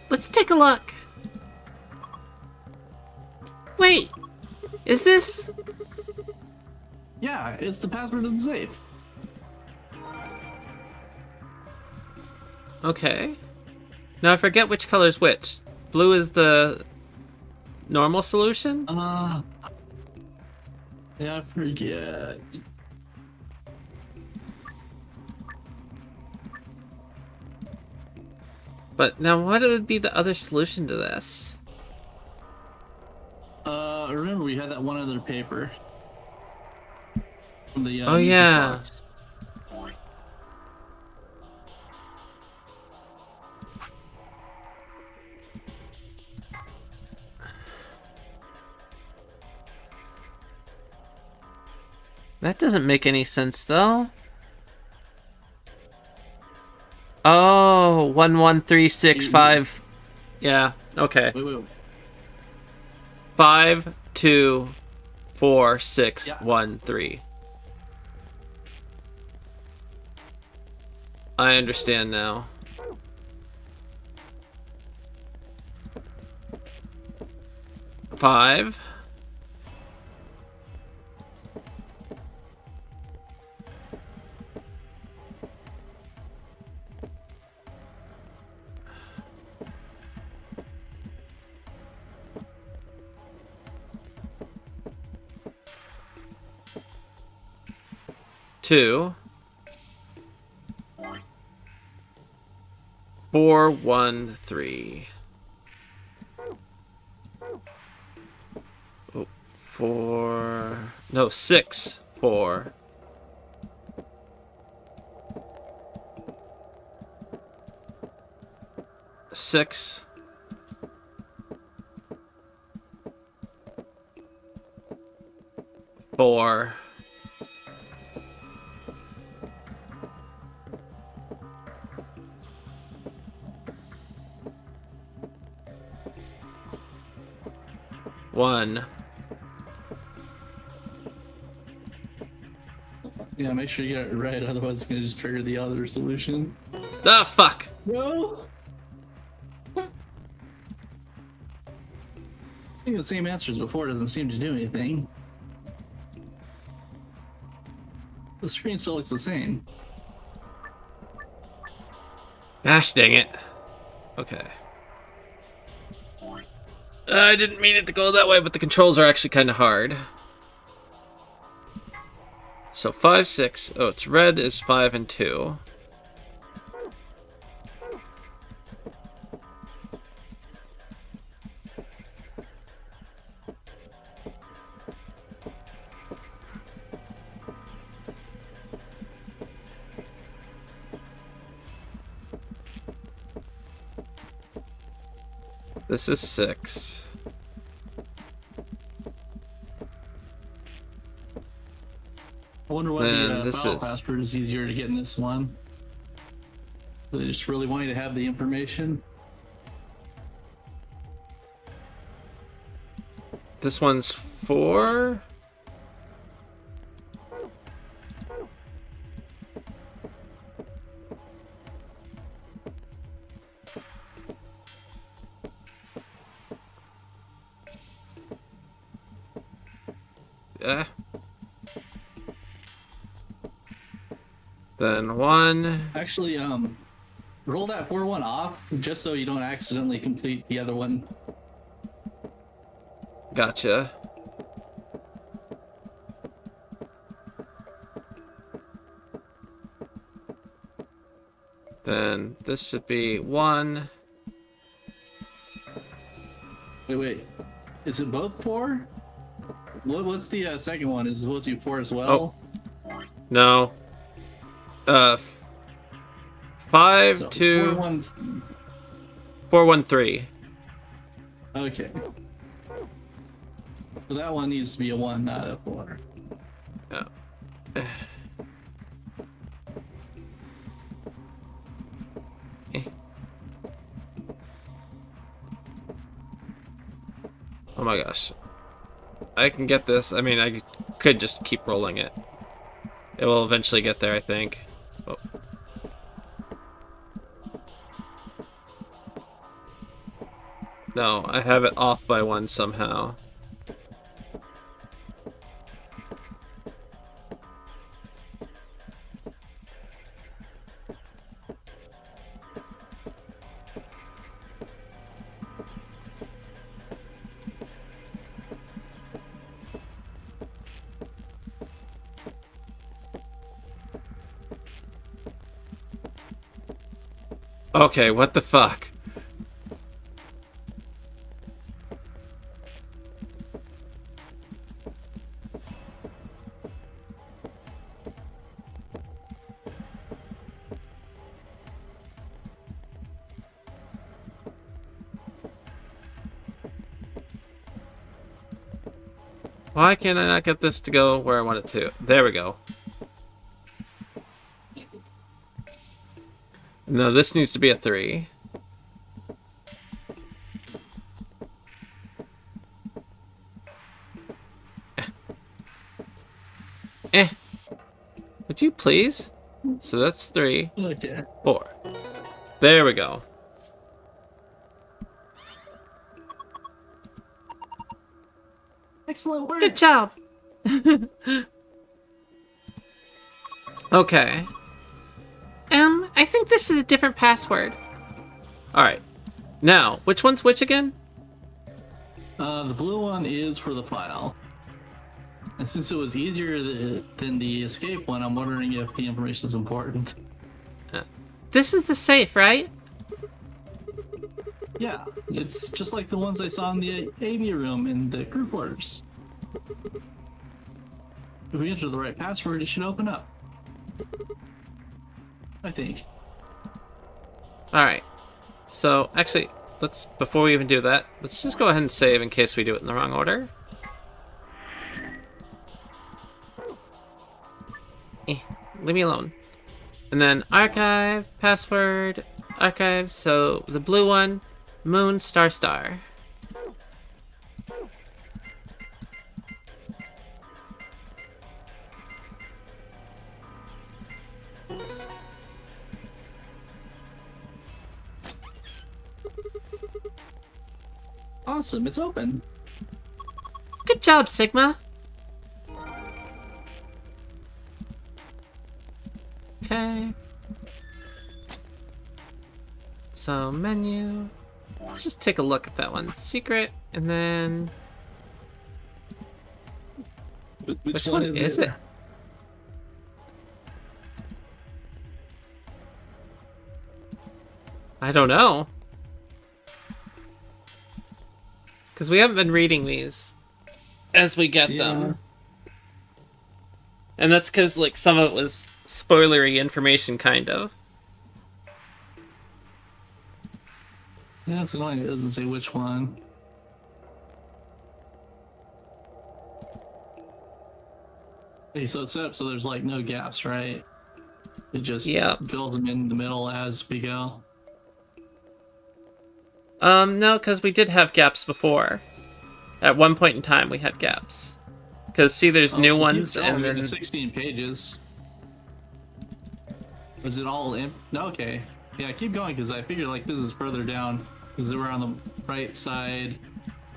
Let's take a look. Wait, is this? Yeah, it's the password to the safe. Okay. Now I forget which color is which. Blue is the normal solution? Yeah, I forget. But now what would be the other solution to this? Remember we had that one other paper from the Oh, music yeah. box. That doesn't make any sense, though. Oh, 11365. Yeah, okay. Wait. 524613. I understand now. Five. Two. 413. Oh, 4. No, 6. 4. Six. Four. One. Yeah, make sure you get it right, otherwise it's gonna just trigger the other solution. Ah, fuck. No. I think the same answer as before doesn't seem to do anything. The screen still looks the same. Gosh dang it. Okay. I didn't mean it to go that way, but the controls are actually kind of hard. So 5, 6. Oh, it's red is 5 and 2. This is 6. I wonder why Then the this file is- password is easier to get in this one. They just really want you to have the information. This one's 4. Yeah. Then 1. Actually, roll that 4-1 off just so you don't accidentally complete the other one. Gotcha. Then this should be 1. Wait. Is it both 4? What's the second one? Is it supposed to be 4 as well? No. 5, So 2, 4-1. 4, 1, 3. Okay. So that one needs to be a 1, not a 4. Yeah. Oh my gosh. I can get this. I mean, I could just keep rolling it. It will eventually get there, I think. Oh. No, I have it off by 1 somehow. Okay, what the fuck? Why can I not get this to go where I want it to? There we go. No, this needs to be a 3. Eh. Would you please? So that's 3, Okay. 4. There we go. Excellent work. Good job. Okay. I think this is a different password. Alright. Now, which one's which again? The blue one is for the file. And since it was easier than the escape one, I'm wondering if the information is important. This is the safe, right? Yeah, it's just like the ones I saw in the AV room in the group orders. If we enter the right password, it should open up. I think. Alright. So, actually, before we even do that, let's just go ahead and save in case we do it in the wrong order. Leave me alone. And then archive, password, archive. So the blue one, moon, star, star. Awesome, it's open. Good job, Sigma. Okay. So menu. Let's just take a look at that one. Secret, and then which one is it? I don't know. Because we haven't been reading these as we get them. And that's because, like, some of it was spoilery information, kind of. Yeah, it's annoying. It doesn't say which one. Okay, so it's set up so there's, like, no gaps, right? It just builds them in the middle as we go. No, because we did have gaps before. At one point in time, we had gaps. Because, see, there's new ones, and then 16 pages. Was it all in? No, okay. Yeah, keep going, because I figured, like, this is further down. Because we're on the right side.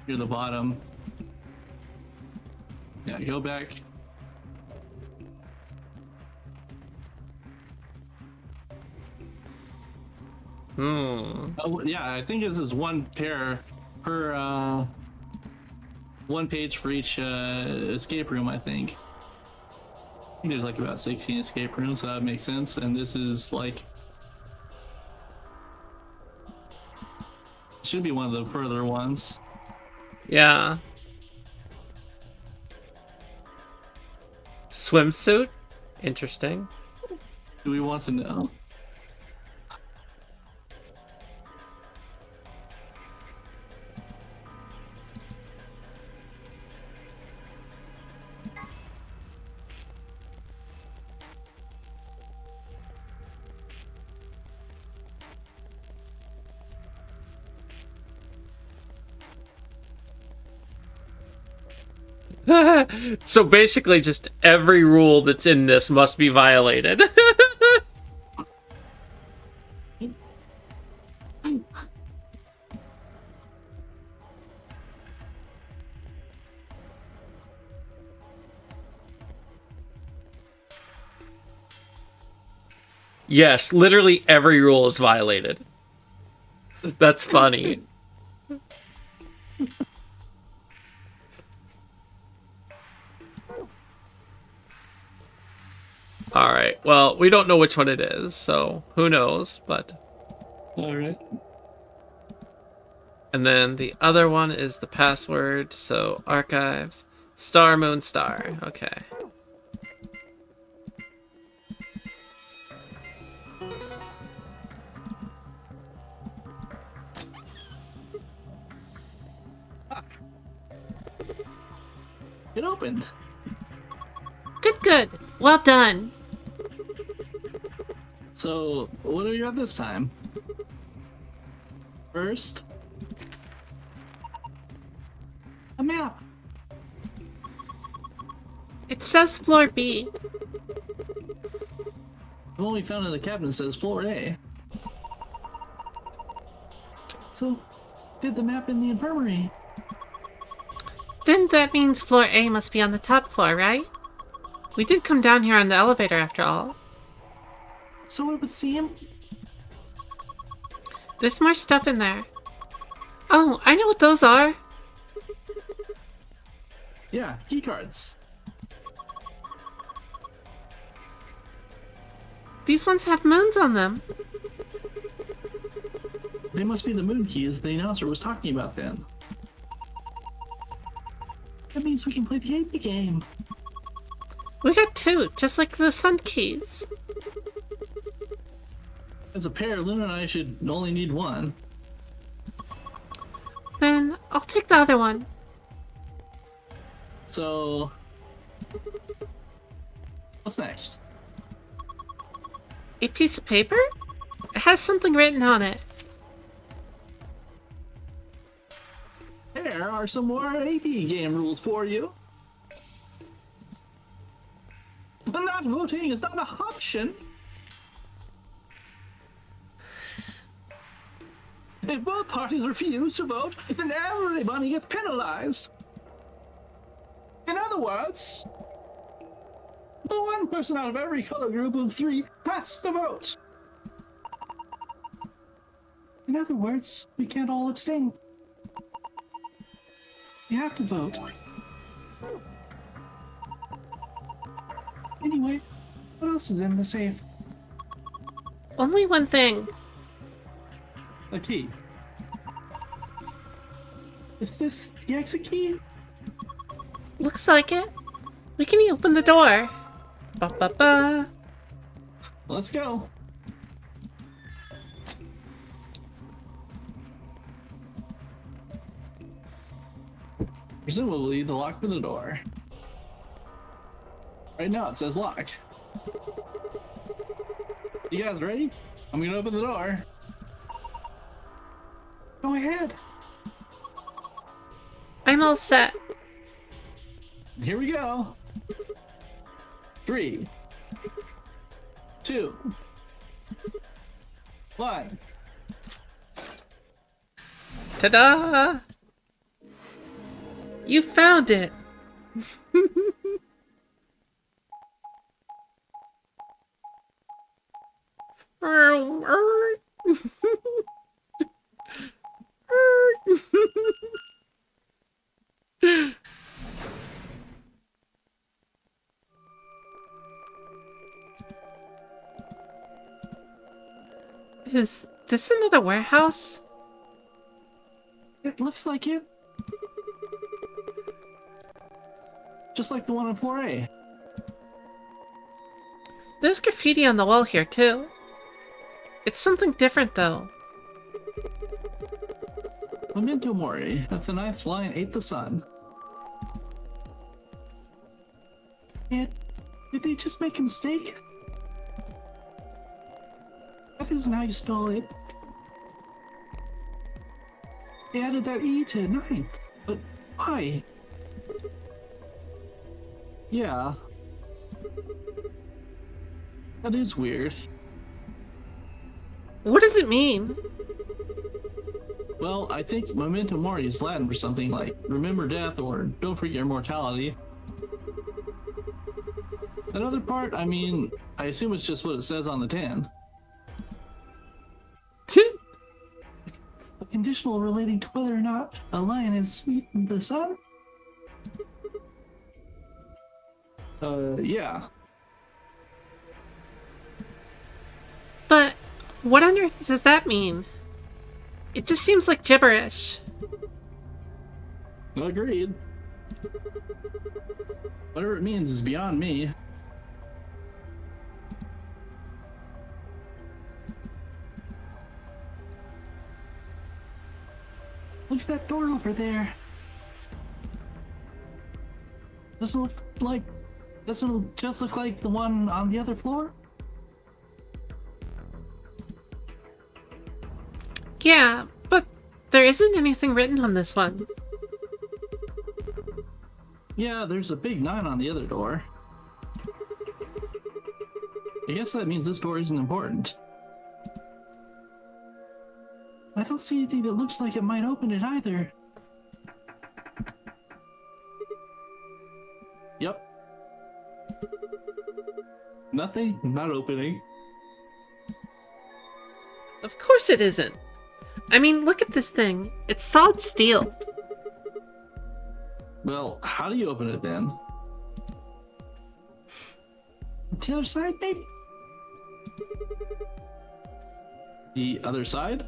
You're the bottom. Yeah, go back. Oh, yeah, I think this is one pair per, one page for each escape room, I think. I think there's like about 16 escape rooms, so that makes sense. And this is like... should be one of the further ones. yeah. Swimsuit? Interesting. Do we want to know? So basically, just every rule that's in this must be violated. Yes, literally every rule is violated. That's funny. Alright, well, we don't know which one it is, so who knows, but... All right. And then the other one is the password, so archives, star, moon, star. Okay. It opened. Good, good. Well done. So, what do we got this time? First, a map. It says floor B. The one we found in the cabinet says floor A. So, did the map in the infirmary. Then that means floor A must be on the top floor, right? We did come down here on the elevator after all. So it would seem. There's more stuff in there. Oh, I know what those are. Yeah, keycards. These ones have moons on them. They must be the moon keys the announcer was talking about then. That means we can play the AP game. We got two, just like the sun keys. As a pair, Luna and I should only need one. Then I'll take the other one. So, what's next? A piece of paper? It has something written on it. There are some more AP game rules for you. Not voting is not an option. If both parties refuse to vote, then everybody gets penalized. In other words, the one person out of every color group of 3 has to vote. In other words, we can't all abstain. You have to vote. Anyway, what else is in the safe? Only one thing. A key. Is this the exit key? Looks like it. We can open the door. Ba ba ba. Let's go. Presumably the lock for the door. Right now it says lock. You guys ready? I'm gonna open the door. Go ahead. I'm all set. Here we go. 3, 2, 1. Ta-da! You found it! Is this another warehouse? It looks like it. Just like the one on 4A. There's graffiti on the wall here, too. It's something different, though. Memento Mori, if the ninth line ate the sun. Did they just make a mistake? That isn't how you spell it. They added that E to ninth, but why? Yeah. That is weird. What does it mean? Well, I think Memento Mori is Latin for something like remember death or don't forget your mortality. That other part, I mean, I assume it's just what it says on the tin. A conditional relating to whether or not a lion is eaten the sun? Yeah. But What on earth does that mean? It just seems like gibberish. Agreed. Whatever it means is beyond me. Look at that door over there. Doesn't it just look like the one on the other floor? Yeah, but there isn't anything written on this one. Yeah, there's a big 9 on the other door. I guess that means this door isn't important. I don't see anything that looks like it might open it either. Yep. Nothing? Not opening. Of course it isn't. I mean, look at this thing. It's solid steel. Well, how do you open it then? The other side, maybe? The other side?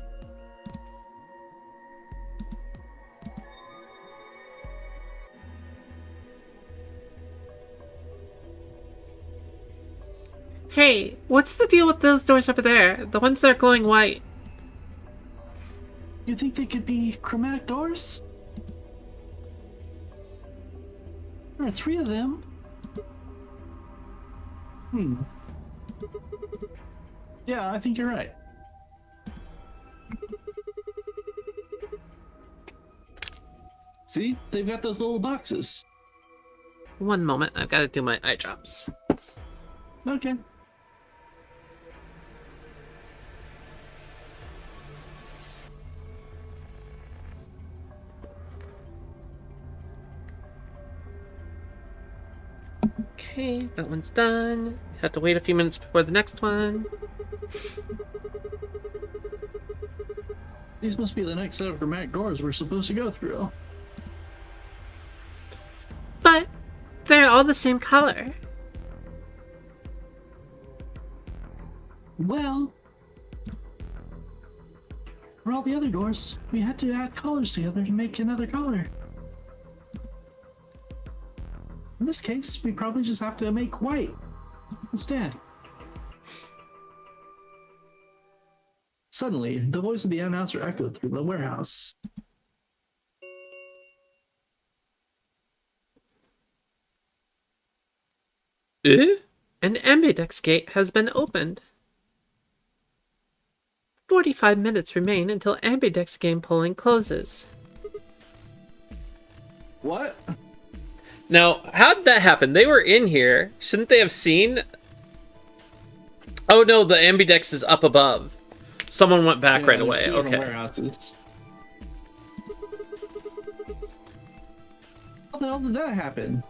Hey, what's the deal with those doors over there? The ones that are glowing white? You think they could be chromatic doors? There are 3 of them. Yeah, I think you're right. See? They've got those little boxes. One moment, I've got to do my eye drops. Okay. Okay, that one's done. Have to wait a few minutes before the next one. These must be the next set of chromatic doors we're supposed to go through. But they're all the same color. Well, for all the other doors, we had to add colors together to make another color. In this case, we probably just have to make white instead. Suddenly, the voice of the announcer echoed through the warehouse. An ambidex gate has been opened. 45 minutes remain until ambidex game polling closes. What? Now, how did that happen? They were in here. Shouldn't they have seen? Oh no, the ambidex is up above. Someone went back right there's away. 2 different Okay. warehouses. How the hell did that happen?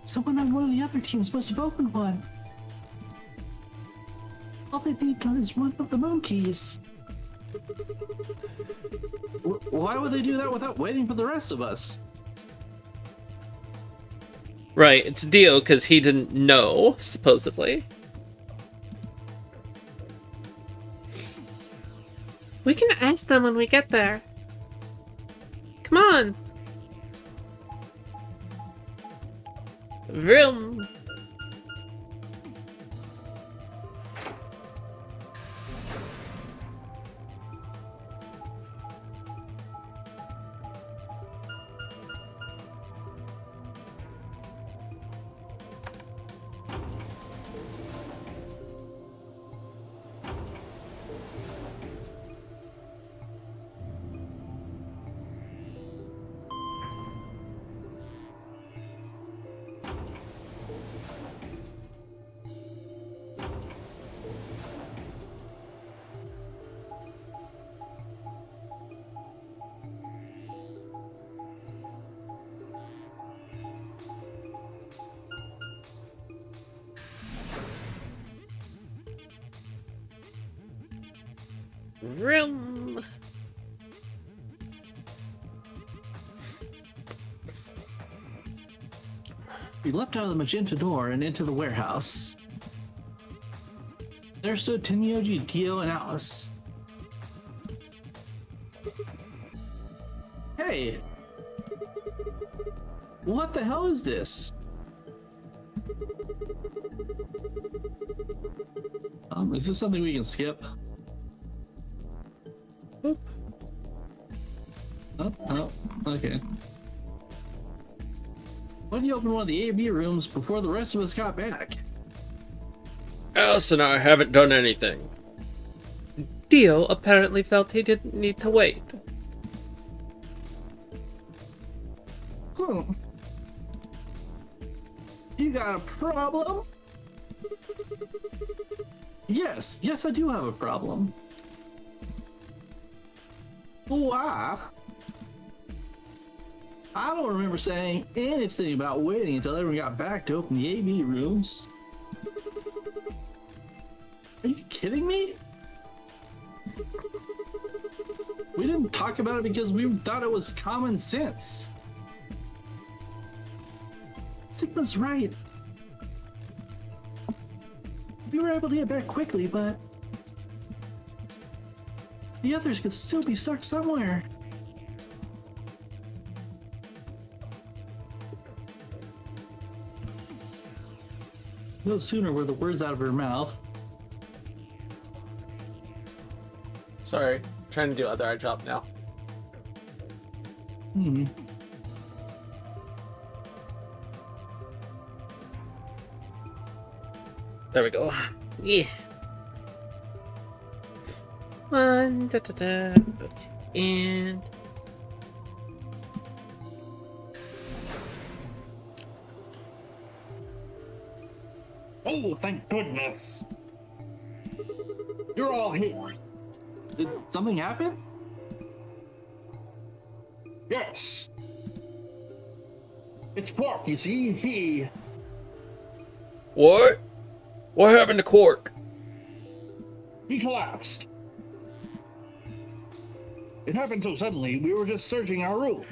Someone on one of the other teams must have opened one. All they need is one of the moon keys. Why would they do that without waiting for the rest of us? Right, it's Dio because he didn't know, supposedly. We can ask them when we get there. Come on. Vroom. Vroom. We leapt out of the magenta door and into the warehouse. There stood Tenyoji, Dio, and Alice. Hey! What the hell is this? Is this something we can skip? Oop. Oh, okay. Why did you open one of the A&B rooms before the rest of us got back? Alice and I haven't done anything. Dio apparently felt he didn't need to wait. You got a problem? Yes, I do have a problem. Why? I don't remember saying anything about waiting until everyone got back to open the AB rooms. Are you kidding me? We didn't talk about it because we thought it was common sense. Sigma's right. We were able to get back quickly, but the others could still be stuck somewhere. No sooner were the words out of her mouth. Sorry, trying to do other eye drop now. There we go. Yeah. One, da, da, da. Okay. And Oh, thank goodness. You're all here. Did something happen? Yes. It's Quark, you see. He... what? What happened to Quark? He collapsed. It happened so suddenly, we were just searching our room.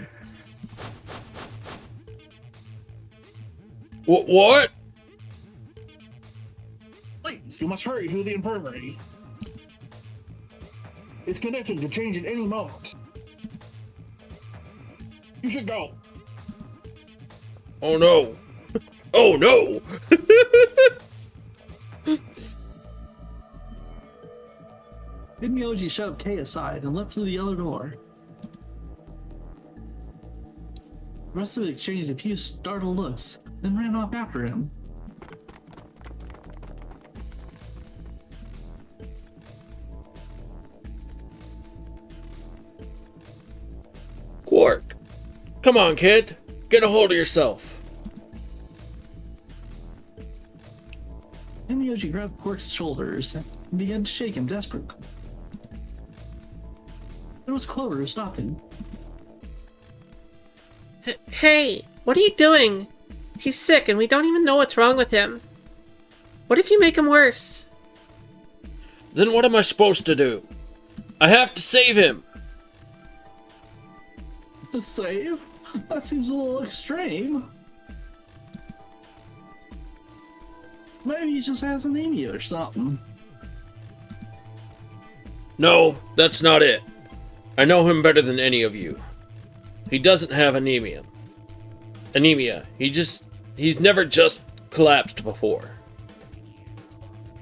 What? Please, you must hurry to the infirmary. Its condition could change at any moment. You should go. Oh no. Oh no. Tenyoji shoved Kay aside and leapt through the yellow door. The rest of it exchanged a few startled looks, then ran off after him. Quark. Come on, kid. Get a hold of yourself. Tenyoji grabbed Quark's shoulders and began to shake him desperately. It was Clover who stopped him. Hey, what are you doing? He's sick and we don't even know what's wrong with him. What if you make him worse? Then what am I supposed to do? I have to save him. A save? That seems a little extreme. Maybe he just has anemia or something. No, that's not it. I know him better than any of you. He doesn't have anemia. He's never just collapsed before.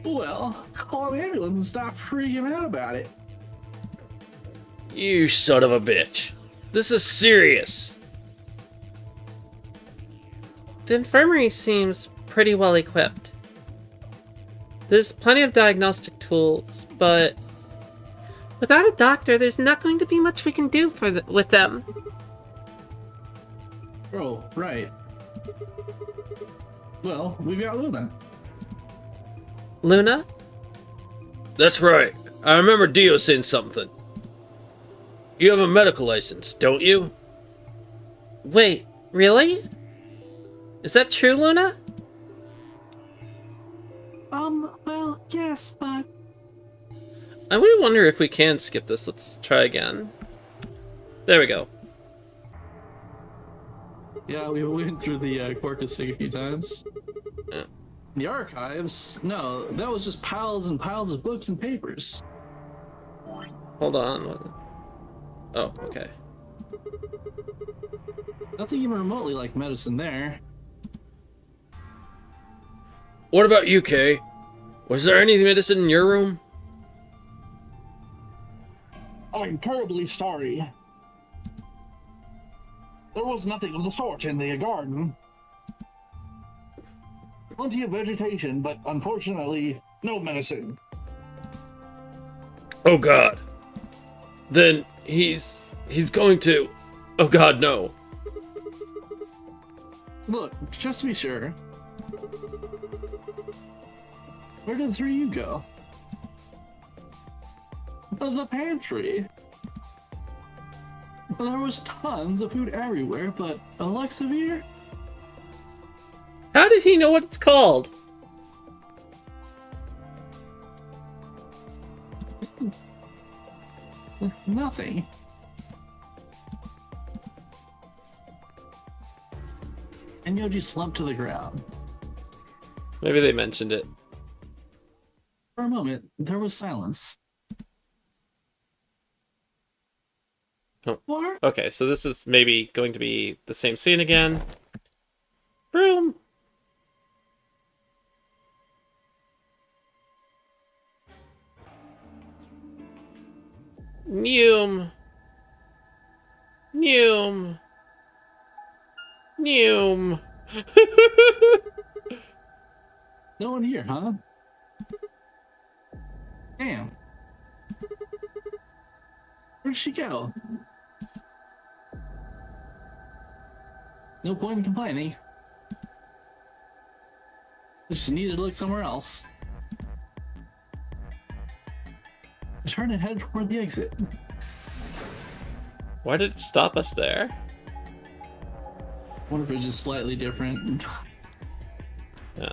Well, call an ambulance and stop freaking out about it. You son of a bitch. This is serious. The infirmary seems pretty well equipped. There's plenty of diagnostic tools, but without a doctor, there's not going to be much we can do with them. Oh, right. Well, we've got Luna. Luna? That's right. I remember Dio saying something. You have a medical license, don't you? Wait, really? Is that true, Luna? Well, yes, but... I would wonder if we can skip this. Let's try again. There we go. Yeah, we went through the Quarkus thing a few times. The archives? No, that was just piles and piles of books and papers. Hold on. Oh, okay. Nothing even remotely like medicine there. What about you, Kay? Was there any medicine in your room? I'm terribly sorry. There was nothing of the sort in the garden. Plenty of vegetation, but unfortunately, no medicine. Oh God. Then he's going to... Oh God, no. Look, just to be sure. Where did the three of you go? The pantry. There was tons of food everywhere, but Alexavir? How did he know what it's called? Nothing. And Yoji slumped to the ground. Maybe they mentioned it. For a moment, there was silence. Oh. Or Okay, so this is maybe going to be the same scene again. Room. Neum. Neum. Neum. no one here, huh? Damn. Where'd she go? No point in complaining. Just needed to look somewhere else. Turn and head toward the exit. Why did it stop us there? One bridge is slightly different. Yeah.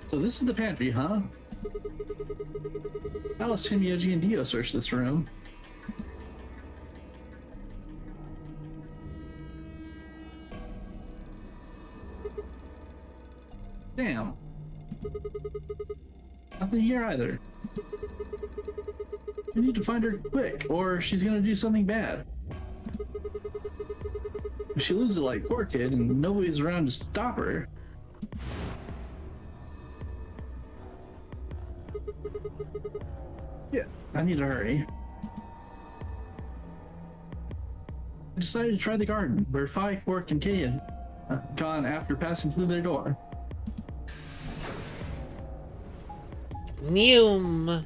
So this is the pantry, huh? Alice, Tim, Yoji, and Dio searched this room. Damn. Nothing here either. We need to find her quick, or she's gonna do something bad. If she loses it like poor kid and nobody's around to stop her. Yeah, I need to hurry. I decided to try the garden, where Fi, Quark, and Kay had gone after passing through their door. Neum.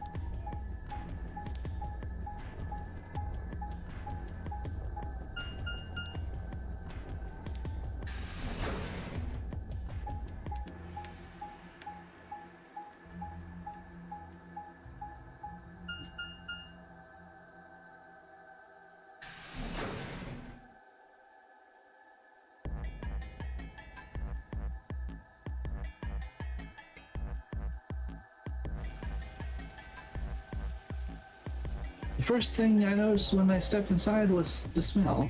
The first thing I noticed when I stepped inside was the smell.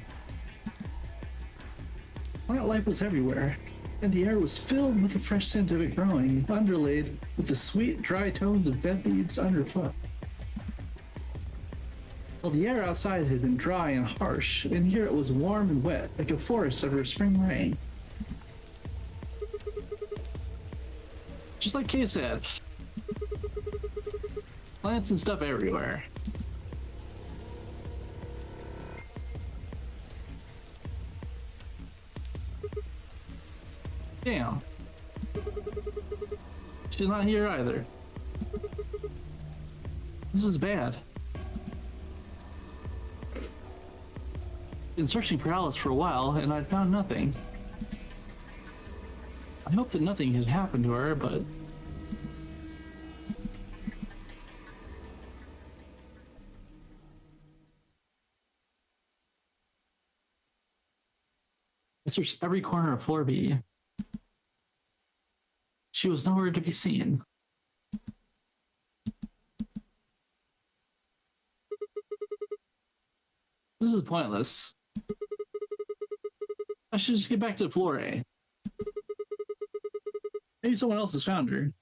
Plant life was everywhere, and the air was filled with the fresh scent of it growing, underlaid with the sweet, dry tones of dead leaves underfoot. Well, the air outside had been dry and harsh, and here it was warm and wet, like a forest after a spring rain. Just like Kay said, plants and stuff everywhere. Damn. She's not here either. This is bad. Been searching for Alice for a while, and I'd found nothing. I hope that nothing had happened to her, but... I searched every corner of floor B. She was nowhere to be seen. This is pointless. I should just get back to floor A. Maybe someone else has found her.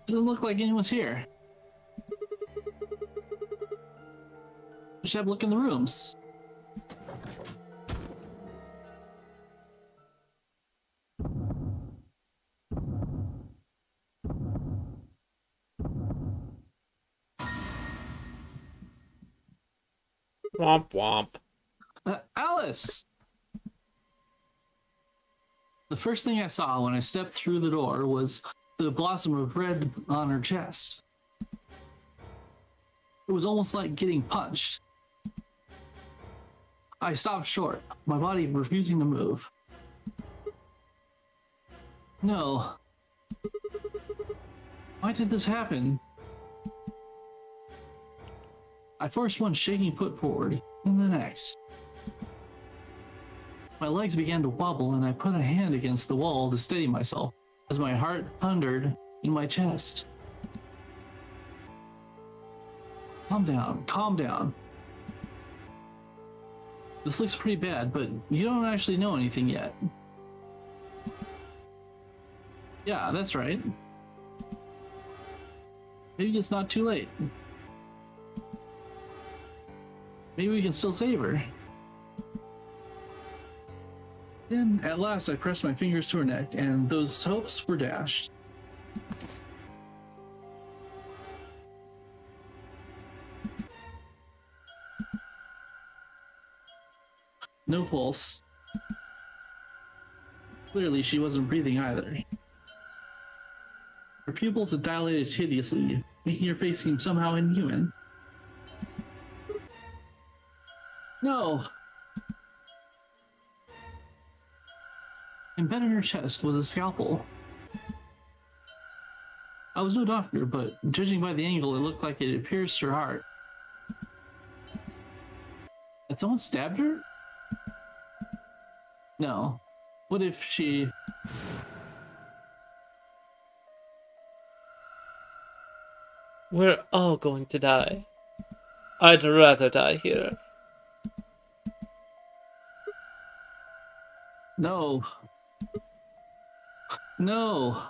Doesn't look like anyone's here. Should have a look in the rooms. Womp womp. Alice! The first thing I saw when I stepped through the door was the blossom of red on her chest. It was almost like getting punched. I stopped short, my body refusing to move. No. Why did this happen? I forced one shaking foot forward, and the next. My legs began to wobble, and I put a hand against the wall to steady myself as my heart thundered in my chest. Calm down, calm down. This looks pretty bad, but you don't actually know anything yet. Yeah, that's right. Maybe it's not too late. Maybe we can still save her. Then, at last, I pressed my fingers to her neck, and those hopes were dashed. No pulse. Clearly, she wasn't breathing either. Her pupils had dilated hideously, making her face seem somehow inhuman. No! Embedded in her chest was a scalpel. I was no doctor, but judging by the angle, it looked like it had pierced her heart. Had someone stabbed her? No. What if she... We're all going to die. I'd rather die here. No. No.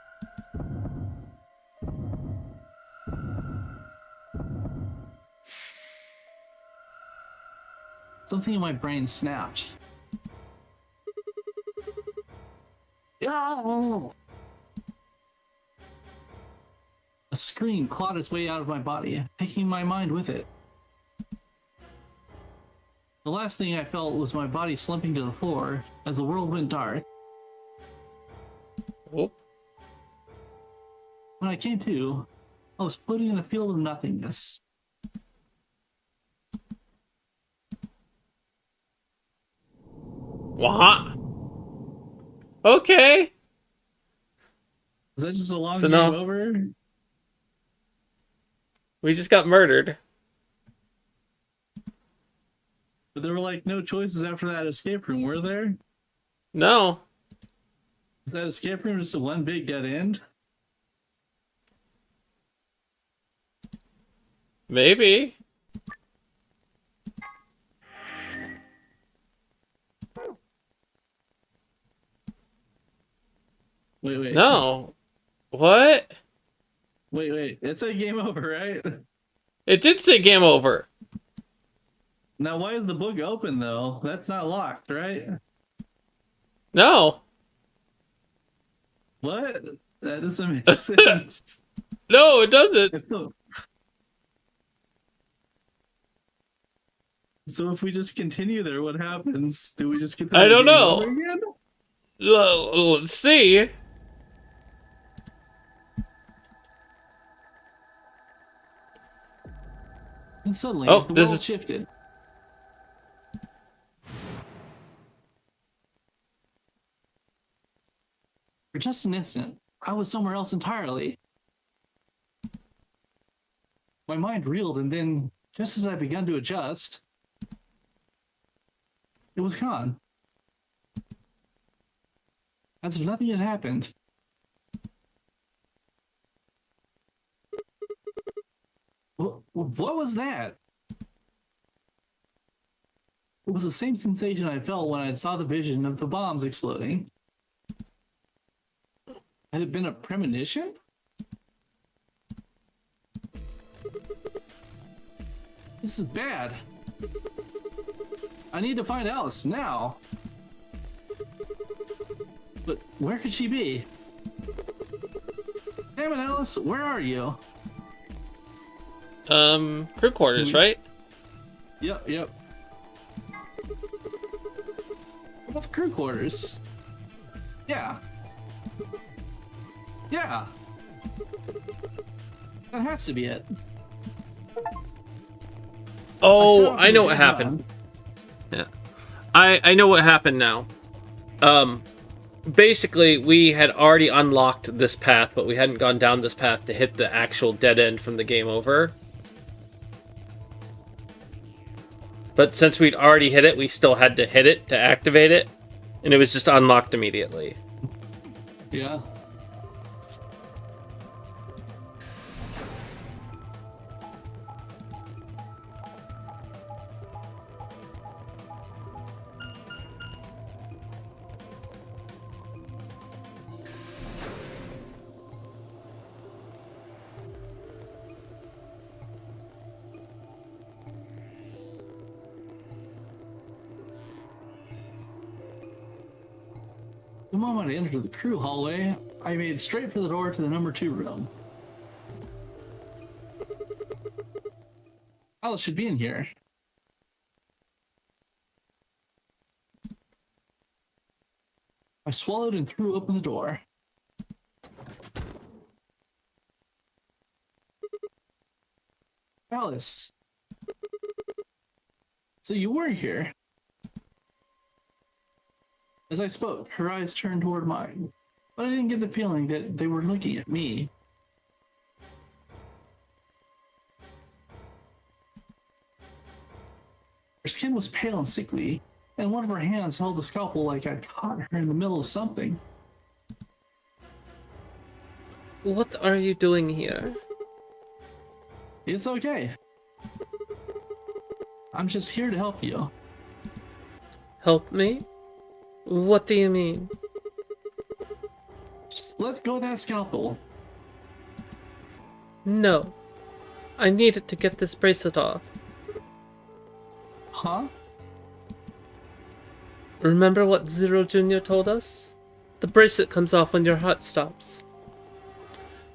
Something in my brain snapped. No! A scream clawed its way out of my body, taking my mind with it. The last thing I felt was my body slumping to the floor as the world went dark. Oh. When I came to, I was floating in a field of nothingness. What? Okay. Was that just a long So game now- over? We just got murdered. But there were like no choices after that escape room, were there? No. Is that escape room just a one big dead end? Maybe. Wait. No. What? Wait. It's a game over, right? It did say game over. Now, why is the book open, though? That's not locked, right? No. What? That doesn't make sense. No, it doesn't. So if we just continue there, what happens? Do we just get I don't game know. over again? Let's see. And suddenly, Oh, the this world is- shifted. For just an instant, I was somewhere else entirely. My mind reeled, and then, just as I began to adjust, it was gone. As if nothing had happened. What was that? It was the same sensation I felt when I saw the vision of the bombs exploding. Had it been a premonition? This is bad. I need to find Alice now. But where could she be? Damn it, Alice, where are you? Crew quarters, right? Yep. What about the crew quarters? Yeah. That has to be it. Oh, set I off know the what jet happened. bomb. Yeah. I know what happened now. Basically, we had already unlocked this path, but we hadn't gone down this path to hit the actual dead end from the game over. But since we'd already hit it, we still had to hit it to activate it, and it was just unlocked immediately. Yeah. The moment I entered the crew hallway, I made straight for the door to the number 2 room. Alice should be in here. I swallowed and threw open the door. Alice. So you were here. As I spoke, her eyes turned toward mine, but I didn't get the feeling that they were looking at me. Her skin was pale and sickly, and one of her hands held the scalpel like I'd caught her in the middle of something. What are you doing here? It's okay. I'm just here to help you. Help me? What do you mean? Just let go of that scalpel. No. I needed to get this bracelet off. Huh? Remember what Zero Jr. told us? The bracelet comes off when your heart stops.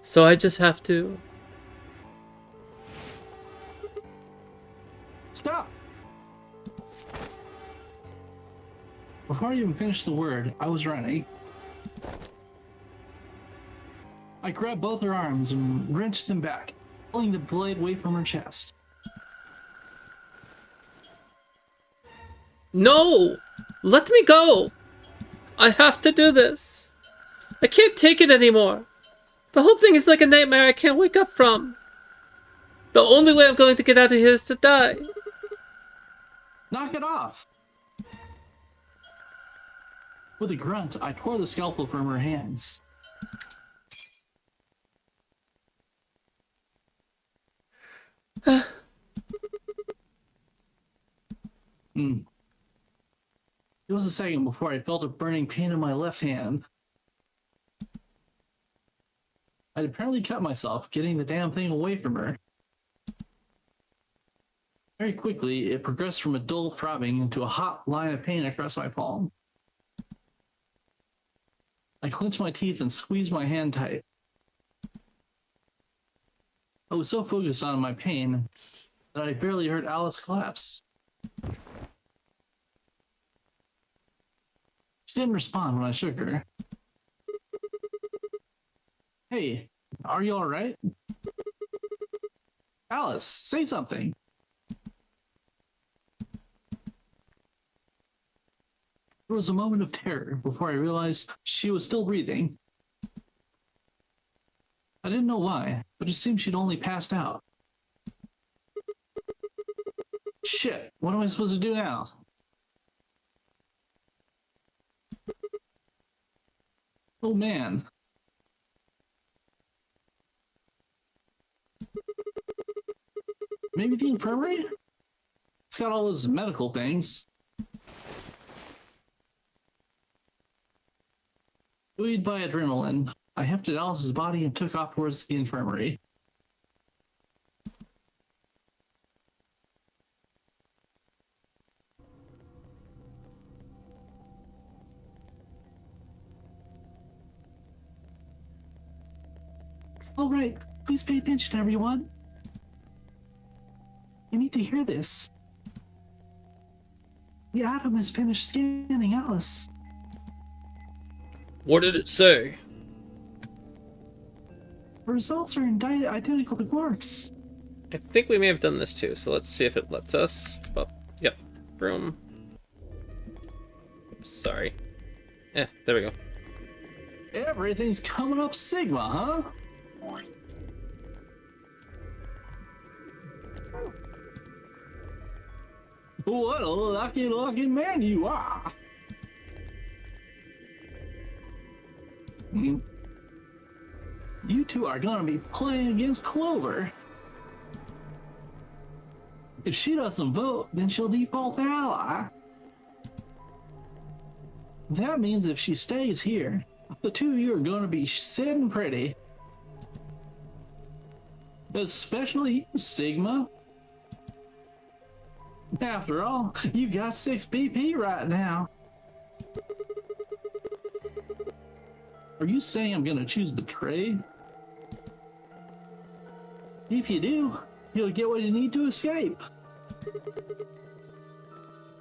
So I just have to... Stop! Before I even finished the word, I was running. I grabbed both her arms and wrenched them back, pulling the blade away from her chest. No! Let me go! I have to do this. I can't take it anymore. The whole thing is like a nightmare I can't wake up from. The only way I'm going to get out of here is to die. Knock it off! With a grunt, I tore the scalpel from her hands. It was a second before I felt a burning pain in my left hand. I'd apparently cut myself getting the damn thing away from her. Very quickly, it progressed from a dull throbbing into a hot line of pain across my palm. I clenched my teeth and squeezed my hand tight. I was so focused on my pain that I barely heard Alice collapse. She didn't respond when I shook her. Hey, are you alright? Alice, say something. There was a moment of terror before I realized she was still breathing. I didn't know why, but it seemed she'd only passed out. Shit, what am I supposed to do now? Oh man. Maybe the infirmary? It's got all those medical things. Buoyed by adrenaline, I hefted Alice's body and took off towards the infirmary. All right, please pay attention, everyone. You need to hear this. The Atom has finished scanning Alice. What did it say? The results are identical to Quark's. I think we may have done this too, so let's see if it lets us. Oh, yep. Room. Sorry. There we go. Everything's coming up Sigma, huh? What a lucky man you are. You two are gonna be playing against Clover. If she doesn't vote, then she'll default to ally. That means if she stays here, the two of you are gonna be sitting pretty. Especially you, Sigma. After all, you got 6 BP right now. Are you saying I'm gonna choose betray? If you do, you'll get what you need to escape.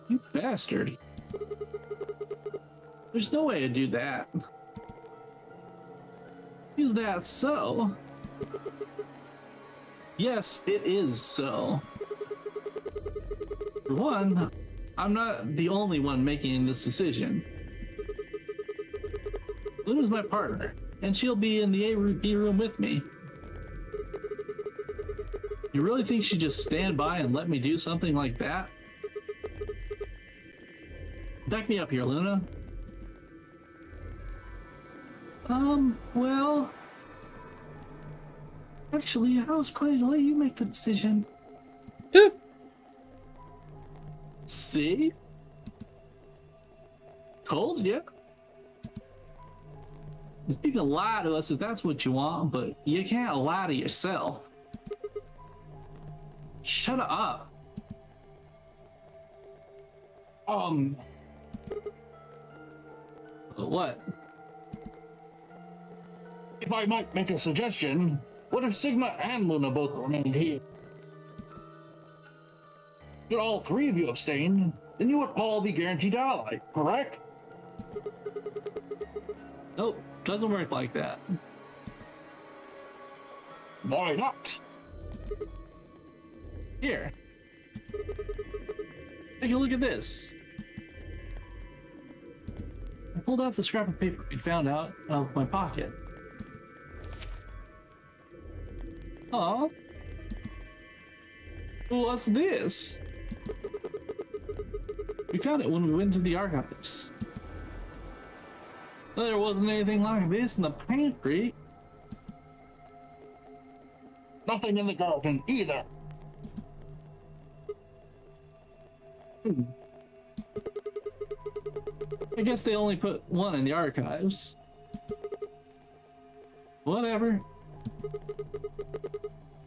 You bastard. There's no way to do that. Is that so? Yes, it is so. For one, I'm not the only one making this decision. Luna's my partner, and she'll be in the B room with me. You really think she'd just stand by and let me do something like that? Back me up here, Luna. Well... Actually, I was planning to let you make the decision. See? Told you. You can lie to us if that's what you want, but you can't lie to yourself. Shut up. What? If I might make a suggestion, what if Sigma and Luna both remained here? Should all three of you abstain, then you would all be guaranteed ally, correct? Nope, doesn't work like that. Why not? Here. Take a look at this. I pulled out the scrap of paper we found out of my pocket. Aw. What's this? We found it when we went to the archives. There wasn't anything like this in the pantry. Nothing in the garden either. I guess they only put one in the archives. Whatever.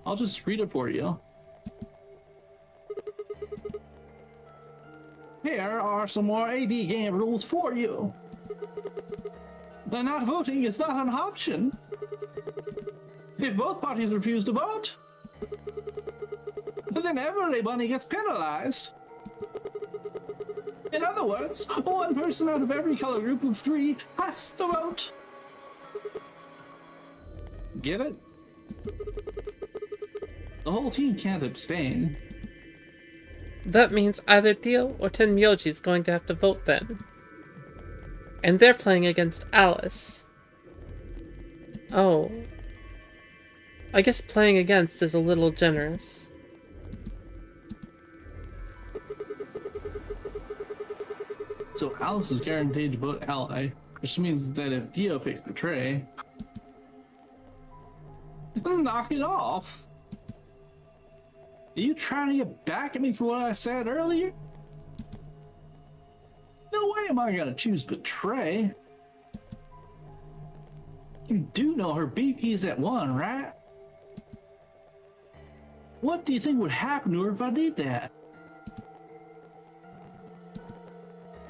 I'll just read it for you. Here are some more AD game rules for you. The not voting is not an option. If both parties refuse to vote, then everybody gets penalized. In other words, one person out of every color group of 3 has to vote. Get it? The whole team can't abstain. That means either Dio or Tenmyoji is going to have to vote then. And they're playing against Alice. Oh. I guess playing against is a little generous. So Alice is guaranteed to vote ally, which means that if Dio picks Betray, knock it off. Are you trying to get back at me for what I said earlier? No way am I gonna choose Betray. You do know her BP's at 1, right? What do you think would happen to her if I did that?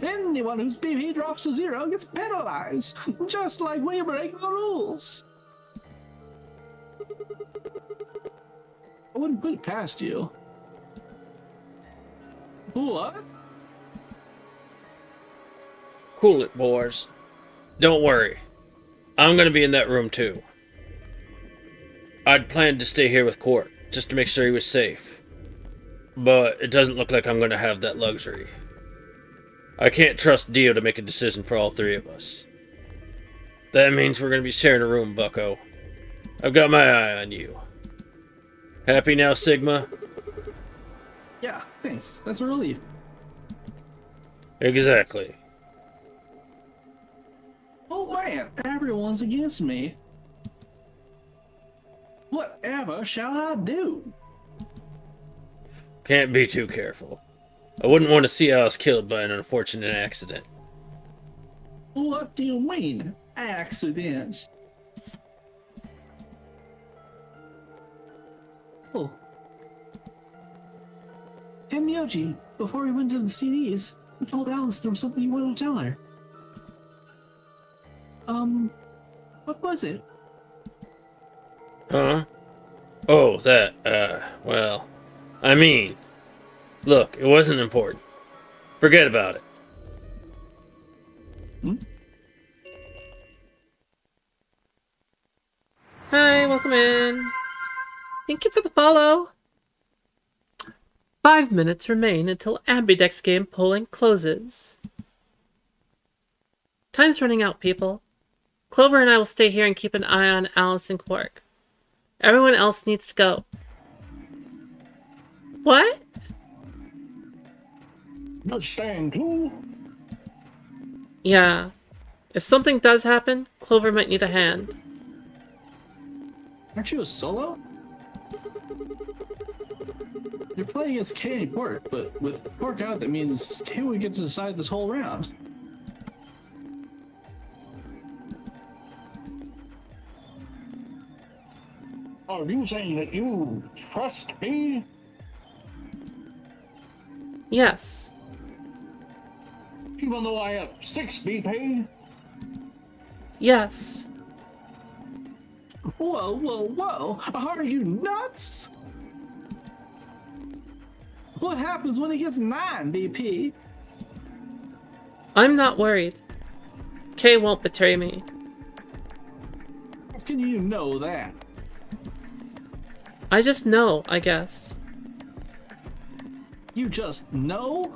Anyone whose BP drops to 0 gets penalized, just like we break the rules. I wouldn't put it past you. What? Cool it, boys. Don't worry. I'm gonna be in that room too. I'd planned to stay here with Court, just to make sure he was safe. But it doesn't look like I'm gonna have that luxury. I can't trust Dio to make a decision for all 3 of us. That means we're gonna be sharing a room, bucko. I've got my eye on you. Happy now, Sigma? Yeah, thanks. That's a relief. Exactly. Oh man, everyone's against me. Whatever shall I do? Can't be too careful. I wouldn't want to see Alice killed by an unfortunate accident. What do you mean, accident? Oh. Tenmyoji, before we went to the CDs, you told Alice there was something you wanted to tell her. What was it? Huh? Oh, that, well, I mean, look, it wasn't important. Forget about it. Hi, welcome in. Thank you for the follow. 5 minutes remain until Ambidex game polling closes. Time's running out, people. Clover and I will stay here and keep an eye on Alice and Quark. Everyone else needs to go. What? Just staying cool. Yeah. If something does happen, Clover might need a hand. Aren't you a solo? You're playing against Kay and Quark, but with Quark out, that means Kay would get to decide this whole round. Are you saying that you trust me? Yes. Even though I have 6 BP? Yes. Whoa, whoa, whoa! Are you nuts? What happens when he gets 9 BP? I'm not worried. Kay won't betray me. How can you know that? I just know, I guess. You just know?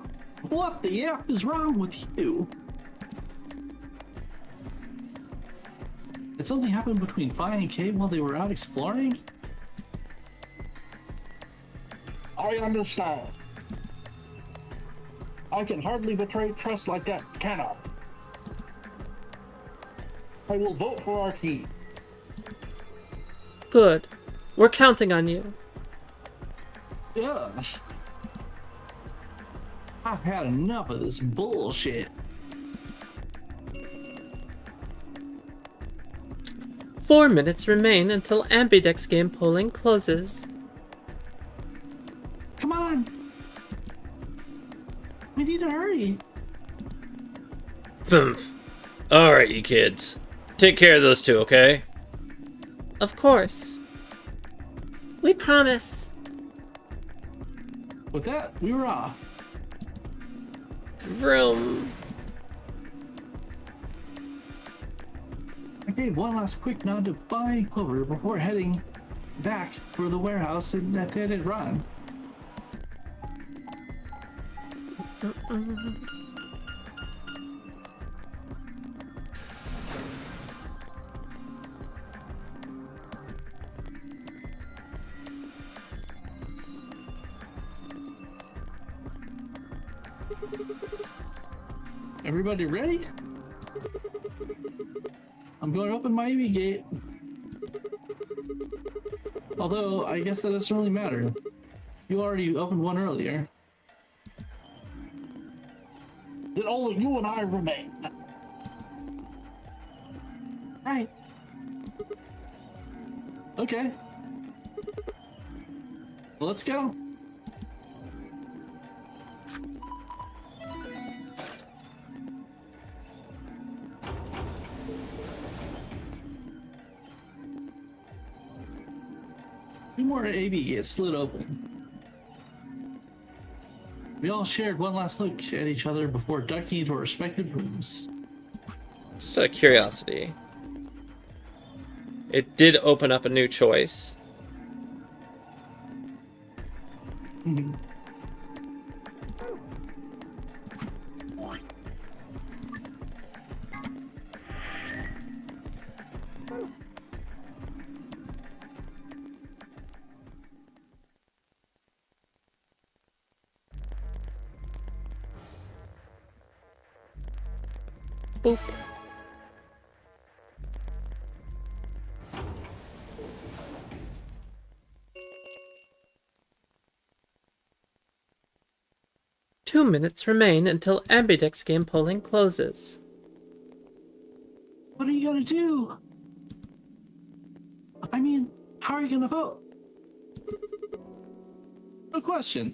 What the F is wrong with you? Did something happen between Fi and Kay while they were out exploring? I understand. I can hardly betray trust like that, can I? I will vote for our key. Good. We're counting on you. Yeah. I've had enough of this bullshit. 4 minutes remain until Ambidex game polling closes. Come on. We need to hurry. Alright, you kids. Take care of those two, okay? Of course. We promise. With that, we were off. Vroom. I gave one last quick nod to buying Clover before heading back for the warehouse and that didn't run. Everybody ready? I'm going to open my EV gate. Although, I guess that doesn't really matter. You already opened one earlier. Then only you and I remain. Right. Okay. Well, let's go. Two more AB gates slid open. We all shared one last look at each other before ducking into our respective rooms. Just out of curiosity. It did open up a new choice. Boop. Two minutes remain until Ambidex game polling closes. What are you gonna do? I mean, how are you gonna vote? No question.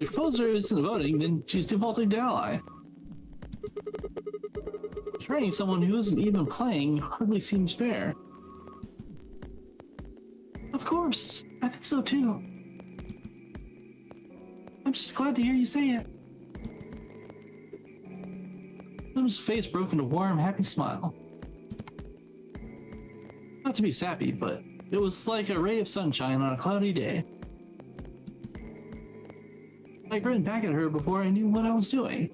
If Poser isn't voting, then she's defaulting to ally. Training someone who isn't even playing hardly seems fair. Of course, I think so too. I'm just glad to hear you say it. Luna's face broke into a warm, happy smile. Not to be sappy, but it was like a ray of sunshine on a cloudy day. I grinned back at her before I knew what I was doing.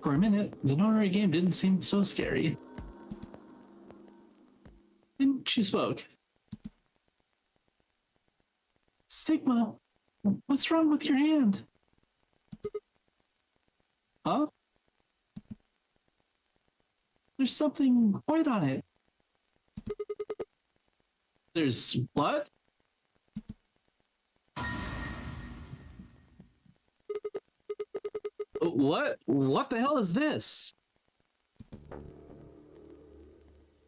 For a minute, the Notary game didn't seem so scary. Then she spoke. Sigma, what's wrong with your hand? Huh? There's something white on it. There's what? What? What the hell is this?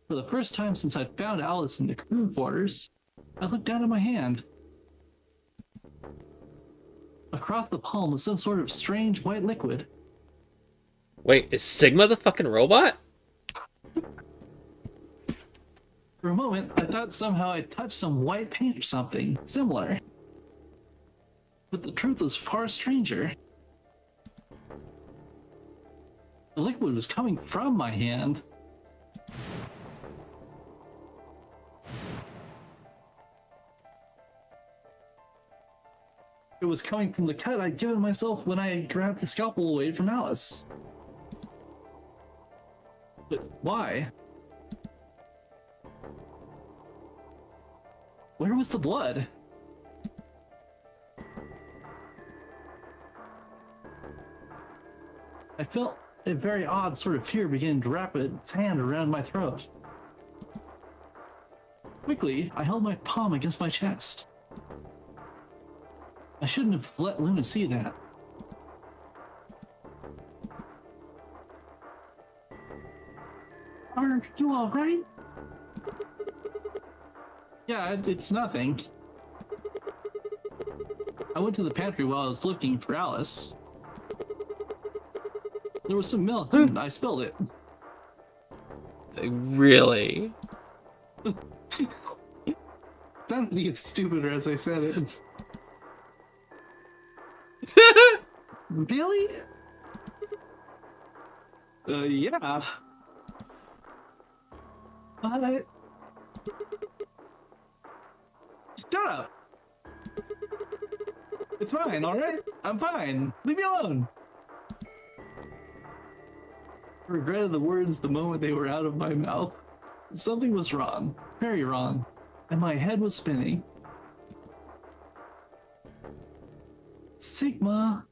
For the first time since I found Alice in the crew quarters, I looked down at my hand. Across the palm was some sort of strange white liquid. Wait, is Sigma the fucking robot? For a moment, I thought somehow I touched some white paint or something similar. But the truth was far stranger. The liquid was coming from my hand. It was coming from the cut I'd given myself when I grabbed the scalpel away from Alice. But why? Where was the blood? I felt a very odd sort of fear beginning to wrap its hand around my throat. Quickly, I held my palm against my chest. I shouldn't have let Luna see that. Are you alright? Yeah, it's nothing. I went to the pantry while I was looking for Alice. There was some milk and I spilled it. Really? Sounded even stupider as I said it. Really? Yeah. What? Shut up! It's fine, alright? I'm fine. Leave me alone! I regretted the words the moment they were out of my mouth. Something was wrong. Very wrong. And my head was spinning. Sigma.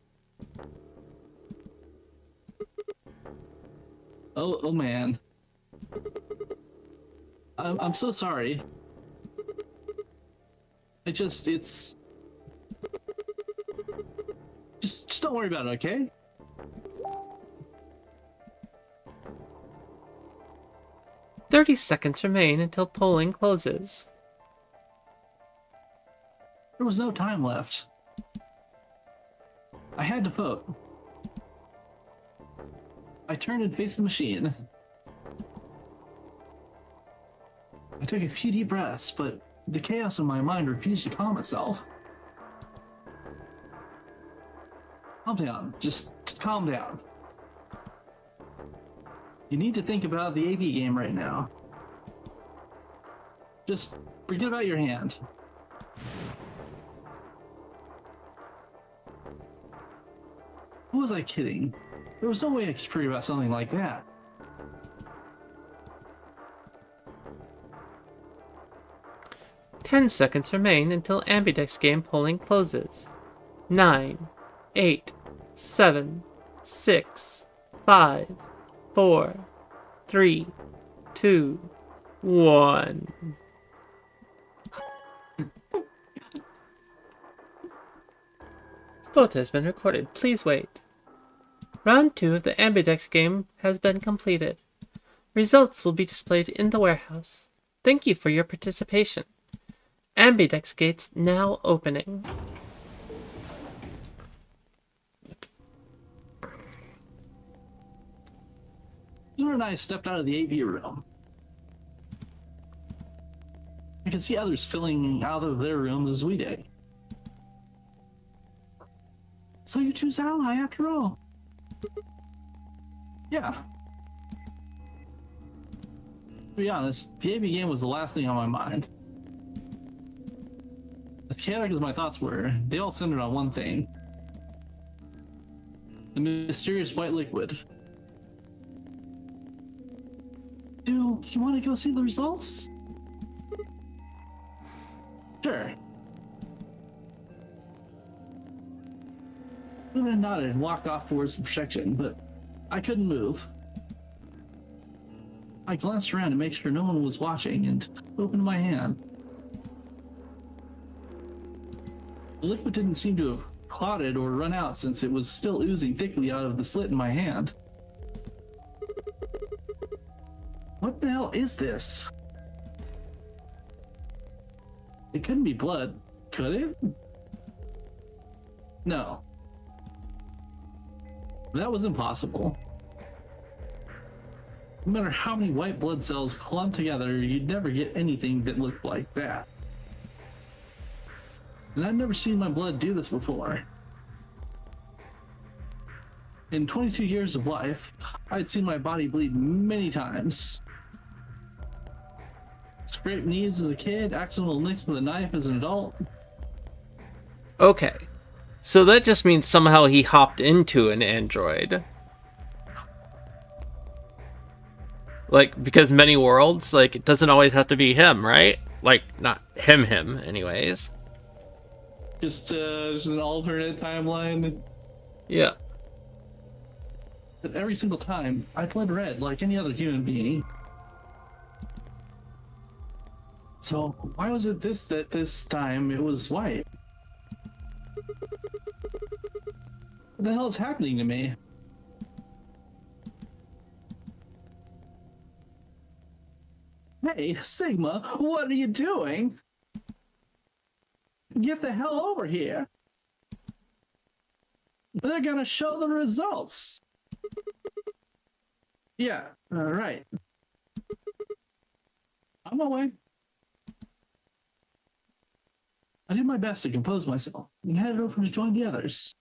Oh man. I'm so sorry. Just don't worry about it, okay? "30 seconds remain until polling closes." There was no time left. I had to vote. I turned and faced the machine. I took a few deep breaths, but the chaos in my mind refused to calm itself. Calm down. Just calm down. You need to think about the AB game right now. Just forget about your hand. Who was I kidding? There was no way I could forget about something like that. "10 seconds remain until ambidex game polling closes. 9, 8, 7, 6, 5, 4, 3, 2, 1. Vote has been recorded. Please wait. Round 2 of the ambidex game has been completed. Results will be displayed in the warehouse. Thank you for your participation. Ambidex gates now opening. Luna and I stepped out of the AV room. I could see others filling out of their rooms as we did. So you choose ally after all? Yeah. To be honest, the AV game was the last thing on my mind. As chaotic as my thoughts were, they all centered on one thing. The mysterious white liquid. Do you want to go see the results? Sure. Luna nodded and walked off towards the projection, but I couldn't move. I glanced around to make sure no one was watching and opened my hand. The liquid didn't seem to have clotted or run out since it was still oozing thickly out of the slit in my hand. What the hell is this? It couldn't be blood, could it? No. That was impossible. No matter how many white blood cells clumped together, you'd never get anything that looked like that. And I'd never seen my blood do this before. In 22 years of life, I'd seen my body bleed many times. Scraped knees as a kid, accidental nicks with a knife as an adult. Okay. So that just means somehow he hopped into an android. Like, because many worlds, like, it doesn't always have to be him, right? Like, not him, anyways. Just an alternate timeline. Yeah. But every single time, I bled red like any other human being. So why was it that this time it was white? What the hell is happening to me? Hey, Sigma, what are you doing? Get the hell over here. They're gonna show the results. Yeah, right. On my way. I did my best to compose myself and headed over to join the others.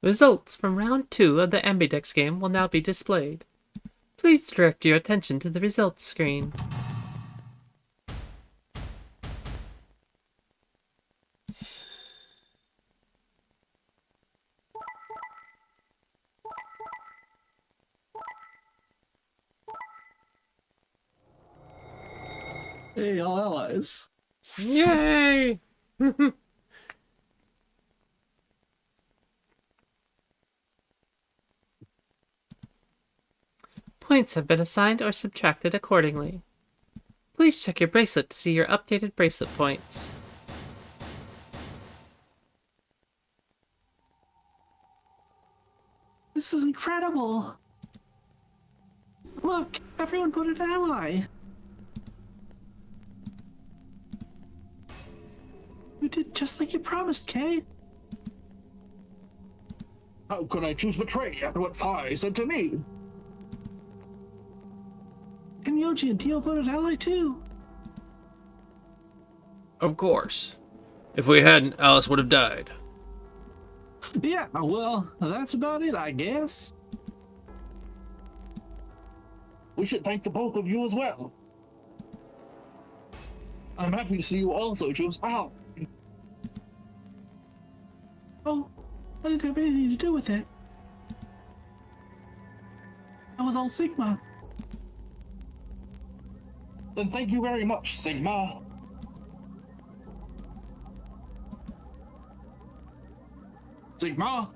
Results from round 2 of the Ambidex game will now be displayed. Please direct your attention to the results screen. Hey, all allies. Yay! Points have been assigned or subtracted accordingly. Please check your bracelet to see your updated bracelet points. This is incredible. Look, everyone voted ally. You did just like you promised, Kay. How could I choose betray after what Phi said to me? And Yoji and Dio voted ally too. Of course. If we hadn't, Alice would have died. Yeah, well, that's about it, I guess. We should thank the both of you as well. I'm happy to see you also choose Al. Oh, I didn't have anything to do with it. I was all Sigma. Then thank you very much, Sigma. Sigma?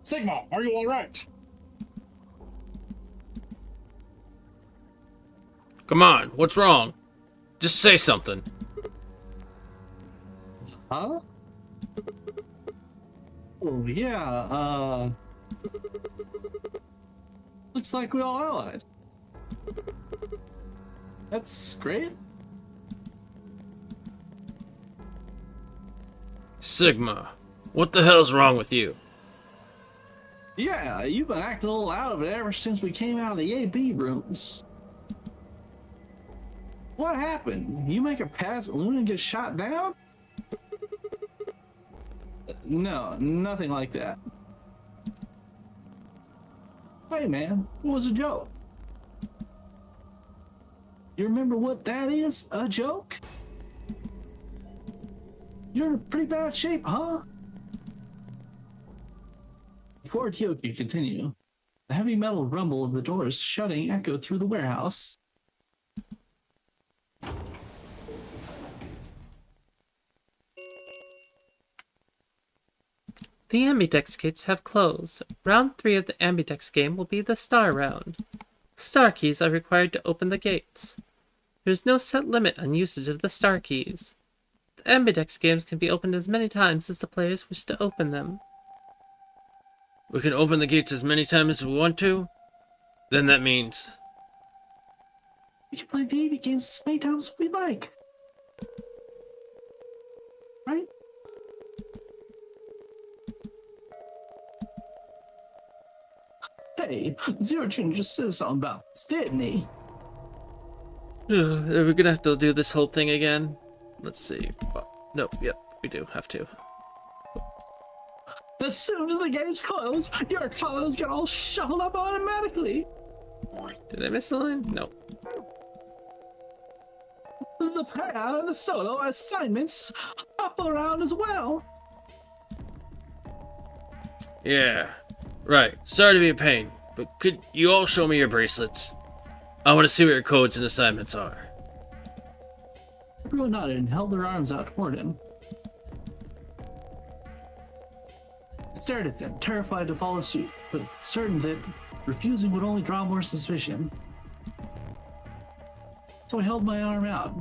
Sigma, are you alright? Come on, what's wrong? Just say something. Huh? Oh, yeah, looks like we all allied. That's great. Sigma, what the hell's wrong with you? Yeah, you've been acting a little out of it ever since we came out of the AB rooms. What happened? You make a pass at Luna and get shot down? No, nothing like that. Hey man, it was a joke. You remember what that is? A joke? You're in pretty bad shape, huh? Before Tio could continue, the heavy metal rumble of the doors shutting echoed through the warehouse. The Ambidex gates have closed. Round 3 of the Ambidex game will be the Star Round. Star keys are required to open the gates. There is no set limit on usage of the Star keys. The Ambidex games can be opened as many times as the players wish to open them. We can open the gates as many times as we want to? Then that means... We can play the AB games as many times as we like. Right? Hey, Zero Junior just said something about this, didn't he? Are we gonna have to do this whole thing again? Let's see. Nope, yep, we do have to. As soon as the gates close, your clothes get all shuffled up automatically. Did I miss a line? Nope. The pair and the solo assignments hop around as well. Yeah. Right. Sorry to be a pain. but could you all show me your bracelets? I want to see what your codes and assignments are. Everyone nodded and held their arms out toward him. I stared at them, terrified to follow suit, but certain that refusing would only draw more suspicion. So I held my arm out,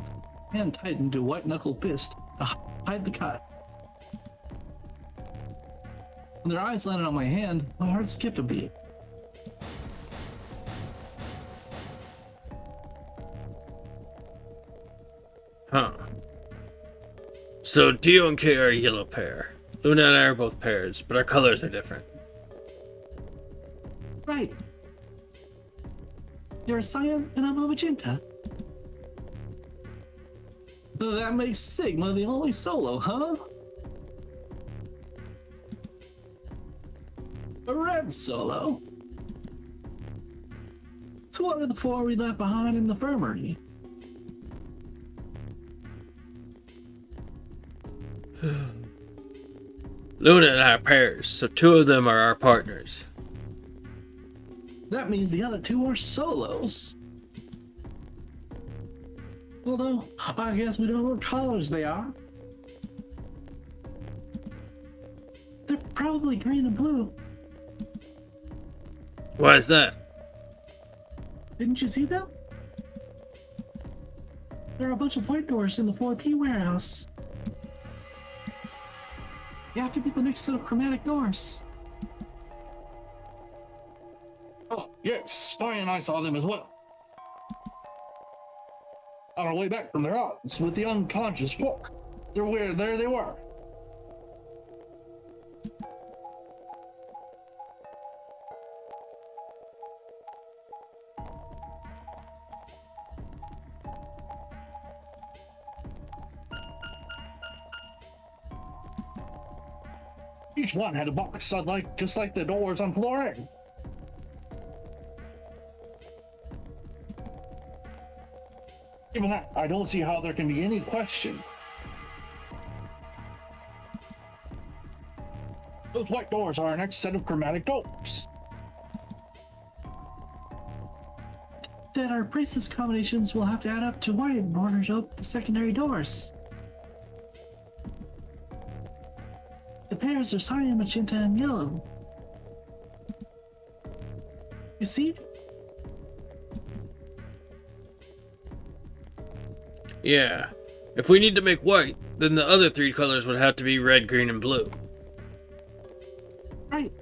hand tightened to a white-knuckled fist to hide the cut. When their eyes landed on my hand, my heart skipped a beat. Huh. So Dio and Kay are a yellow pair. Luna and I are both pairs, but our colors are different. Right. You're a cyan and I'm a magenta. So that makes Sigma the only solo, huh? A red solo. It's one of the four we left behind in the infirmary. Luna and I are pairs, so two of them are our partners. That means the other two are solos. Although, I guess we don't know what colors they are. They're probably green and blue. Why is that? Didn't you see them? There are a bunch of white doors in the 4P warehouse. You have to be the next set of chromatic doors. Oh, yes, Spy and I saw them as well. On our way back from their odds with the unconscious folk. There they were. Each one had a box, just like the doors on floor A. Given that, I don't see how there can be any question. Those white doors are our next set of chromatic doors. That our bracelets combinations will have to add up to white in order to open the secondary doors. The pairs are cyan, magenta, and yellow. You see? Yeah. If we need to make white, then the other three colors would have to be red, green, and blue. Right.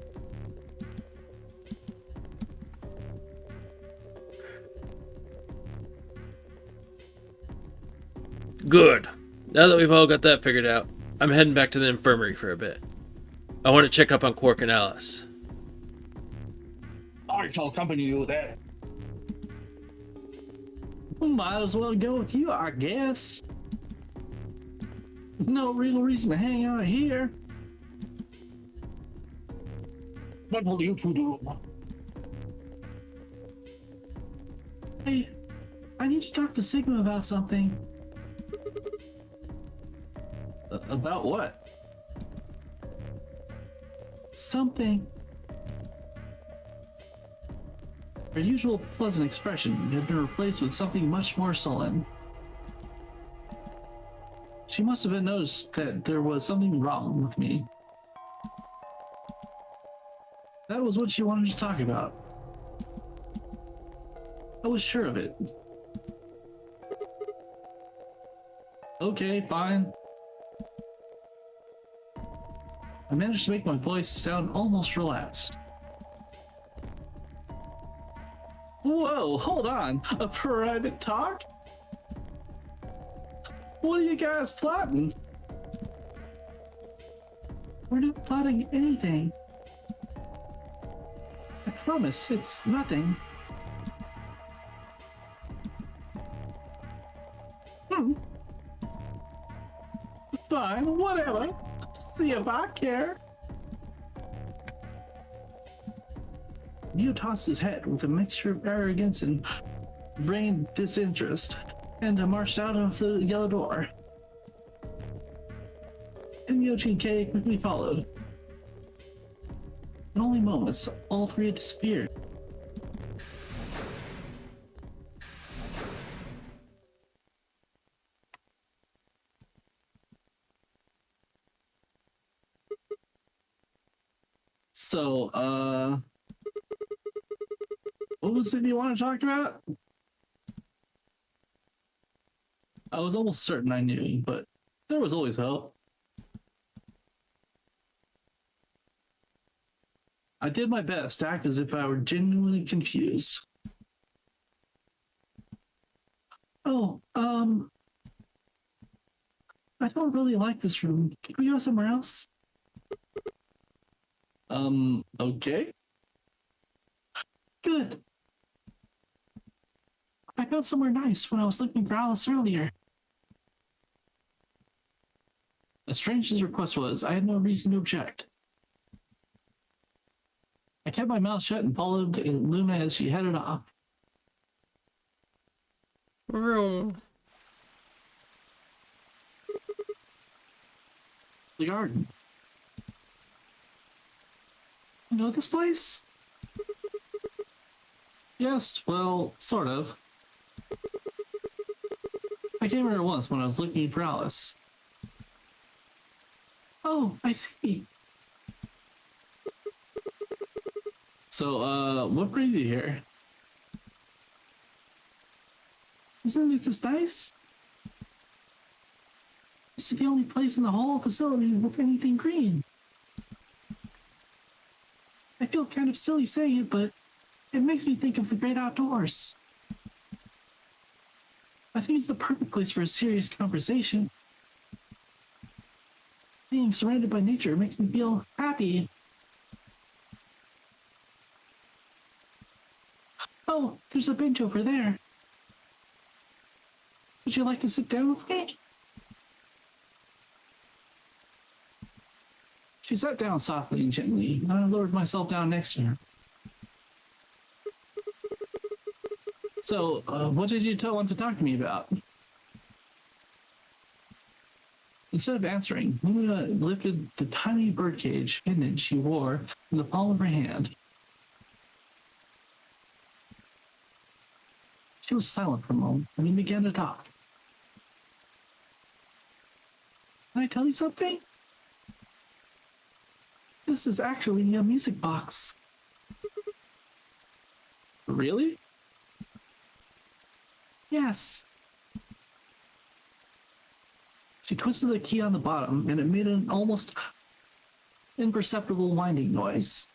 Good. Now that we've all got that figured out, I'm heading back to the infirmary for a bit. I want to check up on Quark and Alice. I shall accompany you there. Might as well go with you, I guess. No real reason to hang out here. What will you two do? Hey, I need to talk to Sigma about something. About what? Something. Her usual pleasant expression had been replaced with something much more sullen. She must have noticed that there was something wrong with me. That was what she wanted to talk about. I was sure of it. Okay, fine. I managed to make my voice sound almost relaxed. Whoa, hold on. A private talk? What are you guys plotting? We're not plotting anything. I promise it's nothing. Fine, whatever. See if I care. Neo tossed his head with a mixture of arrogance and brain disinterest and marched out of the yellow door. And Yoshi and Kay quickly followed. In only moments, all three had disappeared. So, what was it you want to talk about? I was almost certain I knew, but there was always hope. I did my best to act as if I were genuinely confused. Oh, I don't really like this room. Can we go somewhere else? Okay. Good. I found somewhere nice when I was looking for Alice earlier. As strange as his request was, I had no reason to object. I kept my mouth shut and followed Luna as she headed off. Room. The garden. You know this place? Yes, well, sort of. I came here once when I was looking for Alice. Oh, I see. So, what brings you here? Isn't it this nice? This is the only place in the whole facility with anything green. I feel kind of silly saying it, but it makes me think of the great outdoors. I think it's the perfect place for a serious conversation. Being surrounded by nature makes me feel happy. Oh, there's a bench over there. Would you like to sit down with me? She sat down softly and gently, and I lowered myself down next to her. So, what did you want to talk to me about? Instead of answering, Luna lifted the tiny birdcage pendant she wore in the palm of her hand. She was silent for a moment, and then began to talk. Can I tell you something? This is actually a music box. Really? Yes. She twisted the key on the bottom, and it made an almost imperceptible winding noise.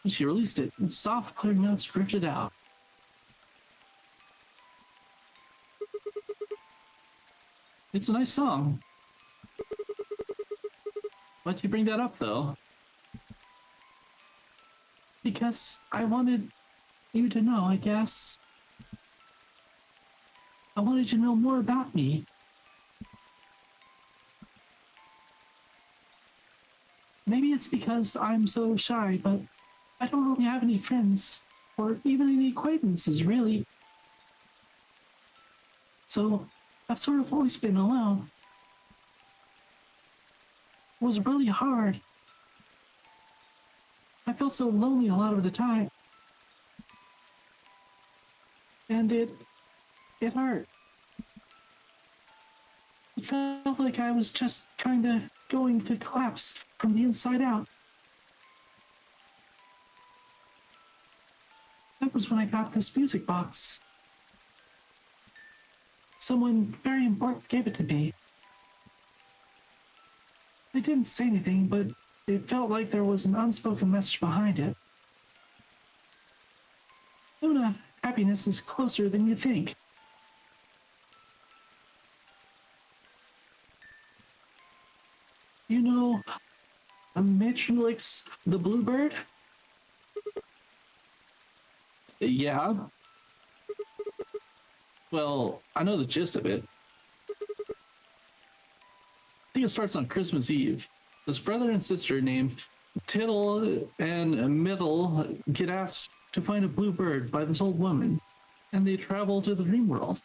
When she released it, soft, clear notes drifted out. It's a nice song. Why'd you bring that up, though? Because I wanted you to know, I guess. I wanted you to know more about me. Maybe it's because I'm so shy, but I don't really have any friends, or even any acquaintances, really. So, I've sort of always been alone. It was really hard. I felt so lonely a lot of the time. And it hurt. It felt like I was just kinda going to collapse from the inside out. That was when I got this music box. Someone very important gave it to me. They didn't say anything, but it felt like there was an unspoken message behind it. Luna, happiness is closer than you think. You know, Matrix the Bluebird? Yeah. Well, I know the gist of it. I think it starts on Christmas Eve. This brother and sister named Tittle and Middle get asked to find a blue bird by this old woman, and they travel to the dream world.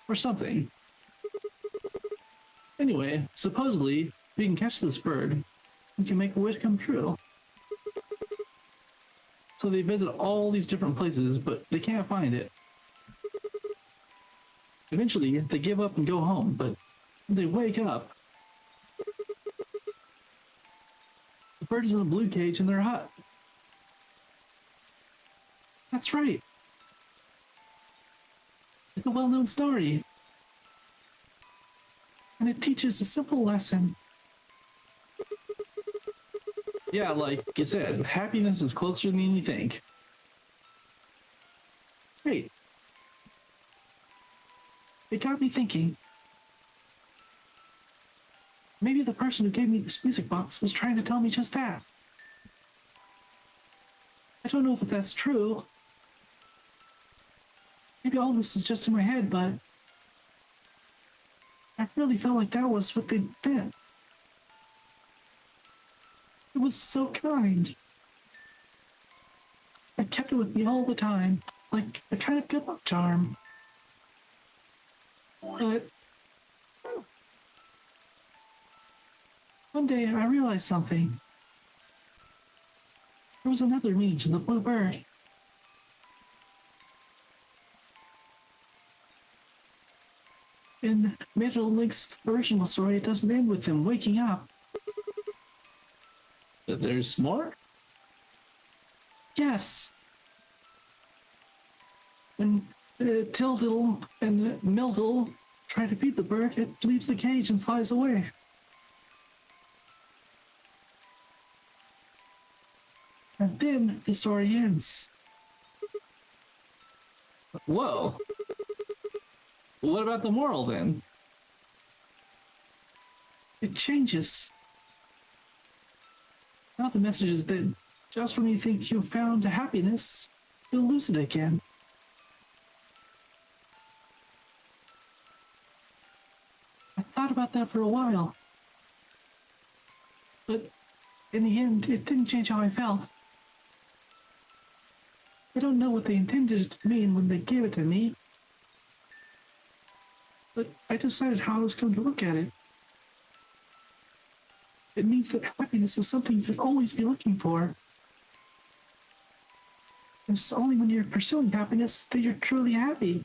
Or something. Anyway, supposedly, if you can catch this bird, you can make a wish come true. So they visit all these different places, but they can't find it. Eventually, they give up and go home, but when they wake up, the bird is in a blue cage in their hut. That's right. It's a well-known story. And it teaches a simple lesson. Yeah, like you said, happiness is closer than you think. Wait. It got me thinking. Maybe the person who gave me this music box was trying to tell me just that. I don't know if that's true. Maybe all this is just in my head, but I really felt like that was what they did. It was so kind. I kept it with me all the time, like a kind of good luck charm. But one day I realized something. There was another meaning to the blue bird. In Metal Link's original story, it doesn't end with him waking up. There's more? Yes. When Tildiddle and Mildiddle try to feed the bird, it leaves the cage and flies away. And then the story ends. Whoa. What about the moral then? It changes. Now the message is that just when you think you've found happiness, you'll lose it again. I thought about that for a while. But in the end, it didn't change how I felt. I don't know what they intended it to mean when they gave it to me. But I decided how I was going to look at it. It means that happiness is something you should always be looking for. And it's only when you're pursuing happiness that you're truly happy.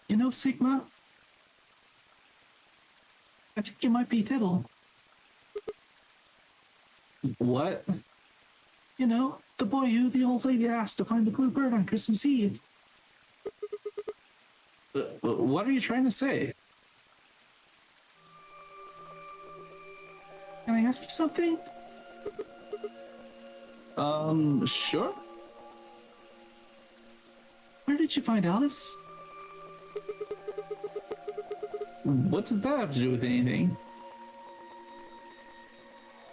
You know, Sigma? I think you might be Tittle. What? You know, the boy who the old lady asked to find the blue bird on Christmas Eve. What are you trying to say? Can I ask you something? Sure. Where did you find Alice? What does that have to do with anything?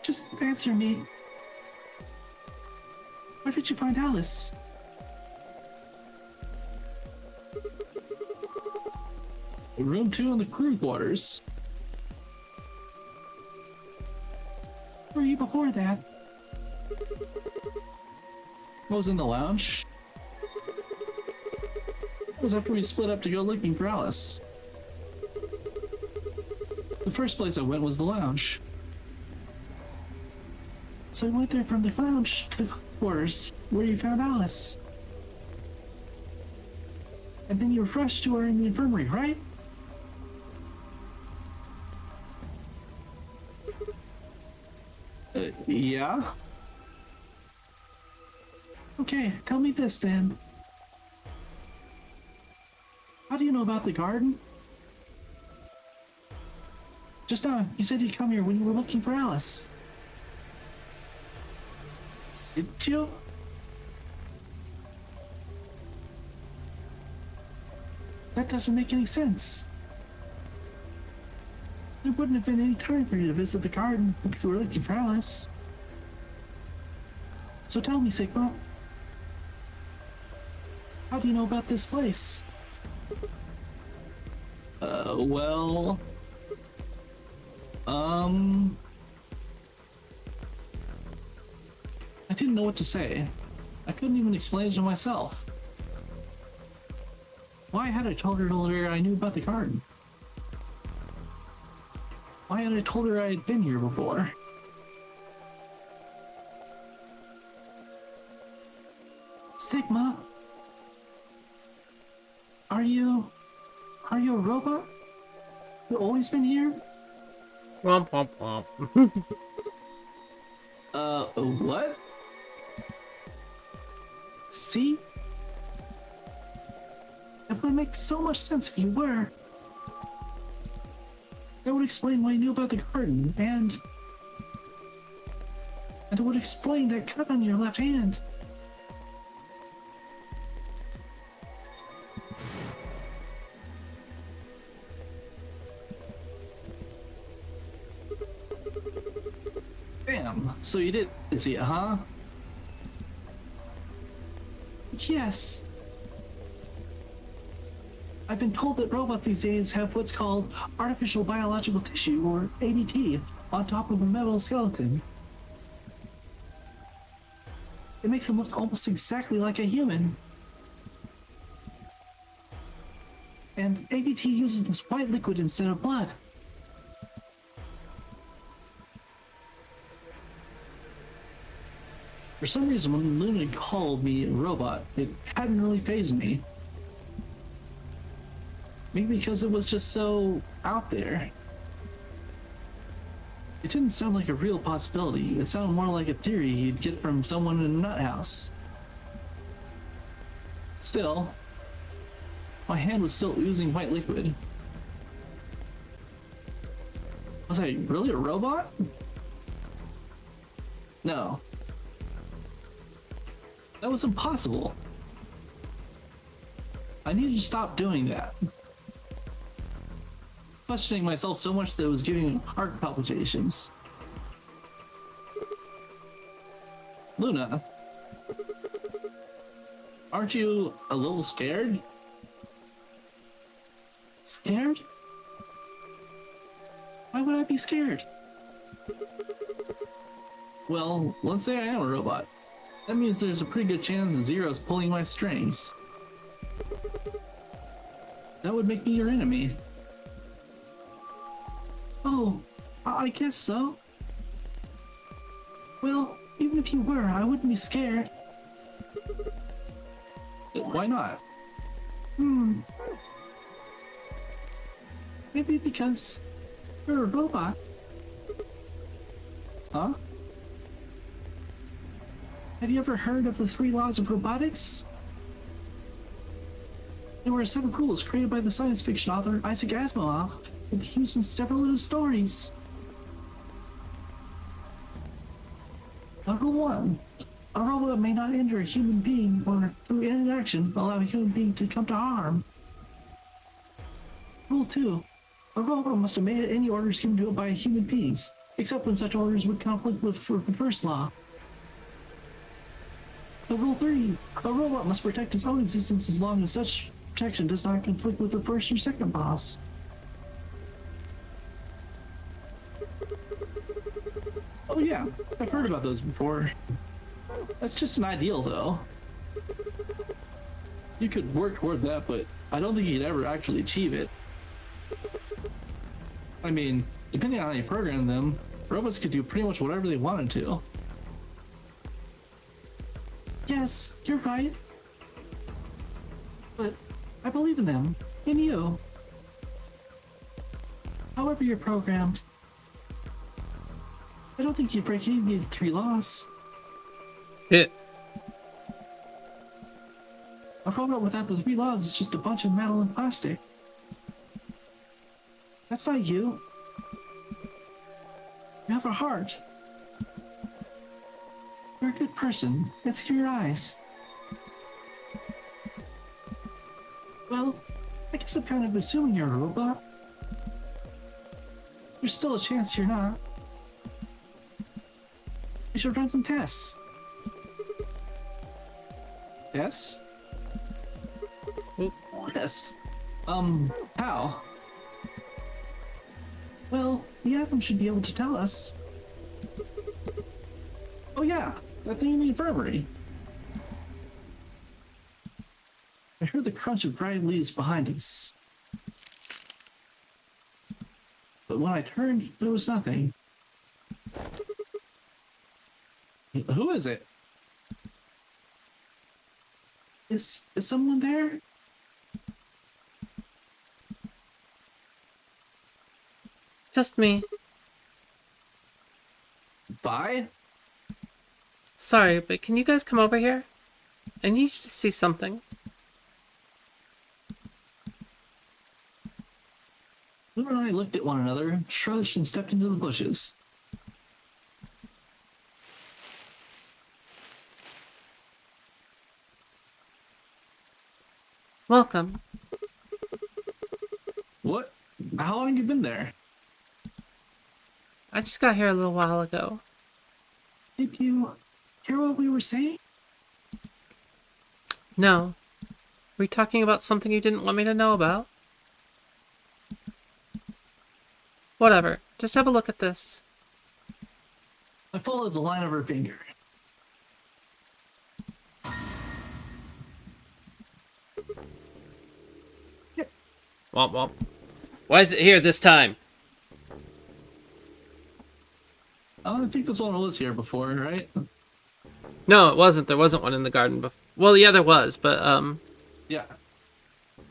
Just answer me. Where did you find Alice? Room 2 in the crew quarters. Where were you before that? I was in the lounge. It was after we split up to go looking for Alice. The first place I went was the lounge. So I went there from the lounge to the quarters where you found Alice. And then you rushed to her in the infirmary, right? Yeah? Okay, tell me this then. How do you know about the garden? Just now, you said you'd come here when you were looking for Alice. Did you? That doesn't make any sense. There wouldn't have been any time for you to visit the garden if you were looking for Alice. So tell me, Sigma. How do you know about this place? Well... I didn't know what to say. I couldn't even explain it to myself. Why had I told her earlier I knew about the garden? Why had I told her I had been here before? Sigma? Are you a robot? You always been here? Womp womp womp. What? See? It would make so much sense if you were. That would explain why you knew about the garden, and it would explain that cut on your left hand. Damn, so you did see it, huh? Yes. I've been told that robots these days have what's called artificial biological tissue, or ABT, on top of a metal skeleton. It makes them look almost exactly like a human. And ABT uses this white liquid instead of blood. For some reason, when Luna called me a robot, it hadn't really fazed me. Maybe because it was just so out there. It didn't sound like a real possibility. It sounded more like a theory you'd get from someone in a nut house. Still, my hand was still oozing white liquid. Was I really a robot? No. That was impossible. I needed to stop doing that. Questioning myself so much that it was giving heart palpitations. Luna, aren't you a little scared? Scared? Why would I be scared? Well, let's say I am a robot. That means there's a pretty good chance that Zero's pulling my strings. That would make me your enemy. Oh, I guess so. Well, even if you were, I wouldn't be scared. Why not? Maybe because you're a robot. Huh? Have you ever heard of the 3 laws of robotics? They were a set of rules created by the science fiction author Isaac Asimov and used in several of his stories. Number 1. A robot may not injure a human being or through inaction allow a human being to come to harm. Rule 2. A robot must obey any orders given to it by human beings, except when such orders would conflict with the first law. Rule 3. A robot must protect its own existence as long as such protection does not conflict with the first or second laws. Oh yeah, I've heard about those before. That's just an ideal, though. You could work toward that, but I don't think you'd ever actually achieve it. I mean, depending on how you program them, robots could do pretty much whatever they wanted to. Yes, you're right. But I believe in them, in you. However you're programmed, I don't think you'd break any of these 3 laws. It. A robot without the 3 laws is just a bunch of metal and plastic. That's not you. You have a heart. You're a good person. It's in your eyes. Well, I guess I'm kind of assuming you're a robot. There's still a chance you're not. We should run some tests. Tests? Yes. How? Well, the atom should be able to tell us. Oh yeah, that thing in the infirmary. I heard the crunch of dried leaves behind us. But when I turned, there was nothing. Who is it? Is someone there? Just me. Bye? Sorry, but can you guys come over here? I need you to see something. Lou and I looked at one another, shrugged, and stepped into the bushes. Welcome. What? How long have you been there? I just got here a little while ago. Did you hear what we were saying? No. Were you talking about something you didn't want me to know about? Whatever. Just have a look at this. I followed the line of her finger. Womp womp. Why is it here this time? I think this one was here before, right? No, it wasn't. There wasn't one in the garden before. Well, yeah, there was, but, Yeah.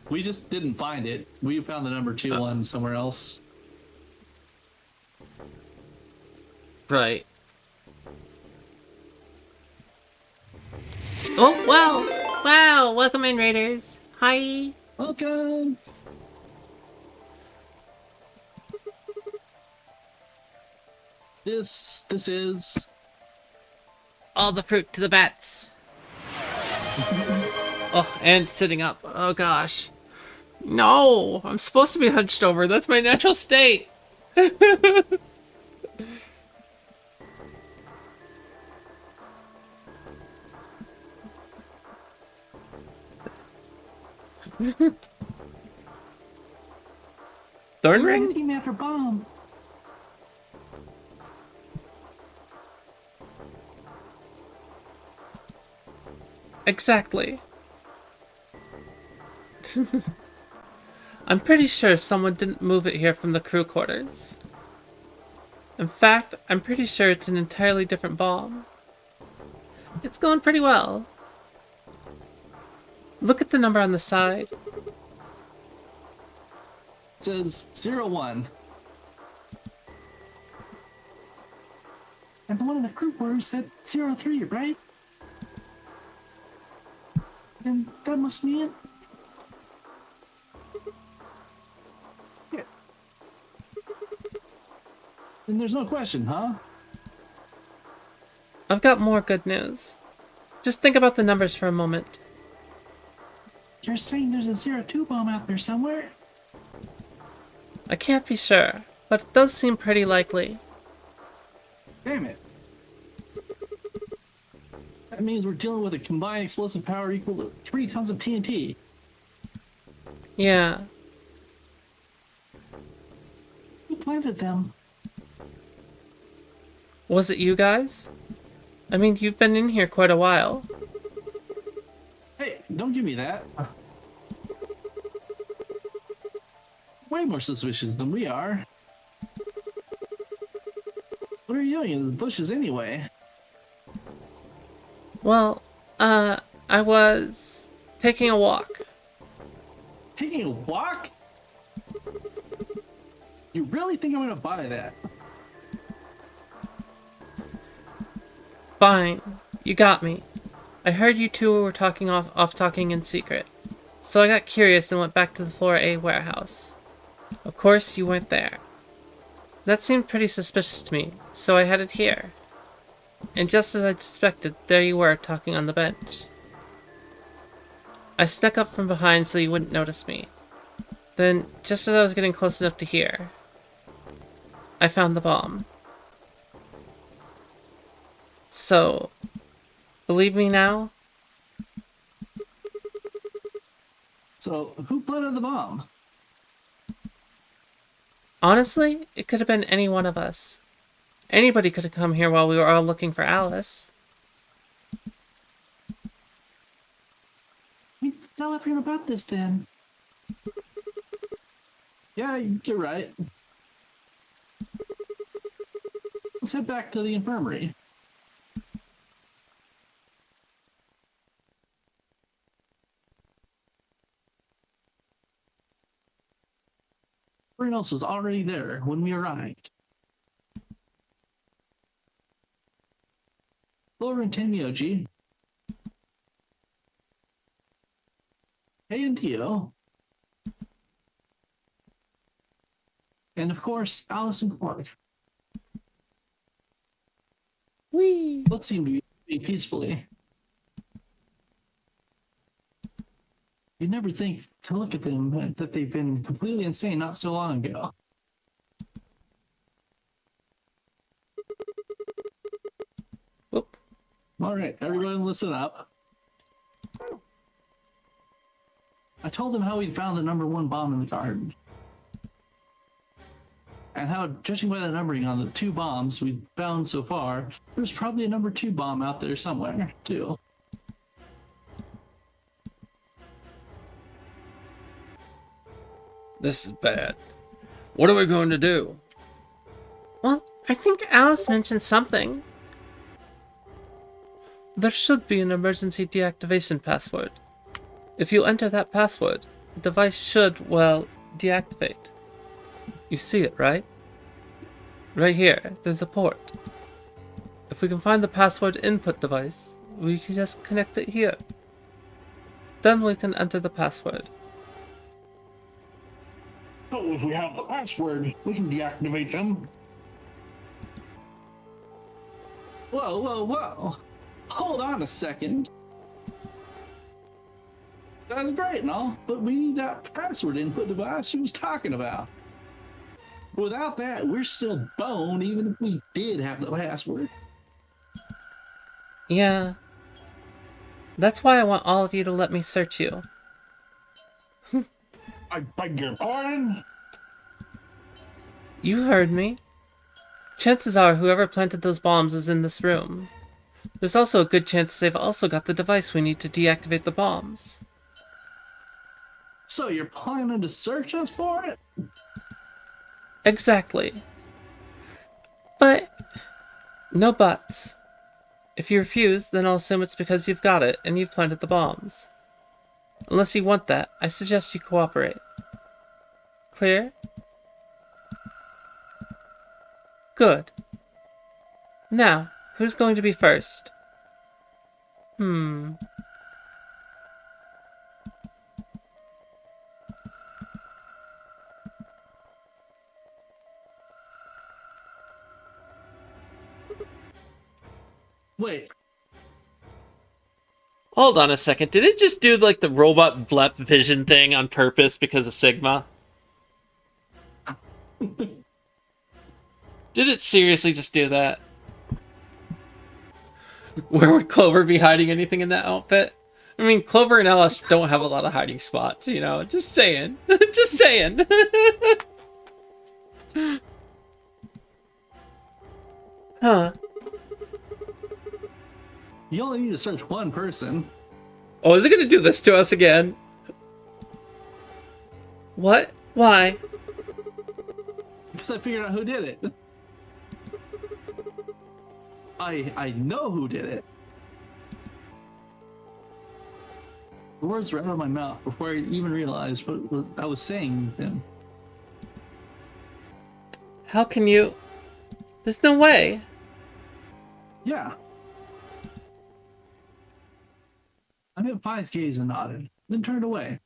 We just didn't find it. We found the number 2 one somewhere else. right. Oh, wow! Wow! Welcome in, Raiders. Hi! Welcome! This is... All the fruit to the bats. Oh, and sitting up. Oh gosh. No! I'm supposed to be hunched over. That's my natural state. Thorn ring? Team after bomb. Exactly. I'm pretty sure someone didn't move it here from the crew quarters. In fact, I'm pretty sure it's an entirely different bomb. It's going pretty well. Look at the number on the side. It says 01. And the one in the crew quarters said 03, right? Then that must mean... Yeah. Then there's no question, huh? I've got more good news. Just think about the numbers for a moment. You're saying there's a 02 bomb out there somewhere? I can't be sure, but it does seem pretty likely. Damn it. That means we're dealing with a combined explosive power equal to 3 tons of TNT. Yeah. Who planted them? Was it you guys? I mean, you've been in here quite a while. Hey, don't give me that. Way more suspicious than we are. What are you doing in the bushes anyway? Well, I was taking a walk. Taking a walk? You really think I'm gonna buy that? Fine. You got me. I heard you two were talking off talking in secret. So I got curious and went back to the Floor A warehouse. Of course, you weren't there. That seemed pretty suspicious to me, so I headed here. And just as I suspected, there you were, talking on the bench. I snuck up from behind so you wouldn't notice me. Then, just as I was getting close enough to hear, I found the bomb. So, believe me now? So, who planted the bomb? Honestly, it could have been any one of us. Anybody could have come here while we were all looking for Alice. We tell everyone about this then. Yeah, you're right. Let's head back to the infirmary. Everyone else was already there when we arrived. Clover and Tenmyoji. Hey and Tio. And of course, Alice and Quark. Whee! Both seem to be sleeping peacefully. You'd never think to look at them that they've been completely insane not so long ago. Whoop. All right, everyone listen up. I told them how we'd found the #1 bomb in the garden. And how, judging by the numbering on the 2 bombs we've found so far, there's probably a #2 bomb out there somewhere, too. This is bad. What are we going to do? Well, I think Alice mentioned something. There should be an emergency deactivation password. If you enter that password, the device should, well, deactivate. You see it, right? Right here, there's a port. If we can find the password input device, we can just connect it here. Then we can enter the password. So if we have the password, we can deactivate them. Whoa, whoa, whoa. Hold on a second. That's great and all, but we need that password input device she was talking about. Without that, we're still boned even if we did have the password. Yeah. That's why I want all of you to let me search you. I beg your pardon? You heard me. Chances are whoever planted those bombs is in this room. There's also a good chance they've also got the device we need to deactivate the bombs. So you're planning to search us for it? Exactly. But no buts. If you refuse, then I'll assume it's because you've got it and you've planted the bombs. Unless you want that, I suggest you cooperate. Clear? Good. Now, who's going to be first? Wait, Hold on a second. Did it just do like the robot blep vision thing on purpose because of Sigma? Did it seriously just do that? Where would Clover be hiding anything in that outfit? I mean, Clover and Alice don't have a lot of hiding spots, you know? Just saying. Just saying. Huh. you only need to search one person. Oh, is it gonna do this to us again? What? Why? Because I figured out who did it. I know who did it. The words were out of my mouth before I even realized what I was saying to him. How can you... There's no way. Yeah. I met Pi's gaze and nodded, then turned away.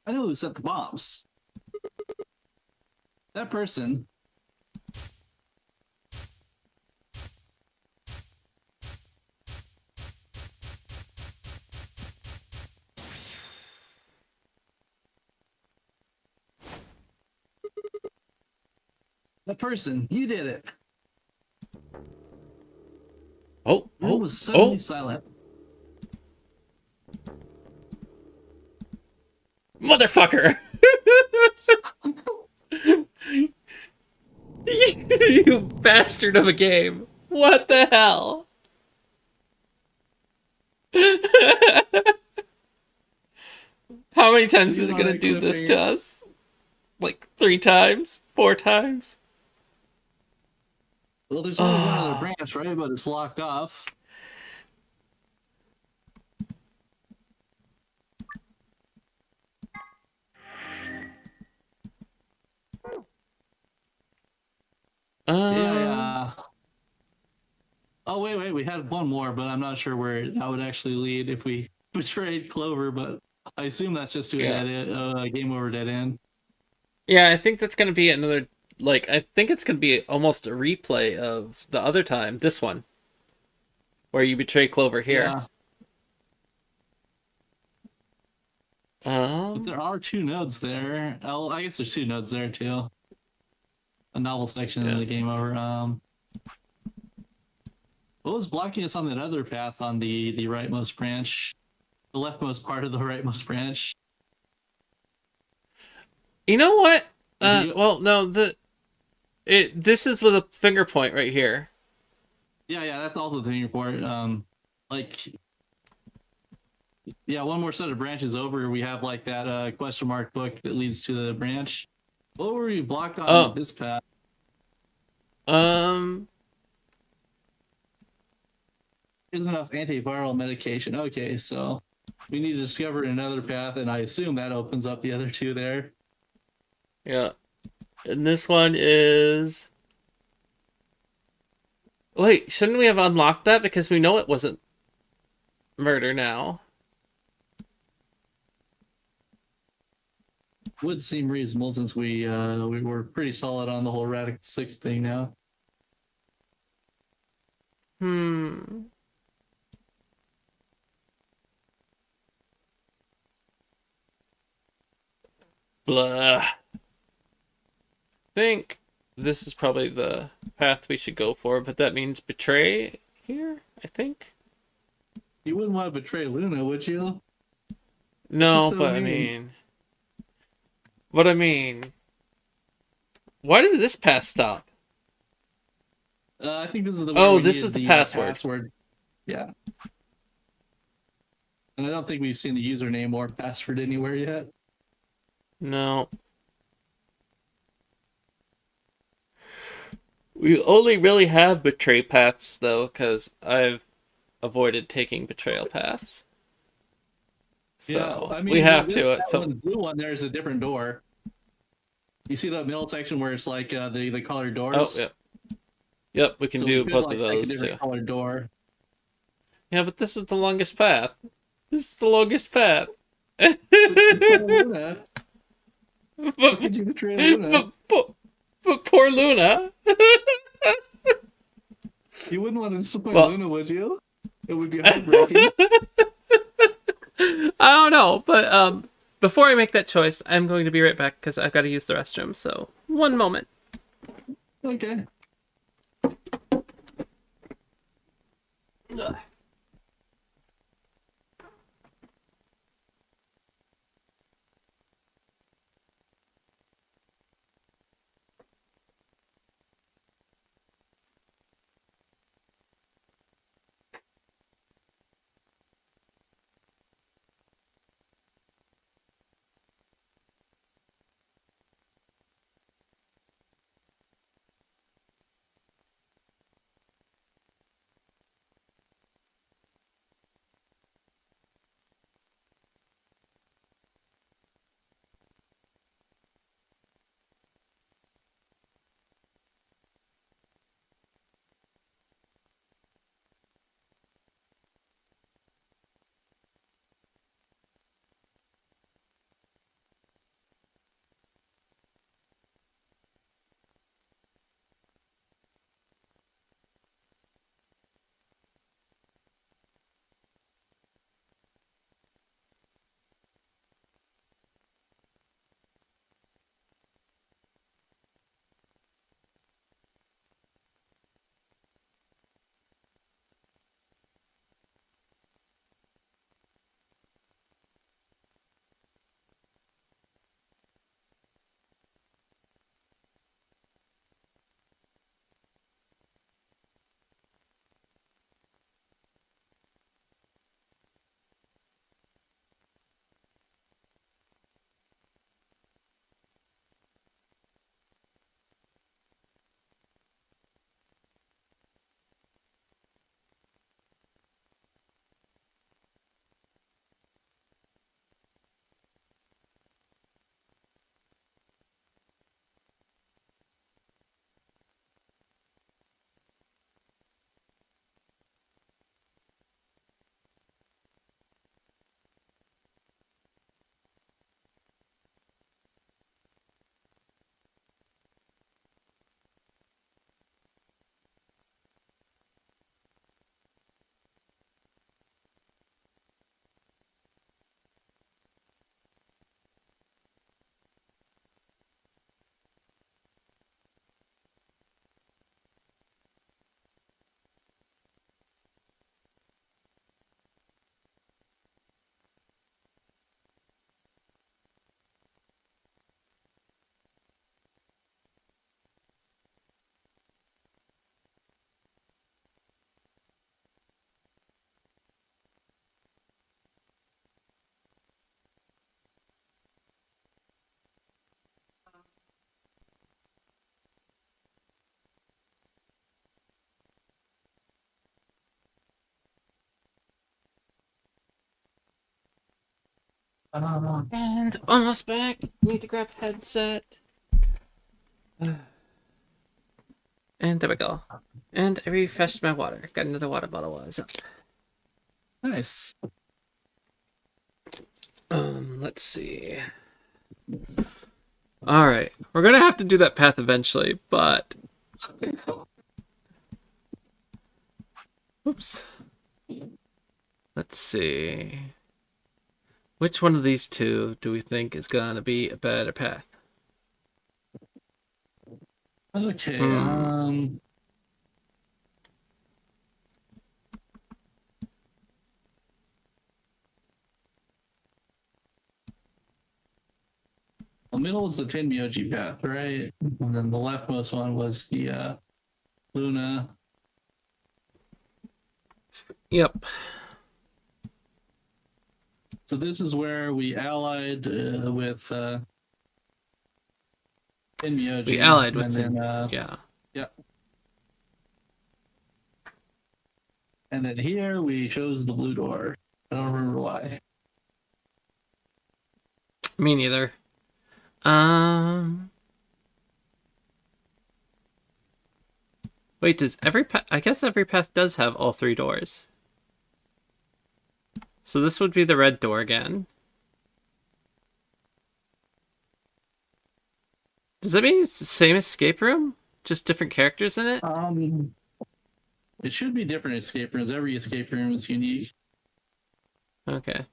I know who set the bombs. That person. That person, you did it. Oh, The room was suddenly silent. Motherfucker! You bastard of a game. What the hell? How many times is it gonna do this to us? Like 3 times? 4 times? Well, there's only one other branch, right? But it's locked off. Yeah, Um, yeah. Oh wait, we had one more, but I'm not sure where that would actually lead if we betrayed Clover. But I assume that's just to a yeah. dead end, game over dead end. Yeah, I think that's gonna be another, like, I think it's gonna be almost a replay of the other time, this one, where you betray Clover here. Yeah, but Um, there are two nodes there. Oh, I guess there's two nodes there too. A novel section in yeah. the game over. What was blocking us on that other path on the rightmost branch, the leftmost part of the rightmost branch? You know what? Do you? Well, no, this is with a finger point right here. Yeah, that's also the thing report. Like, yeah, one more set of branches over, we have like that question mark book that leads to the branch. What were we blocked on Oh, this path? um, Isn't enough antiviral medication. Okay, so we need to discover another path, and I assume that opens up the other two there. yeah. And this one is. Wait, shouldn't we have unlocked that because we know it wasn't murder now? Would seem reasonable since we were pretty solid on the whole Radic 6 thing now. Hmm. Blah. Think this is probably the path we should go for, but that means betray here, I think. You wouldn't want to betray Luna, would you? She's No, so but mean. I mean, why did this path stop? I think this is the one Oh, we this is needed the the password. password. Yeah. And I don't think we've seen the username or password anywhere yet. No. We only really have betray paths though, because I've avoided taking betrayal paths. Yeah, So I we mean, have this to that at one, some. the blue one, there is a different door. You see that middle section where it's like the colored Oh, doors? yep. Yep, we can So we do could both of like make a those different too. colored door. Yeah, but this is the longest path. This is the longest path. But betray Luna. How but, could you betray Luna? but poor Luna. You wouldn't want to disappoint Well, Luna, would you? It would be heartbreaking. I don't know, but before I make that choice, I'm going to be right back because I've got to use the restroom. So one moment. Okay. Ugh. And almost back. Need to grab headset. And there we go. And I refreshed my water. Got another water bottle while I was up. Nice. Let's see. Alright. We're gonna have to do that path eventually, but... Oops. Let's see. Which one of these two do we think is gonna be a better path? Okay. The middle was the Tenmyoji path, right? And then the leftmost one was the Luna. Yep. So this is where we allied with Tenmyoji. We allied with and them. then, Yeah. Yeah. And then here we chose the blue door. I don't remember why. Me neither. Wait, does every path... I guess every path does have all 3 doors. So this would be the red door again. Does that mean it's the same escape room? Just different characters in it? It should be different escape rooms. Every escape room is unique. Okay.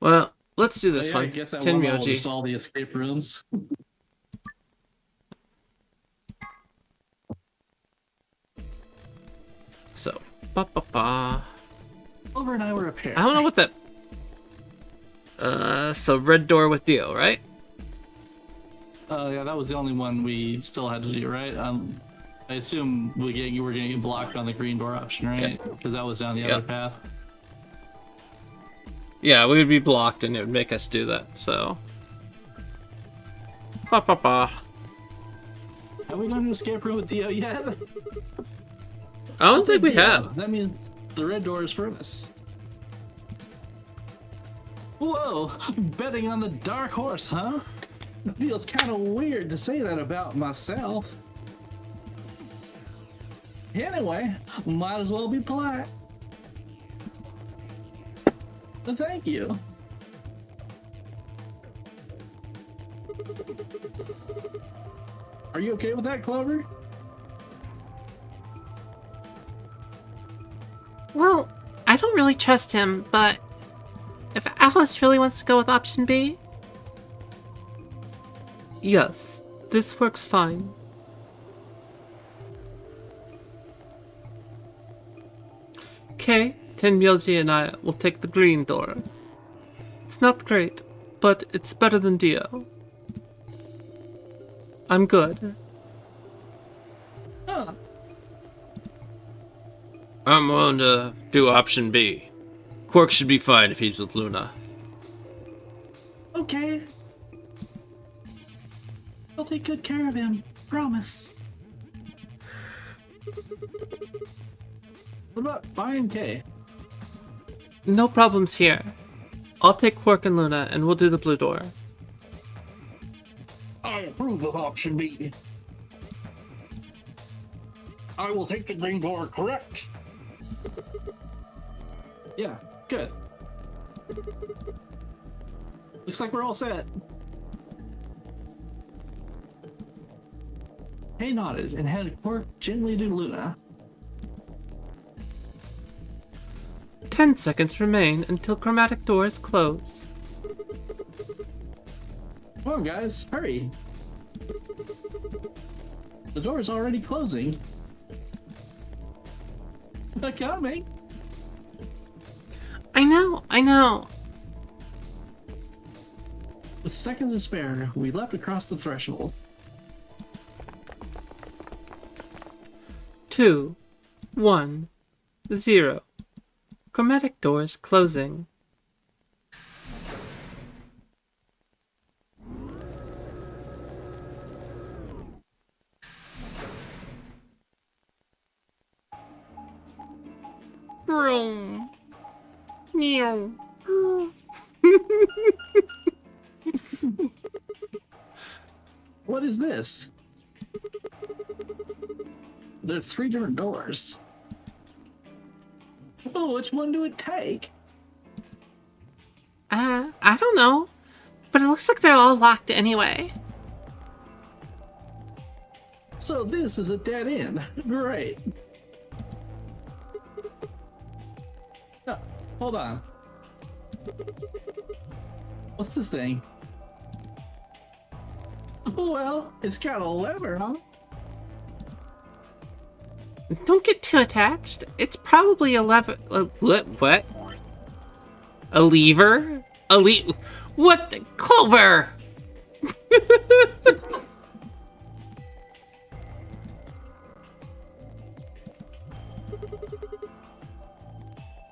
Well, let's do this Yeah, one. I guess that one level is Tenmyoji. just all the escape rooms. So, ba. Over and I were a pair. I don't know what that... so red door with Dio, right? Yeah, that was the only one we still had to do, right? I assume you were going to get blocked on the green door option, right? Because that was down the other path. Yeah, we would be blocked and it would make us do that, so... Ba. Have we gone to escape room with Dio yet? I don't think we Dio. have. That means the red door is for us. Whoa! Betting on the dark horse, huh? It feels kind of weird to say that about myself. Anyway, might as well be polite. Thank you. Are you okay with that, Clover? Well, I don't really trust him, but if Alice really wants to go with option B, yes, this works fine. Okay, Tenmyoji and I will take the green door. It's not great, but it's better than Dio. I'm good. Huh. I'm willing to do option B. Quark should be fine if he's with Luna. Okay. I'll take good care of him. Promise. What about Phi and K? No problems here. I'll take Quark and Luna, and we'll do the blue door. I approve of option B. I will take the green door, correct? Yeah, good. Looks like we're all set. Hay nodded and handed Quark gently to Luna. 10 seconds remain until chromatic doors close. Come on, guys, hurry. The door is already closing. They're coming. I know. With seconds to spare, we leapt across the threshold. 2, 1, 0. Chromatic doors closing. Vroom. Meow. What is this? There are 3 different doors. Oh, which one do it take? I don't know. But it looks like they're all locked anyway. So this is a dead end. Great. Oh, hold on. What's this thing? Well, it's got a lever, huh? Don't get too attached. It's probably a lever. What? A lever? What? Clover!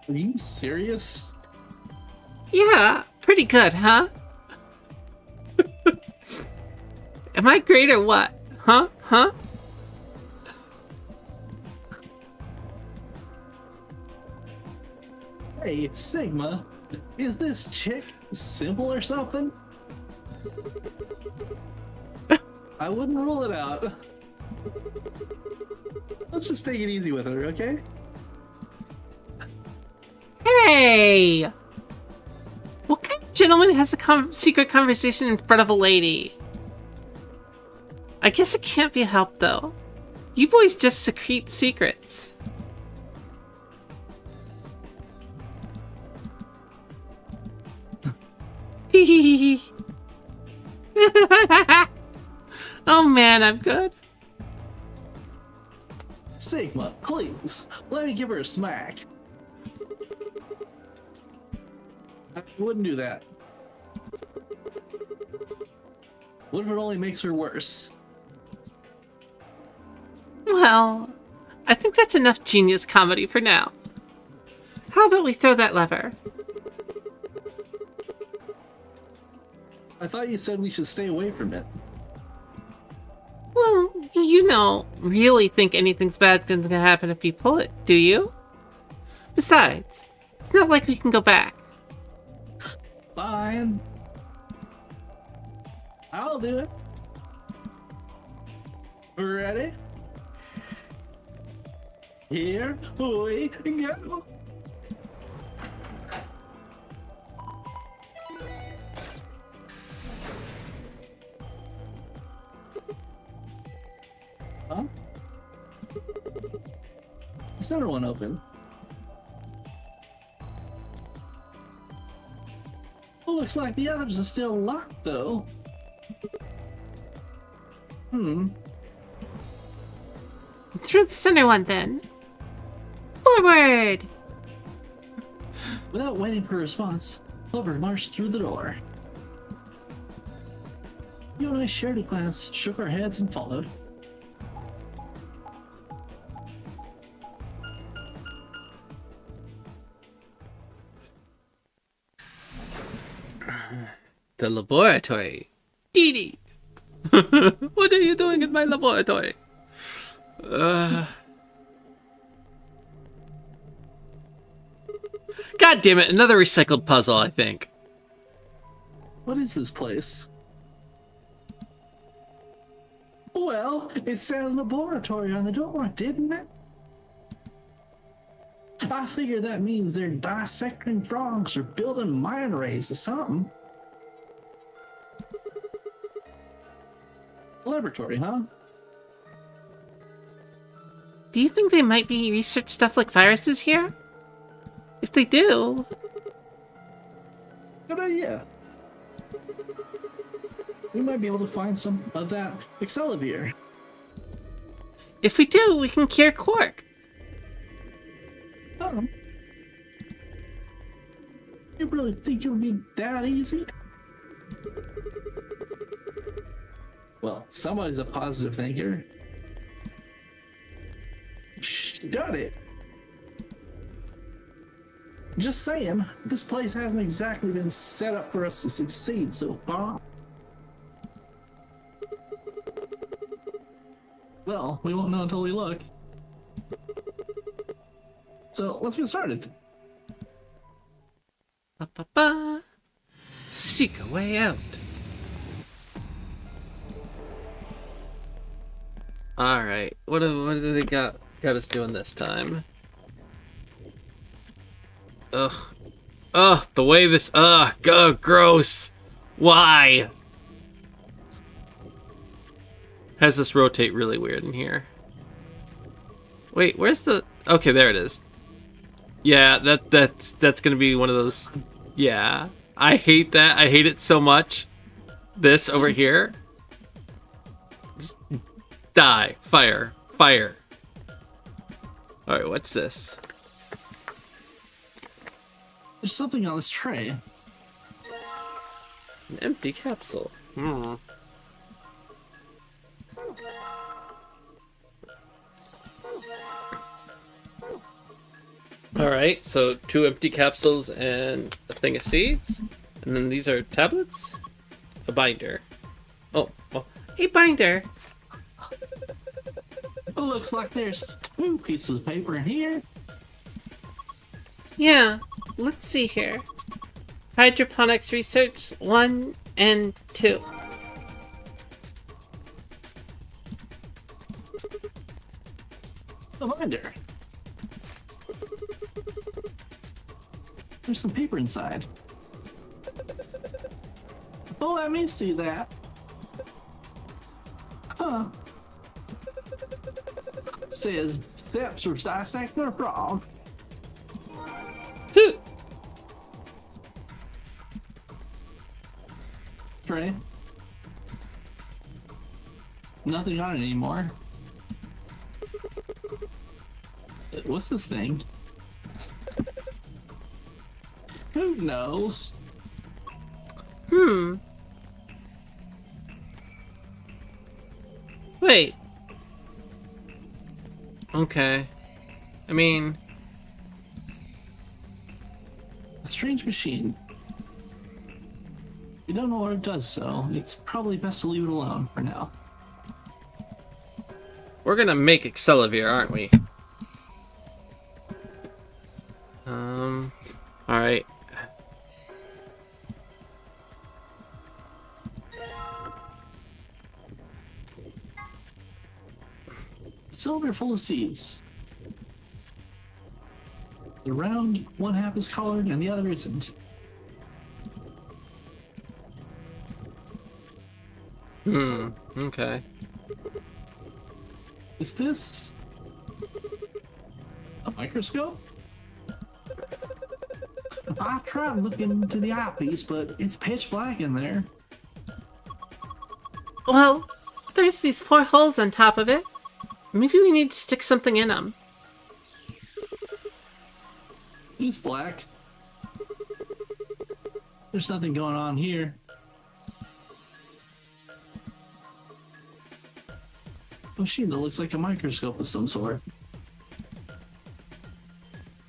Are you serious? Yeah, pretty good, huh? Am I great or what? Huh? Hey, Sigma, is this chick simple or something? I wouldn't rule it out. Let's just take it easy with her, okay? Hey! What kind of gentleman has a secret conversation in front of a lady? I guess it can't be helped, though. You boys just secrete secrets. Oh man, I'm good. Sigma, please, let me give her a smack. I wouldn't do that. What if it only makes her worse? Well, I think that's enough genius comedy for now. How about we throw that lever? I thought you said we should stay away from it. Well, you don't really think anything's bad going to happen if you pull it, do you? Besides, it's not like we can go back. Fine. I'll do it. Ready? Here we go. Huh? The center one open. Oh, looks like the others are still locked, though. Through the center one, then. Forward! Without waiting for a response, Clover marched through the door. You and I shared a glance, shook our heads, and followed. The laboratory. Dee Dee! What are you doing in my laboratory? God damn it, another recycled puzzle, I think. What is this place? Well, it said laboratory on the door, didn't it? I figure that means they're dissecting frogs or building mine rays or something. Laboratory, huh? Do you think they might be research stuff like viruses here? If they do... Good idea. We might be able to find some of that Excelivir. If we do, we can cure Quark. You really think it would be that easy? Well, somebody's a positive thinker. Shut it! Just saying, this place hasn't exactly been set up for us to succeed so far. Well, we won't know until we look. So, let's get started. Ba-ba-ba. Seek a way out. Alright, what do they got us doing this time? Ugh. Ugh, the way this, gross. Why? Has this rotate really weird in here. Wait, where's the, okay, there it is. Yeah, that's gonna be one of those, yeah. I hate that, I hate it so much. This over here. Just die, fire, fire. Alright, what's this? There's something on this tray. An empty capsule. Hmm. Alright, so 2 empty capsules and a thing of seeds. And then these are tablets? A binder. Oh, a binder! It looks like there's 2 pieces of paper in here. Yeah, let's see here. Hydroponics research 1 and 2. A binder. There's some paper inside. Oh, let me see that. Huh. Says steps for dissecting a frog. Tray. Nothing on it anymore. What's this thing? Who knows? Wait. Okay. I mean... A strange machine. You don't know what it does, so it's probably best to leave it alone for now. We're gonna make Excelivir, aren't we? Alright. Cylinder full of seeds. The round, one half is colored and the other isn't. Okay. Is this a microscope? I tried looking into the eyepiece, but it's pitch black in there. Well, there's these 4 holes on top of it. Maybe we need to stick something in them. It's black. There's nothing going on here. A machine that looks like a microscope of some sort.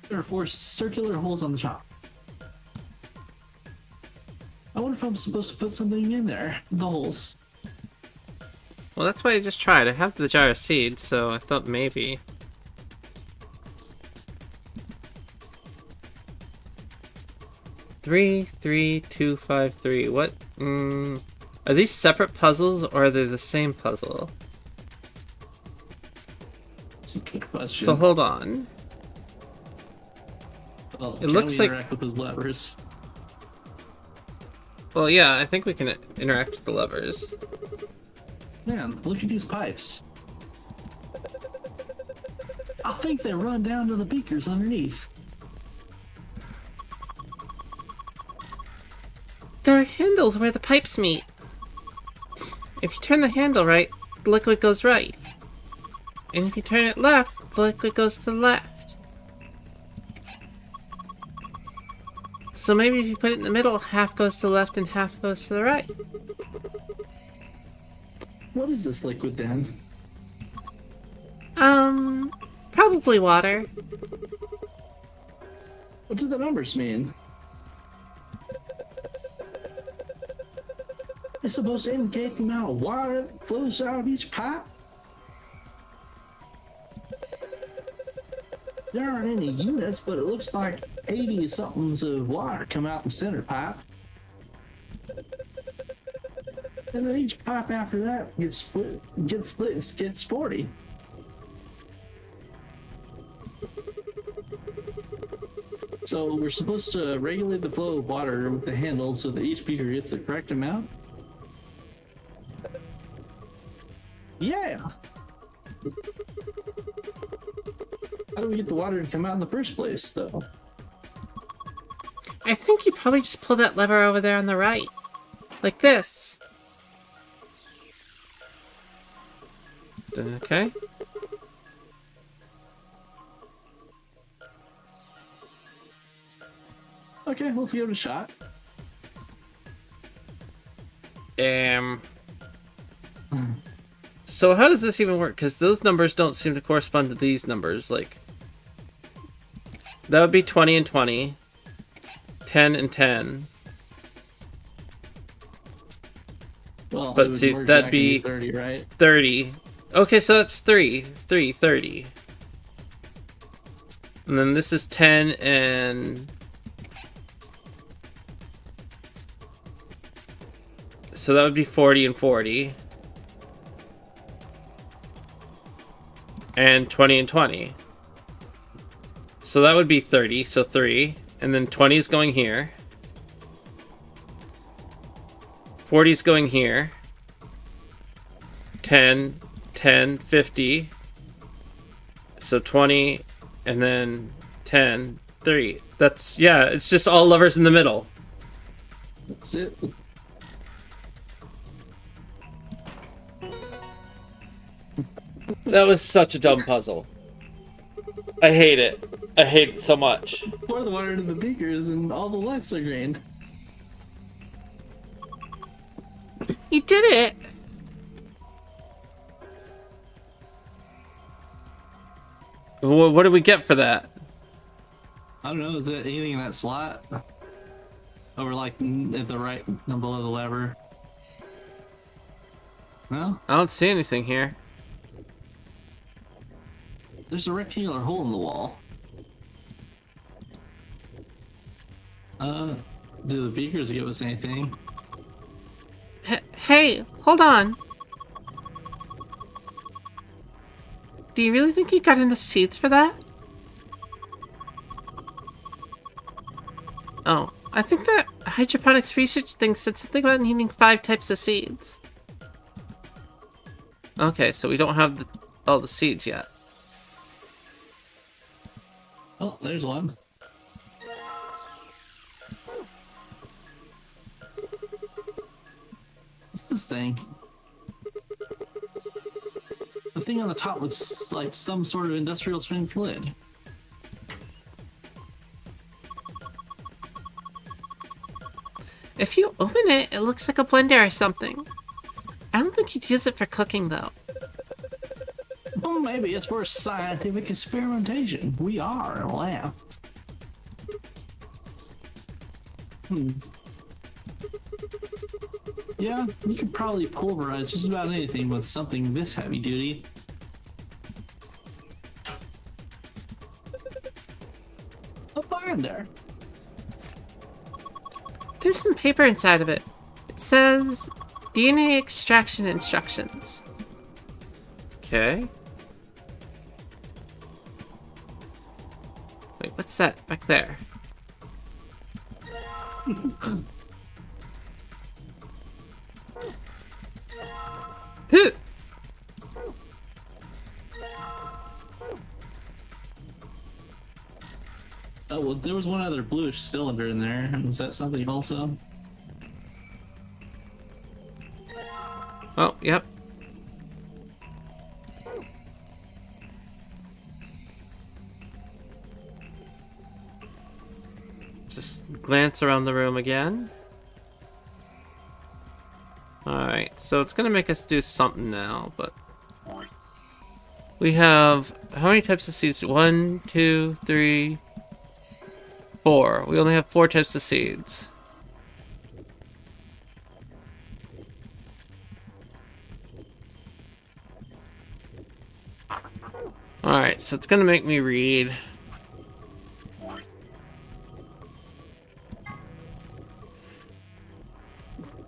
There are 4 circular holes on the top. I wonder if I'm supposed to put something in there. The holes. Well, that's why I just tried. I have the jar of seeds, so I thought maybe. Three, 3, 2, 5, 3. What? Are these separate puzzles or are they the same puzzle? That's a good question. So hold on. Well, it looks we like interact with those levers. Well, yeah, I think we can interact with the levers. Man, look at these pipes. I think they run down to the beakers underneath. There are handles where the pipes meet. If you turn the handle right, the liquid goes right. And if you turn it left, the liquid goes to the left. So maybe if you put it in the middle, half goes to the left and half goes to the right. What is this liquid then? Probably water. What do the numbers mean? It's supposed to indicate the amount of water that flows out of each pipe? There aren't any units, but it looks like 80 somethings of water come out the center pipe. And then each pop after that gets split, gets 40. So we're supposed to regulate the flow of water with the handle so that each beaker gets the correct amount? Yeah! How do we get the water to come out in the first place, though? I think you probably just pull that lever over there on the right. Like this. Okay. Okay, let's give it a shot. So how does this even work? Because those numbers don't seem to correspond to these numbers. Like, that would be 20 and 20. 10 and 10. Well, But it would see, merge that'd back be- into 30, right? 30. Okay, so that's 3. 3, 30. And then this is 10 and... So that would be 40 and 40. And 20 and 20. So that would be 30, so 3. And then 20 is going here. 40 is going here. 10, 10, 50. So 20, and then 10, 3. That's, yeah, it's just all levers in the middle. That's it. That was such a dumb puzzle. I hate it. I hate it so much. Pour the water into the beakers and all the lights are green. You did it! What do we get for that? I don't know, is it anything in that slot? Over like at the right below the lever? No? I don't see anything here. There's a rectangular hole in the wall. Do the beakers give us anything? Hey, hold on. Do you really think you got enough seeds for that? Oh, I think that hydroponics research thing said something about needing 5 types of seeds. Okay, so we don't have all the seeds yet. Oh, there's one. What's this thing? The thing on the top looks like some sort of industrial strength lid. If you open it, it looks like a blender or something. I don't think you'd use it for cooking, though. Well, maybe it's for scientific experimentation. We are a lab. Yeah, you could probably pulverize just about anything with something this heavy duty. A binder. There's some paper inside of it. It says DNA extraction instructions. Okay. Wait, what's that back there? Huh. Oh, well, there was one other bluish cylinder in there. Was that something also? Oh, yep. Just glance around the room again. Alright, so it's gonna make us do something now, but... We have... How many types of seeds? 1, 2, 3... 4. We only have 4 types of seeds. Alright, so it's gonna make me read.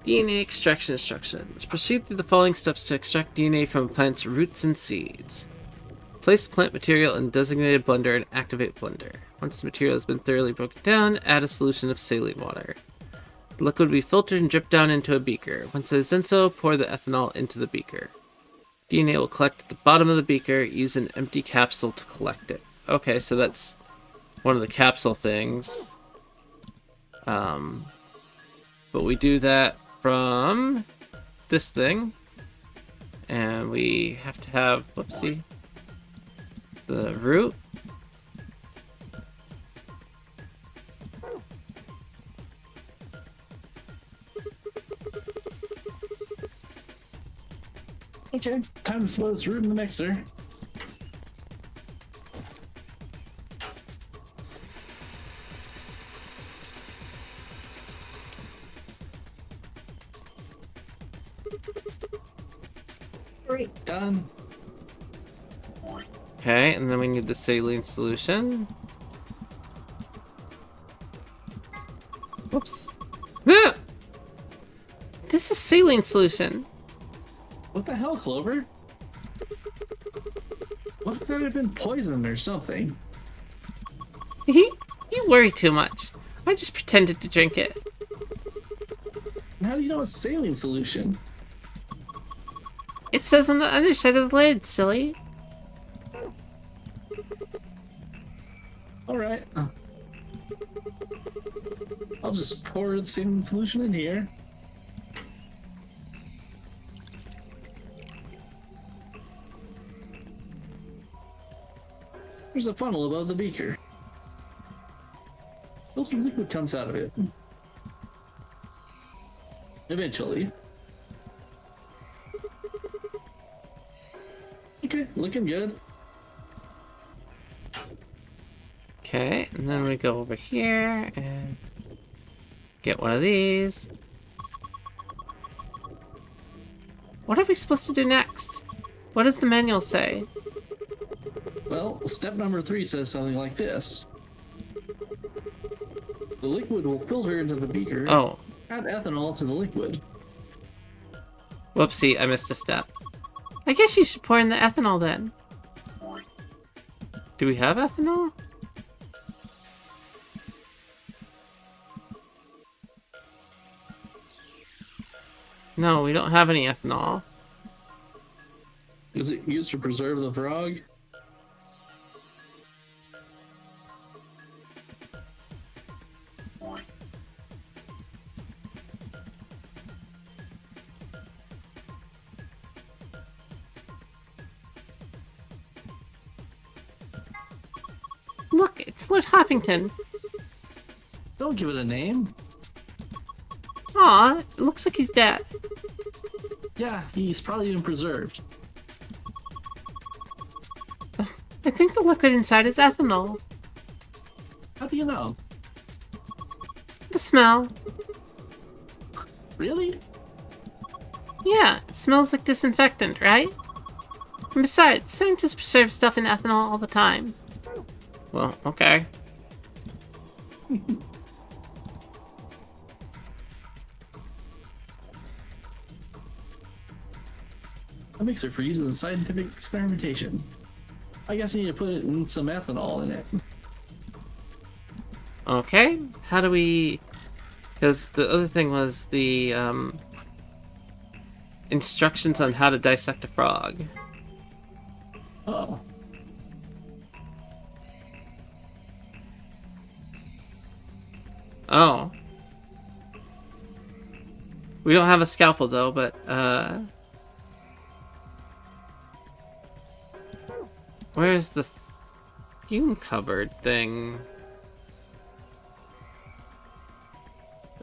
DNA extraction instructions. Proceed through the following steps to extract DNA from a plant's roots and seeds. Place the plant material in designated blender and activate blender. Once the material has been thoroughly broken down, add a solution of saline water. The liquid will be filtered and dripped down into a beaker. Once it has done so, pour the ethanol into the beaker. DNA will collect at the bottom of the beaker. Use an empty capsule to collect it. Okay, so that's one of the capsule things. But we do that from this thing. And we have to have, whoopsie, the root. Okay, time to throw this root in the mixer. Alright, done. Okay, and then we need the saline solution. Whoops. Ah! This is saline solution. What the hell, Clover? What if that had been poisoned or something? You worry too much. I just pretended to drink it. And how do you know it's saline solution? It says on the other side of the lid, silly. Alright. I'll just pour the saline solution in here. There's a funnel above the beaker. Filtered liquid comes out of it. Eventually. Okay, looking good. Okay, and then we go over here and get one of these. What are we supposed to do next? What does the manual say? Well, step number 3 says something like this. The liquid will filter into the beaker. Oh, Add ethanol to the liquid. whoopsie, I missed a step. I guess you should pour in the ethanol then. Do we have ethanol? No, we don't have any ethanol. Is it used to preserve the frog? Look, it's Lord Hoppington. Don't give it a name. Aw, it looks like he's dead. Yeah, he's probably been preserved. I think the liquid inside is ethanol. How do you know? The smell. Really? Yeah, it smells like disinfectant, right? And besides, scientists preserve stuff in ethanol all the time. Well, okay. A mixer for use in scientific experimentation. I guess you need to put it in some ethanol in it. Okay, how do we... Because the other thing was the, instructions on how to dissect a frog. Oh. Oh. We don't have a scalpel though, but, where's the fume cupboard thing?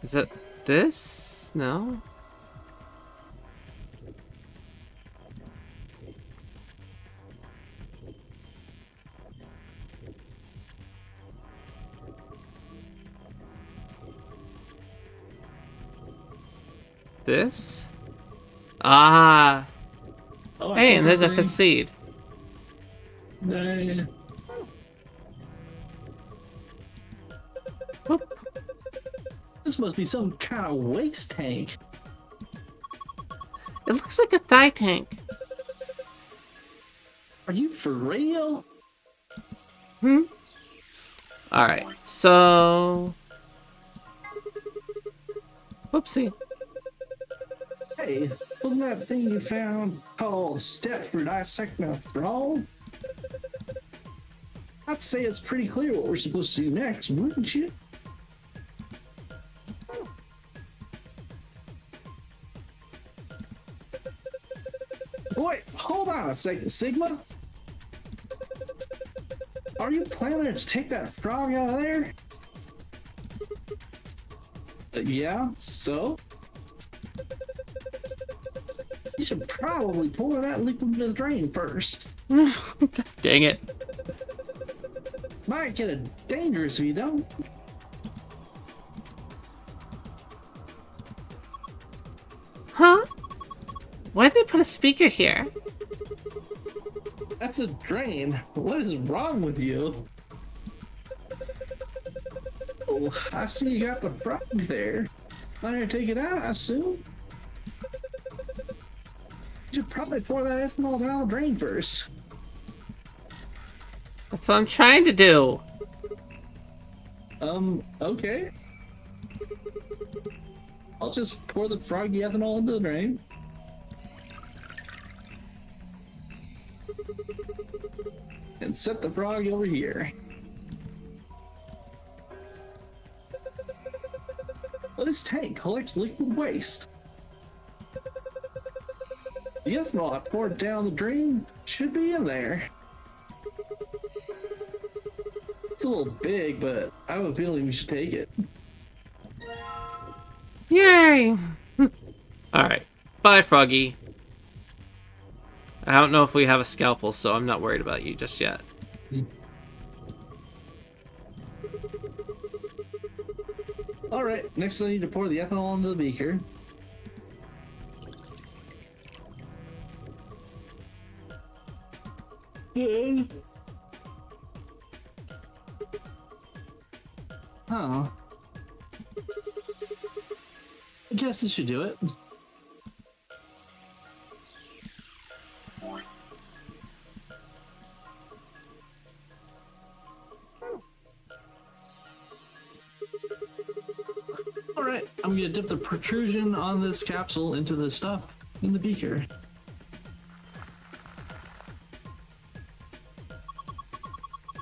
Is it this? No? This? Ah! Oh, I Hey, see and there's a something. fifth seed. Nah. Whoop. This must be some kind of waste tank. Looks like a thigh tank. Are you for real? Alright, so... Whoopsie. Hey, wasn't that thing you found called Step for Dissecting a Frog? I'd say it's pretty clear what we're supposed to do next, wouldn't you? Wait, hold on a second, Sigma. Are you planning to take that frog out of there? Yeah, so? You should probably pour that liquid into the drain first. Dang it. Might get dangerous if you don't. Huh? Why'd they put a speaker here? That's a drain. What is wrong with you? Oh, I see you got the frog there. Better take it out, I assume. You should probably pour that ethanol down the drain first. That's what I'm trying to do. Okay. I'll just pour the froggy ethanol into the drain. And set the frog over here. Well, this tank collects liquid waste. The ethanol I poured down the drain should be in there. It's a little big, but I have a feeling we should take it. Yay! Alright. Bye, Froggy. I don't know if we have a scalpel, so I'm not worried about you just yet. Alright, next I need to pour the ethanol into the beaker. Oh. I guess this should do it. Alright, I'm gonna dip the protrusion on this capsule into the stuff in the beaker.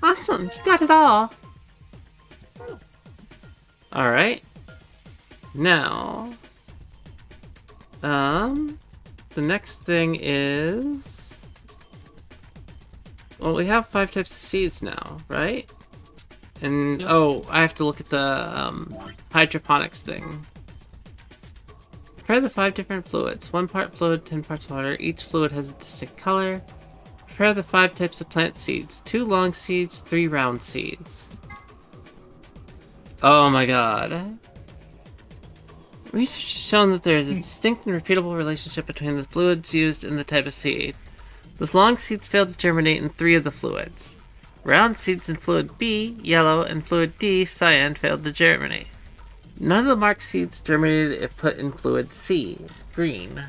Awesome! You got it all! Alright. Now... The next thing is... Well, we have 5 types of seeds now, right? And, Yep. oh, I have to look at the, hydroponics thing. Prepare the 5 different fluids. 1 part fluid, 10 parts water. Each fluid has a distinct color. Prepare the 5 types of plant seeds. 2 long seeds, 3 round seeds. Oh my god. Research has shown that there is a distinct and repeatable relationship between the fluids used and the type of seed. The long seeds failed to germinate in 3 of the fluids. Round seeds in fluid B, yellow, and fluid D, cyan, failed to germinate. None of the marked seeds germinated if put in fluid C, green.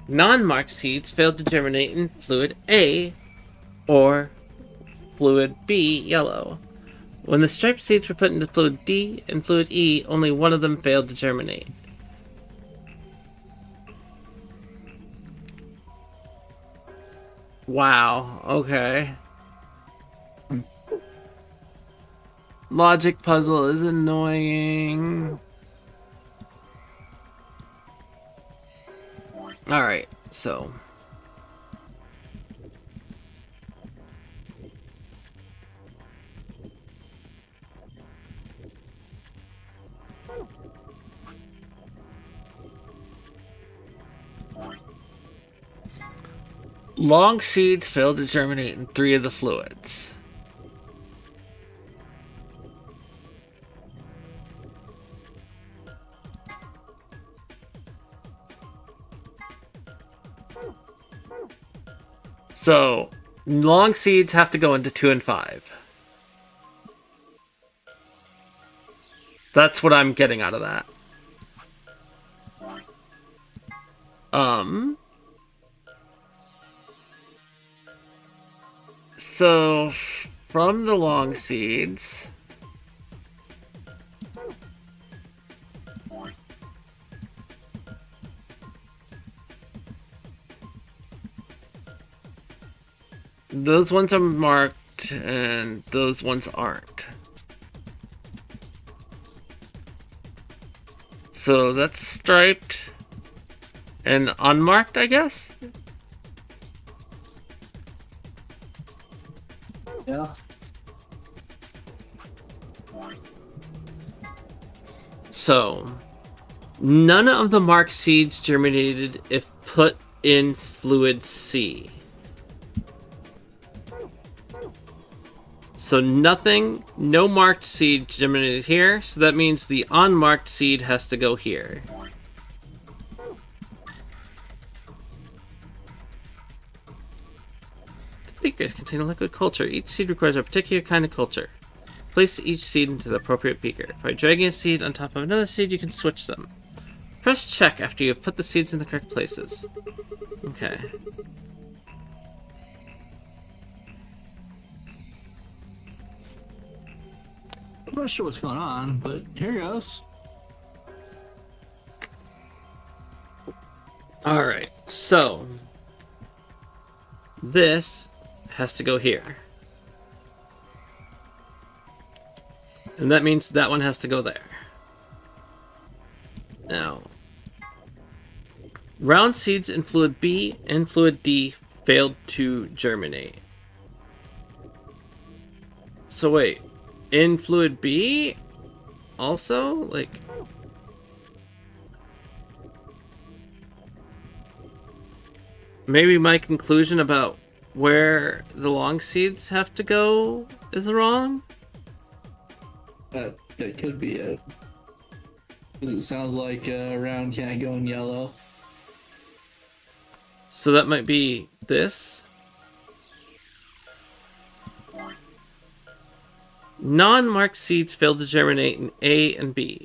Non-marked seeds failed to germinate in fluid A or fluid B, yellow. When the striped seeds were put into fluid D and fluid E, only one of them failed to germinate. Wow, okay. Logic puzzle is annoying. Alright, so... Long seeds failed to germinate in 3 of the fluids. So, long seeds have to go into 2 and 5. That's what I'm getting out of that. So from the long seeds, those ones are marked and those ones aren't. So that's striped and unmarked, I guess? Yeah. So, none of the marked seeds germinated if put in fluid C. So nothing, no marked seed germinated here, so that means the unmarked seed has to go here. The beakers contain a liquid culture. Each seed requires a particular kind of culture. Place each seed into the appropriate beaker. By dragging a seed on top of another seed, you can switch them. Press check after you have put the seeds in the correct places. Okay. I'm not sure what's going on, but here goes. Alright, so this has to go here. And that means that one has to go there. Now, round seeds in fluid B and fluid D failed to germinate. So wait, in fluid B also? Like, maybe my conclusion about where the long seeds have to go is wrong? That could be it. 'Cause it sounds like round can't go in yellow. So that might be this. Non-marked seeds failed to germinate in A and B.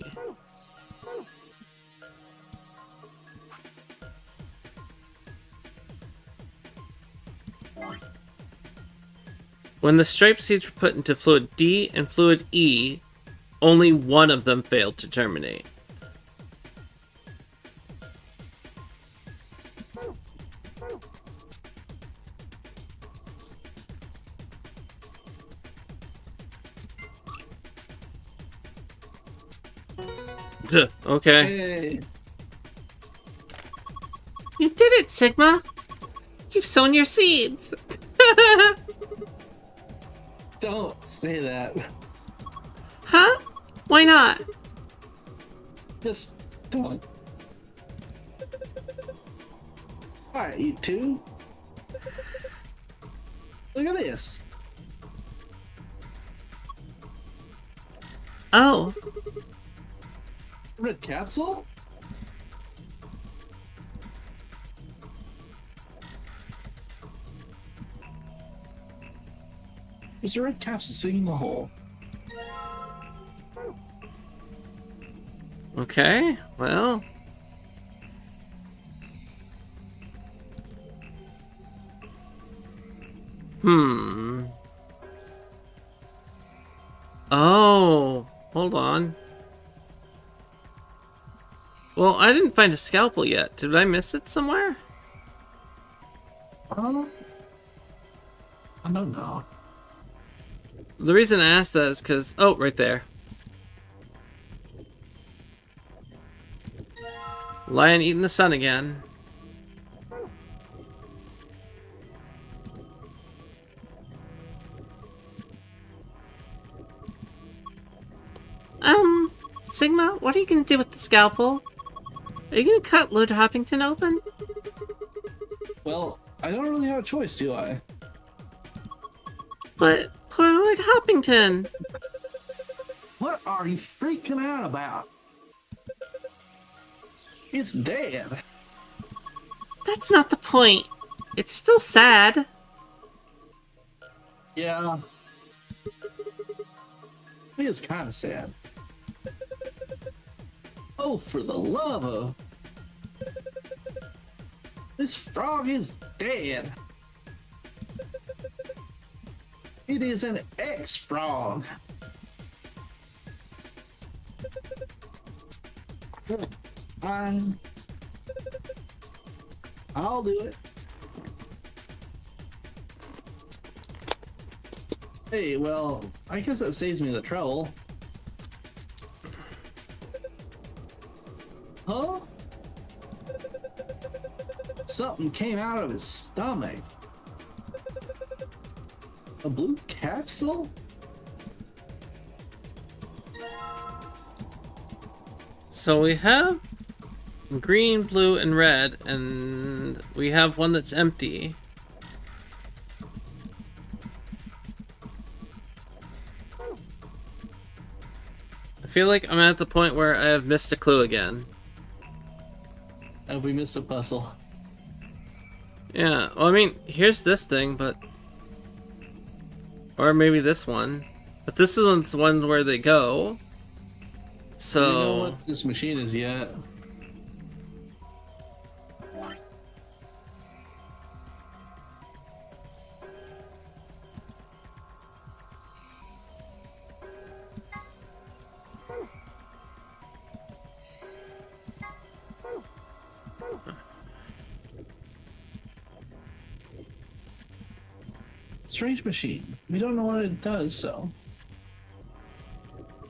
When the striped seeds were put into fluid D and fluid E, only one of them failed to germinate. Duh, okay. Hey, You did it, Sigma! You've sown your seeds! don't say that. Huh? Why not? Just don't. Alright, you two. Look at this. Oh, Red capsule? There's a red capsule sitting in the hole. okay. Well. Oh, hold on. Well, I didn't find a scalpel yet. Did I miss it somewhere? I don't know. The reason I asked that is because... Oh, right there. Lion eating the sun again. Sigma, what are you gonna do with the scalpel? Are you gonna cut Lord Hoppington open? Well, I don't really have a choice, do I? But poor Lord Hoppington! What are you freaking out about? It's dead. That's not the point. It's still sad. Yeah. It is kind of sad. Oh, for the love of... This frog is dead. It is an X-frog. Fine. I'll do it. Hey, well, I guess that saves me the trouble. Huh? Something came out of his stomach. A blue capsule? So we have green, blue, and red, and we have one that's empty. I feel like I'm at the point where I have missed a clue again. Have we missed a puzzle? Yeah, well, I mean, here's this thing, but... Or maybe this one. But this is one where they go. Do you know So... what this machine is yet? Strange machine. We don't know what it does, so.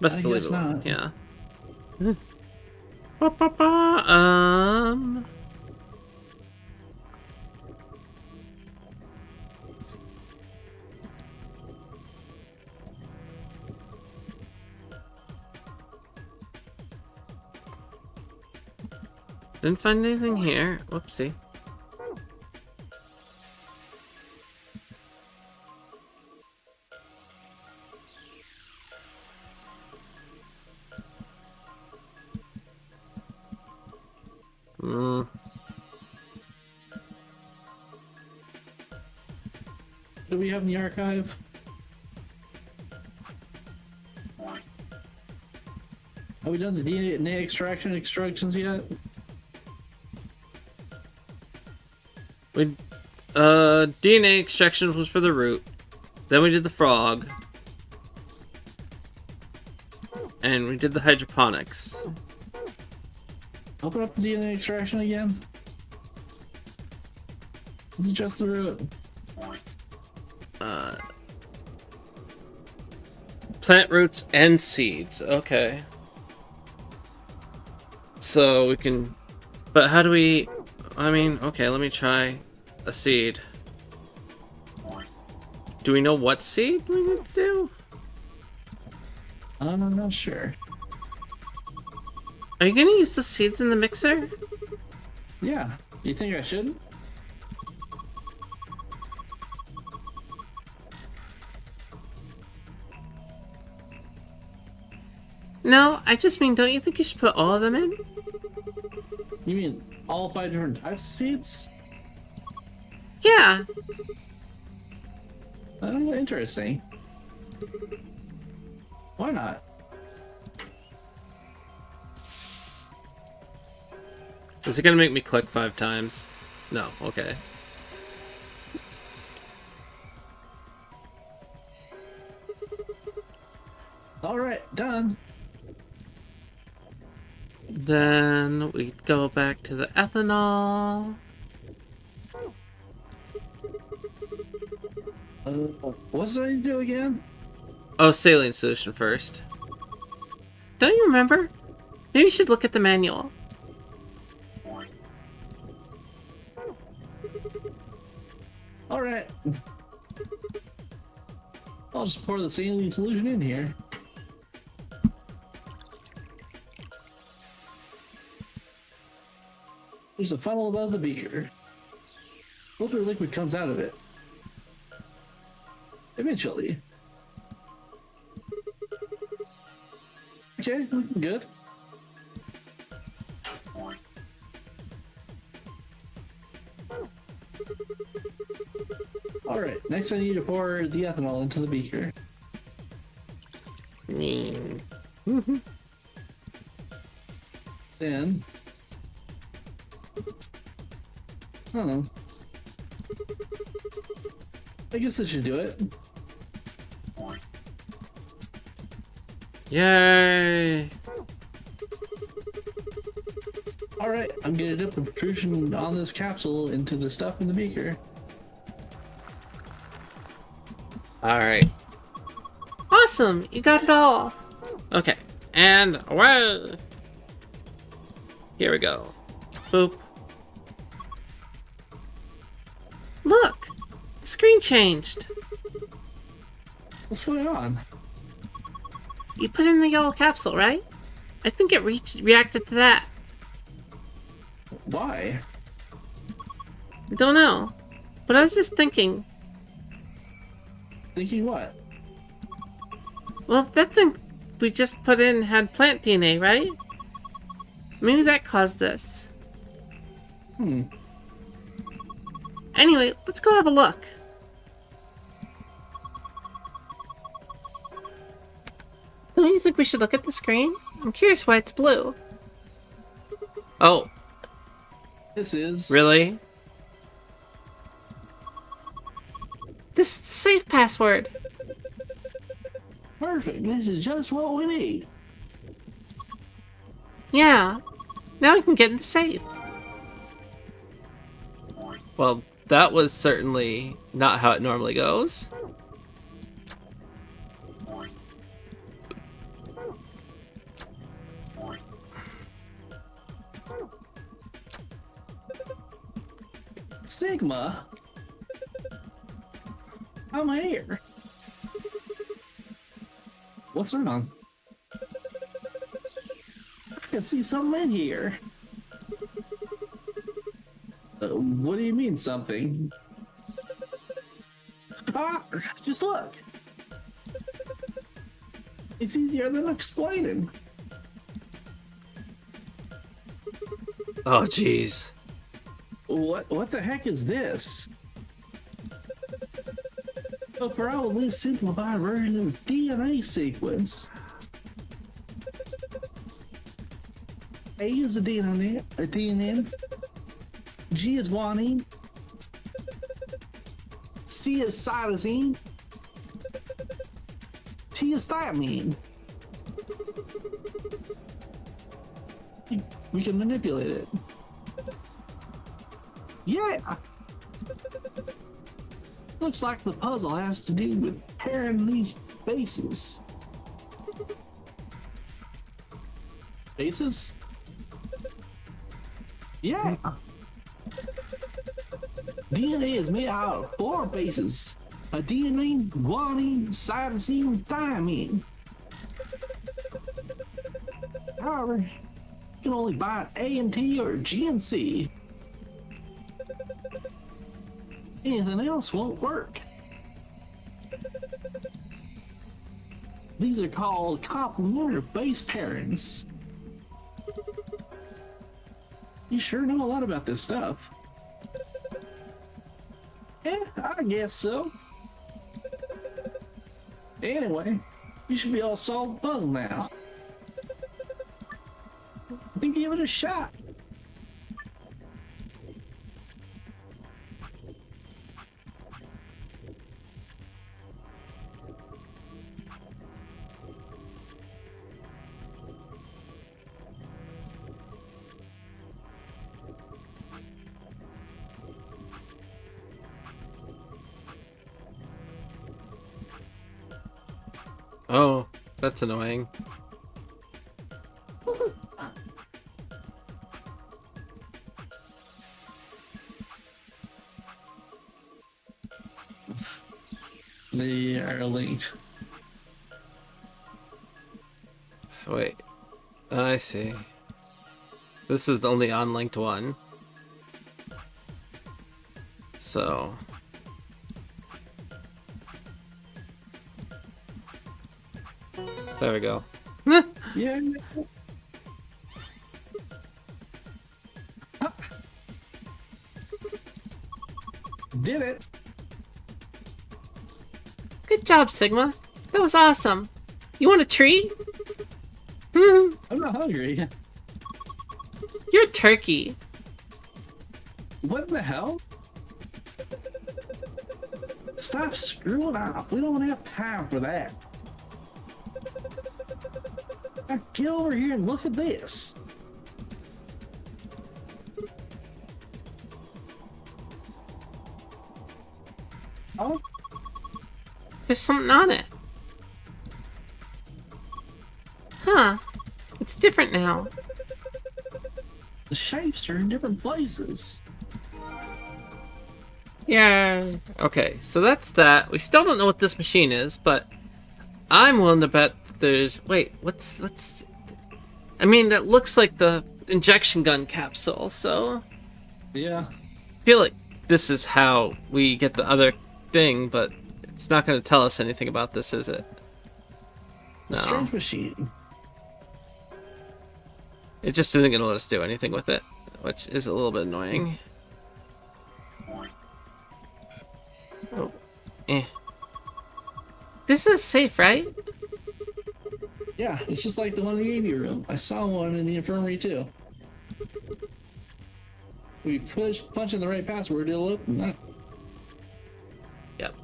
Best I to leave guess it alone, not. yeah. Ba-ba-ba, Didn't find anything here. Whoopsie. Hmm. What do we have in the archive? Have we done the DNA extraction instructions yet? We, DNA extraction was for the root. Then we did the frog. And we did the hydroponics. Open up the DNA extraction again. Is it just the root? Plant roots and seeds. Okay. So we can... But how do we... I mean, okay, let me try a seed. Do we know what seed we need to do? I'm not sure. Are you gonna use the seeds in the mixer? Yeah. You think I should? No, I just mean, don't you think you should put all of them in? You mean all 5 different types of seeds? Yeah. Interesting. Why not? Is it gonna make me click 5 times? No, okay. Alright, done. Then we go back to the ethanol. What did I do again? Oh, saline solution first. Don't you remember? Maybe you should look at the manual. Alright. I'll just pour the saline solution in here. There's a funnel above the beaker. Hopefully liquid comes out of it. Eventually. Okay, looking good. Alright, next I need to pour the ethanol into the beaker. Then Hmm. I guess I should do it. Yay! Alright, I'm gonna dip the protrusion on this capsule into the stuff in the beaker. Alright. Awesome! You got it all! Okay. And away! Here we go. Boop. Look! The screen changed! What's going on? You put in the yellow capsule, right? I think it reacted to that. Why? I don't know. But I was just thinking, Thinking what? well, that thing we just put in had plant DNA, right? Maybe that caused this. Hmm. Anyway, let's go have a look. Don't you think we should look at the screen? I'm curious why it's blue. Oh, This is... really? This is the safe password. Perfect. This is just what we need. Yeah. Now we can get in the safe. Well, that was certainly not how it normally goes. Sigma? How am I here? What's wrong? I can see something in here. What do you mean, something? Ah, just look. It's easier than explaining. Oh, jeez. What the heck is this? A probably simplified version of DNA sequence. A is a DNA. G is guanine. C is cytosine. T is thymine. We can manipulate it. Yeah! Looks like the puzzle has to do with pairing these bases. Bases? Yeah! DNA is made out of 4 bases. Adenine, guanine, cytosine, thymine. However, you can only bind A and T or G and C. Anything else won't work. These are called complementary base pairings. You sure know a lot about this stuff. Yeah, I guess so. Anyway, you should be all solved the puzzle now. Then give it a shot. Oh, that's annoying. They are linked. So wait. I see. This is the only unlinked one. So... there we go. Yeah. Did it. Good job, Sigma. That was awesome. You want a treat? Hmm. I'm not hungry. You're a turkey. What the hell? Stop screwing up. We don't have time for that. Now get over here and look at this. Oh, There's something on it. Huh. It's different now. the shapes are in different places. Yeah. Okay, so that's that. We still don't know what this machine is, but I'm willing to bet that there's... Wait, what's... I mean, that looks like the injection gun capsule, so... Yeah. I feel like this is how we get the other thing, but it's not going to tell us anything about this, is it? A strange machine. It just isn't going to let us do anything with it, which is a little bit annoying. Oh. Eh. This is safe, right? Yeah, it's just like the one in the AV room. I saw one in the infirmary too. We punch in the right password, it'll open that. Yep.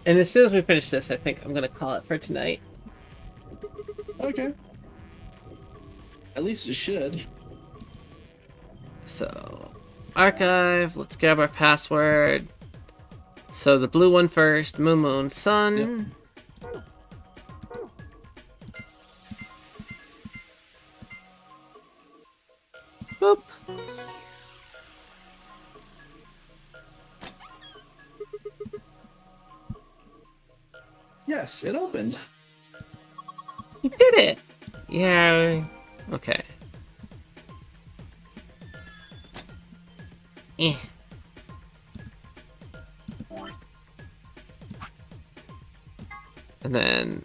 And as soon as we finish this, I think I'm going to call it for tonight. Okay. At least it should. So, archive, let's grab our password. So the blue one first, Moon Sun. Yep. Boop. Yes, it opened. You did it! Yeah. Okay. Eh. And then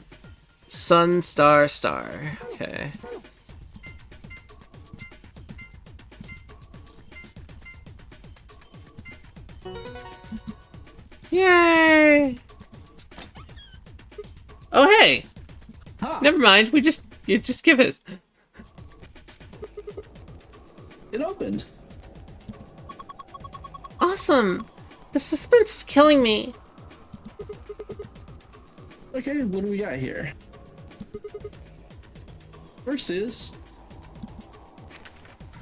sun, star, star. Okay. Yay! Oh hey! Ha! Never mind. You just give us. It opened. Awesome! The suspense was killing me. Okay, what do we got here? First is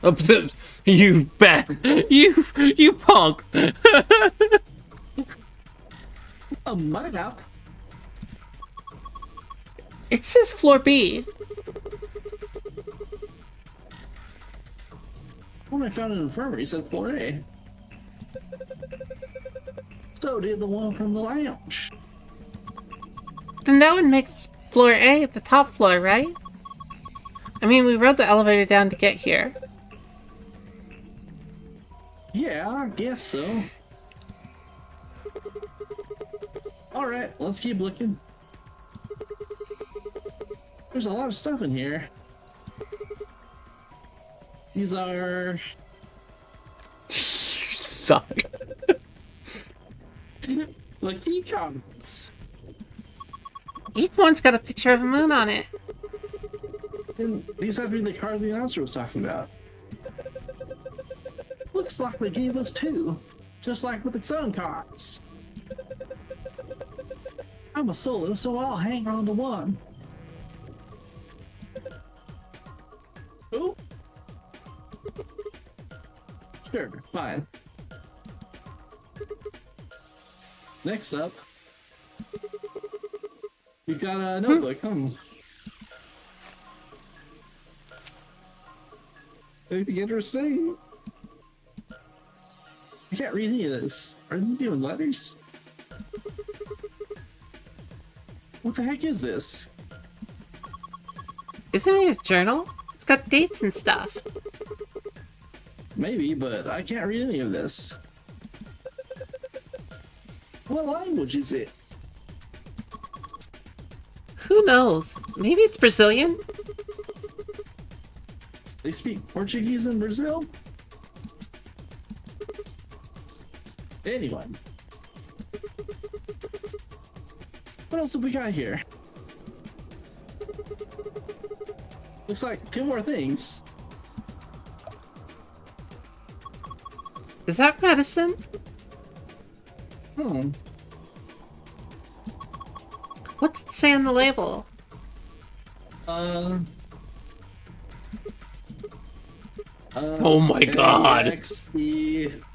Oh, you bat! You punk! a map. It says floor B. One I found in an infirmary said floor A. So did the one from the lounge. Then that would make floor A the top floor, right? I mean, we rode the elevator down to get here. Yeah, I guess so. Alright, let's keep looking. There's a lot of stuff in here. These are... You suck. the key cards. Each one's got a picture of a moon on it. And these have to be the cards the announcer was talking about. Looks like they gave us two, just like with its own cards. I'm a solo, so I'll hang on to one. Oh. Sure, fine. Next up, we got a notebook. Anything interesting? I can't read any of this. Are they doing letters? What the heck is this? Isn't it a journal? It's got dates and stuff. Maybe, but I can't read any of this. What language is it? Who knows? Maybe it's Brazilian? They speak Portuguese in Brazil? Anyway. What else have we got here? Looks like two more things. Is that medicine? Hmm. What's it say on the label? Oh my god. AXELABIR.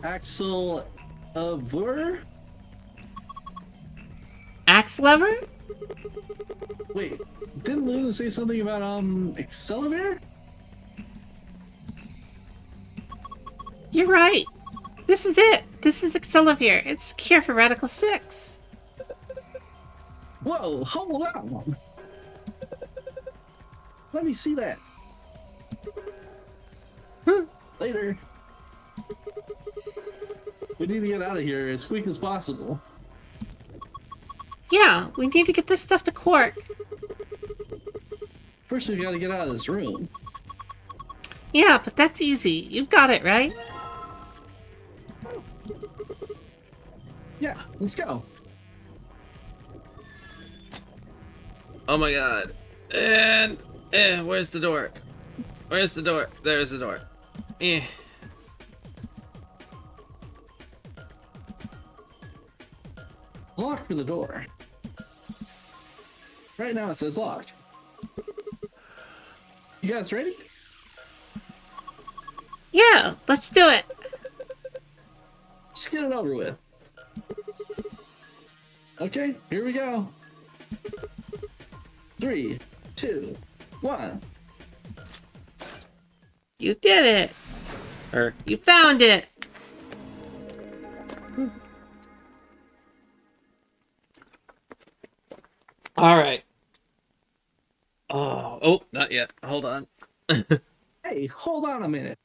Axel Avur? Axe lever? Wait, didn't Luna say something about Accelavir? You're right. This is it. This is Accelavir. It's a cure for Radical 6. Whoa, hold on. Let me see that. Later. We need to get out of here as quick as possible. Yeah, we need to get this stuff to Quark. First, we've got to get out of this room. Yeah, but that's easy. You've got it, right? Yeah, let's go. Oh my god. And where's the door? Where's the door? There's the door. Eh. Lock for the door. Right now it says locked. You guys ready? Yeah, let's do it. Just get it over with. Okay, here we go. 3, 2, 1. You did it. Or you found it. All right. Oh, not yet. Hold on. Hey, hold on a minute.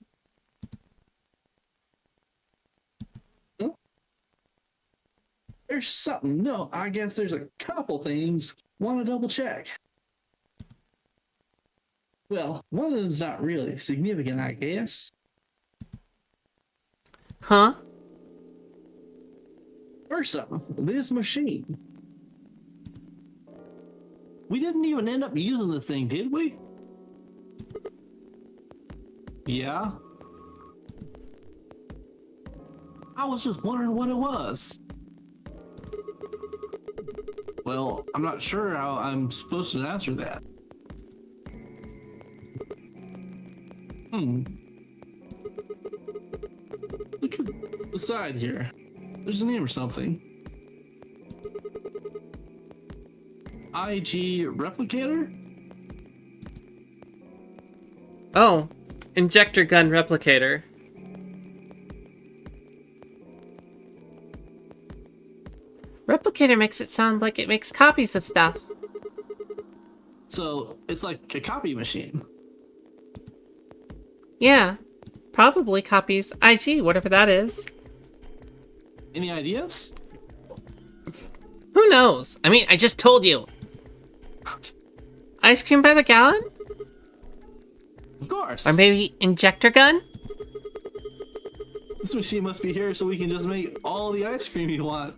Huh? There's something. No, I guess there's a couple things. Want to double check? Well, one of them's not really significant, I guess. Huh? First up, this machine. We didn't even end up using the thing, did we? Yeah. I was just wondering what it was. Well, I'm not sure how I'm supposed to answer that. Look at the side here. There's a name or something. IG replicator? Oh, injector gun replicator. Replicator makes it sound like it makes copies of stuff. So it's like a copy machine. Yeah, probably copies IG, whatever that is. Any ideas? Who knows? I mean, I just told you. Ice cream by the gallon? Of course. Or maybe injector gun? This machine must be here so we can just make all the ice cream you want.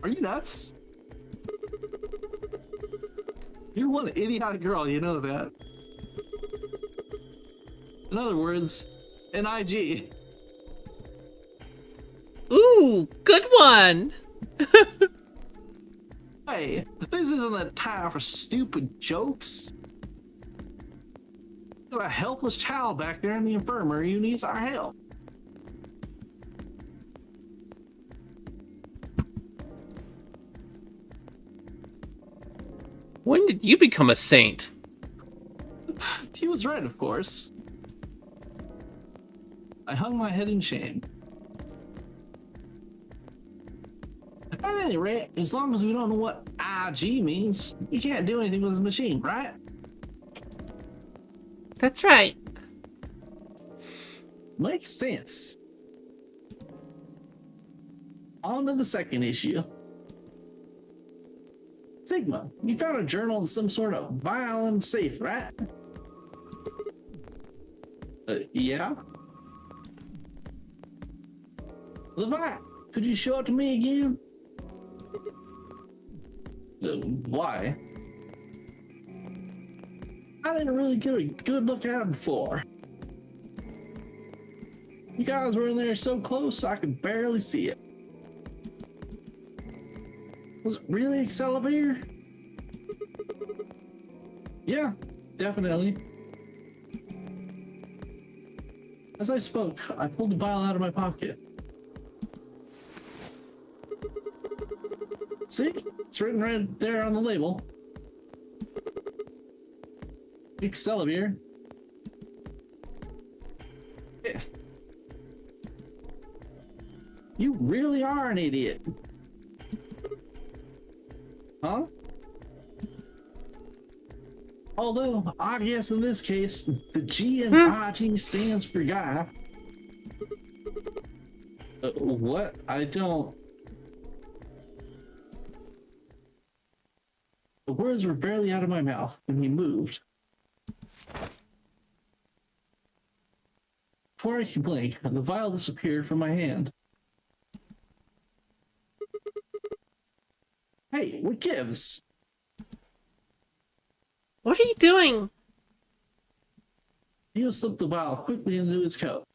Are you nuts? You're one idiotic girl, you know that. In other words, an IG. Ooh, good one! Hey, this isn't the time for stupid jokes. Got a helpless child back there in the infirmary who needs our help. When did you become a saint? He was right, of course. I hung my head in shame. At any rate, as long as we don't know what IG means, we can't do anything with this machine, right? That's right. Makes sense. On to the second issue. Sigma, you found a journal in some sort of vial and safe, right? Yeah? Levi, could you show it to me again? Why? I didn't really get a good look at it before. You guys were in there so close I could barely see it. Was it really Excalibur? Yeah, definitely. As I spoke, I pulled the vial out of my pocket. See? It's written right there on the label. Excalibur. Yeah. You really are an idiot. Huh? Although, I guess in this case, the G in IG stands for guy. What? I don't... The words were barely out of my mouth when he moved. Before I could blink, the vial disappeared from my hand. Hey, what gives? What are you doing? He slipped the vial quickly into his coat.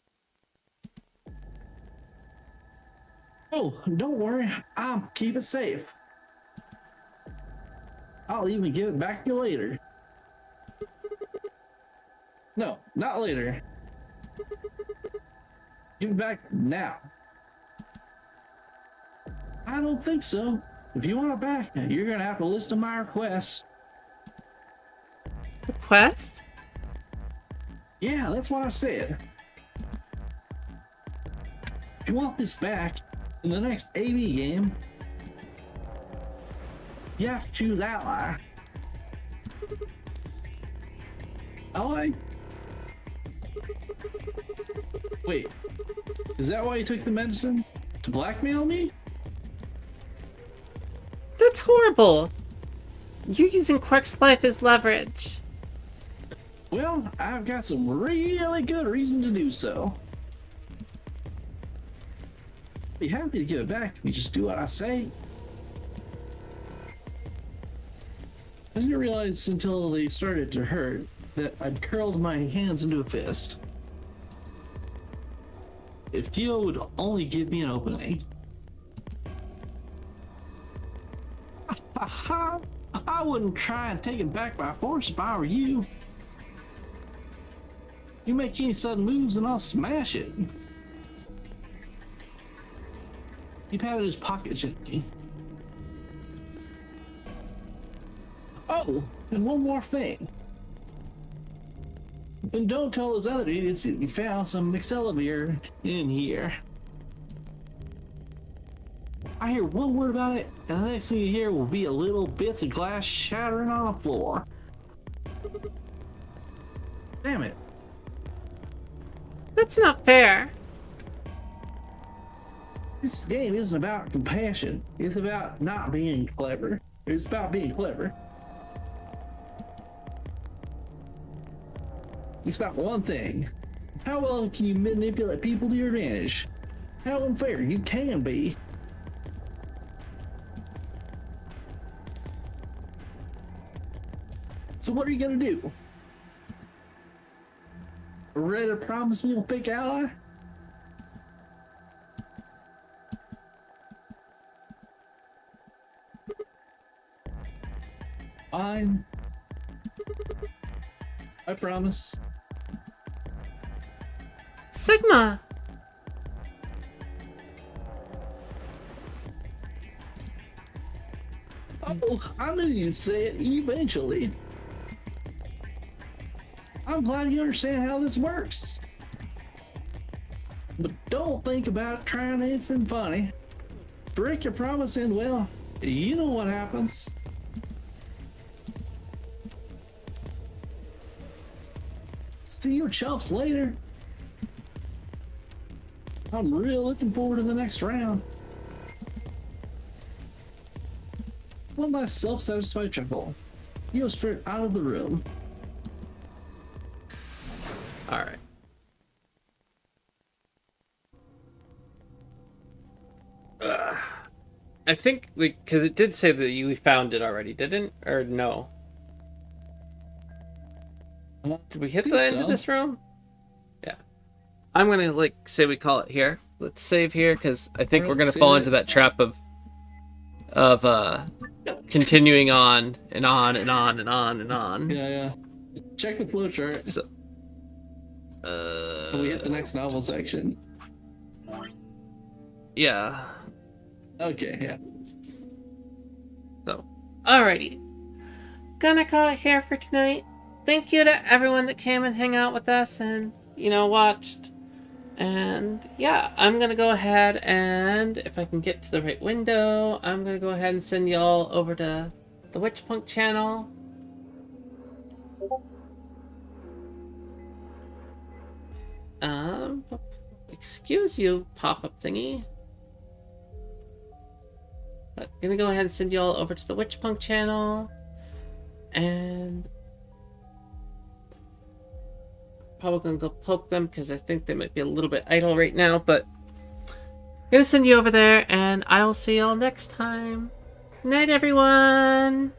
Oh, don't worry, I'll keep it safe. I'll even give it back to you later. No, not later. Give it back now. I don't think so. If you want it back, you're gonna have to listen to my requests. Request? Yeah, that's what I said. If you want this back, in the next AB game, you have to choose ally. Ally? Wait, is that why you took the medicine? To blackmail me? That's horrible. You're using Quark's life as leverage. Well, I've got some really good reason to do so. I'd be happy to give it back if you just do what I say. I didn't realize until they started to hurt that I'd curled my hands into a fist. If Dio would only give me an opening. I wouldn't try and take it back by force if I were you. You make any sudden moves and I'll smash it. He patted his pocket gently. Oh, and one more thing. And don't tell those other idiots that you found some Excalibur in here. I hear one word about it, and the next thing you hear will be a little bits of glass shattering on the floor. Damn it. That's not fair. This game isn't about compassion. It's about not being clever. It's about being clever. It's about one thing. How well can you manipulate people to your advantage? How unfair you can be. So what are you gonna do? Ready to promise me you'll pick ally? Fine. I promise. Sigma! Oh, I knew you'd say it eventually. I'm glad you understand how this works. But don't think about trying anything funny. Break your promise and, well, you know what happens. See your chumps later. I'm real looking forward to the next round. One last self-satisfied chuckle. He goes straight out of the room. Alright. I think, like, because it did say that you found it already, didn't? Or no? Did we hit think the end so. of this room? Yeah. I'm gonna say we call it here. Let's save here because I think we're gonna Save fall it. into that trap of continuing on and on and on and on and on. Yeah. Check the flowchart. So, We hit the next novel section. yeah. Okay, yeah. So, alrighty. Gonna call it here for tonight. Thank you to everyone that came and hang out with us and, watched. And yeah, I'm gonna go ahead and, if I can get to the right window, I'm gonna go ahead and send y'all over to the Witchpunk channel. Excuse you, pop-up thingy. But gonna go ahead and send y'all over to the Witchpunk channel. And probably gonna go poke them because I think they might be a little bit idle right now, but gonna send you over there and I will see y'all next time. Night everyone!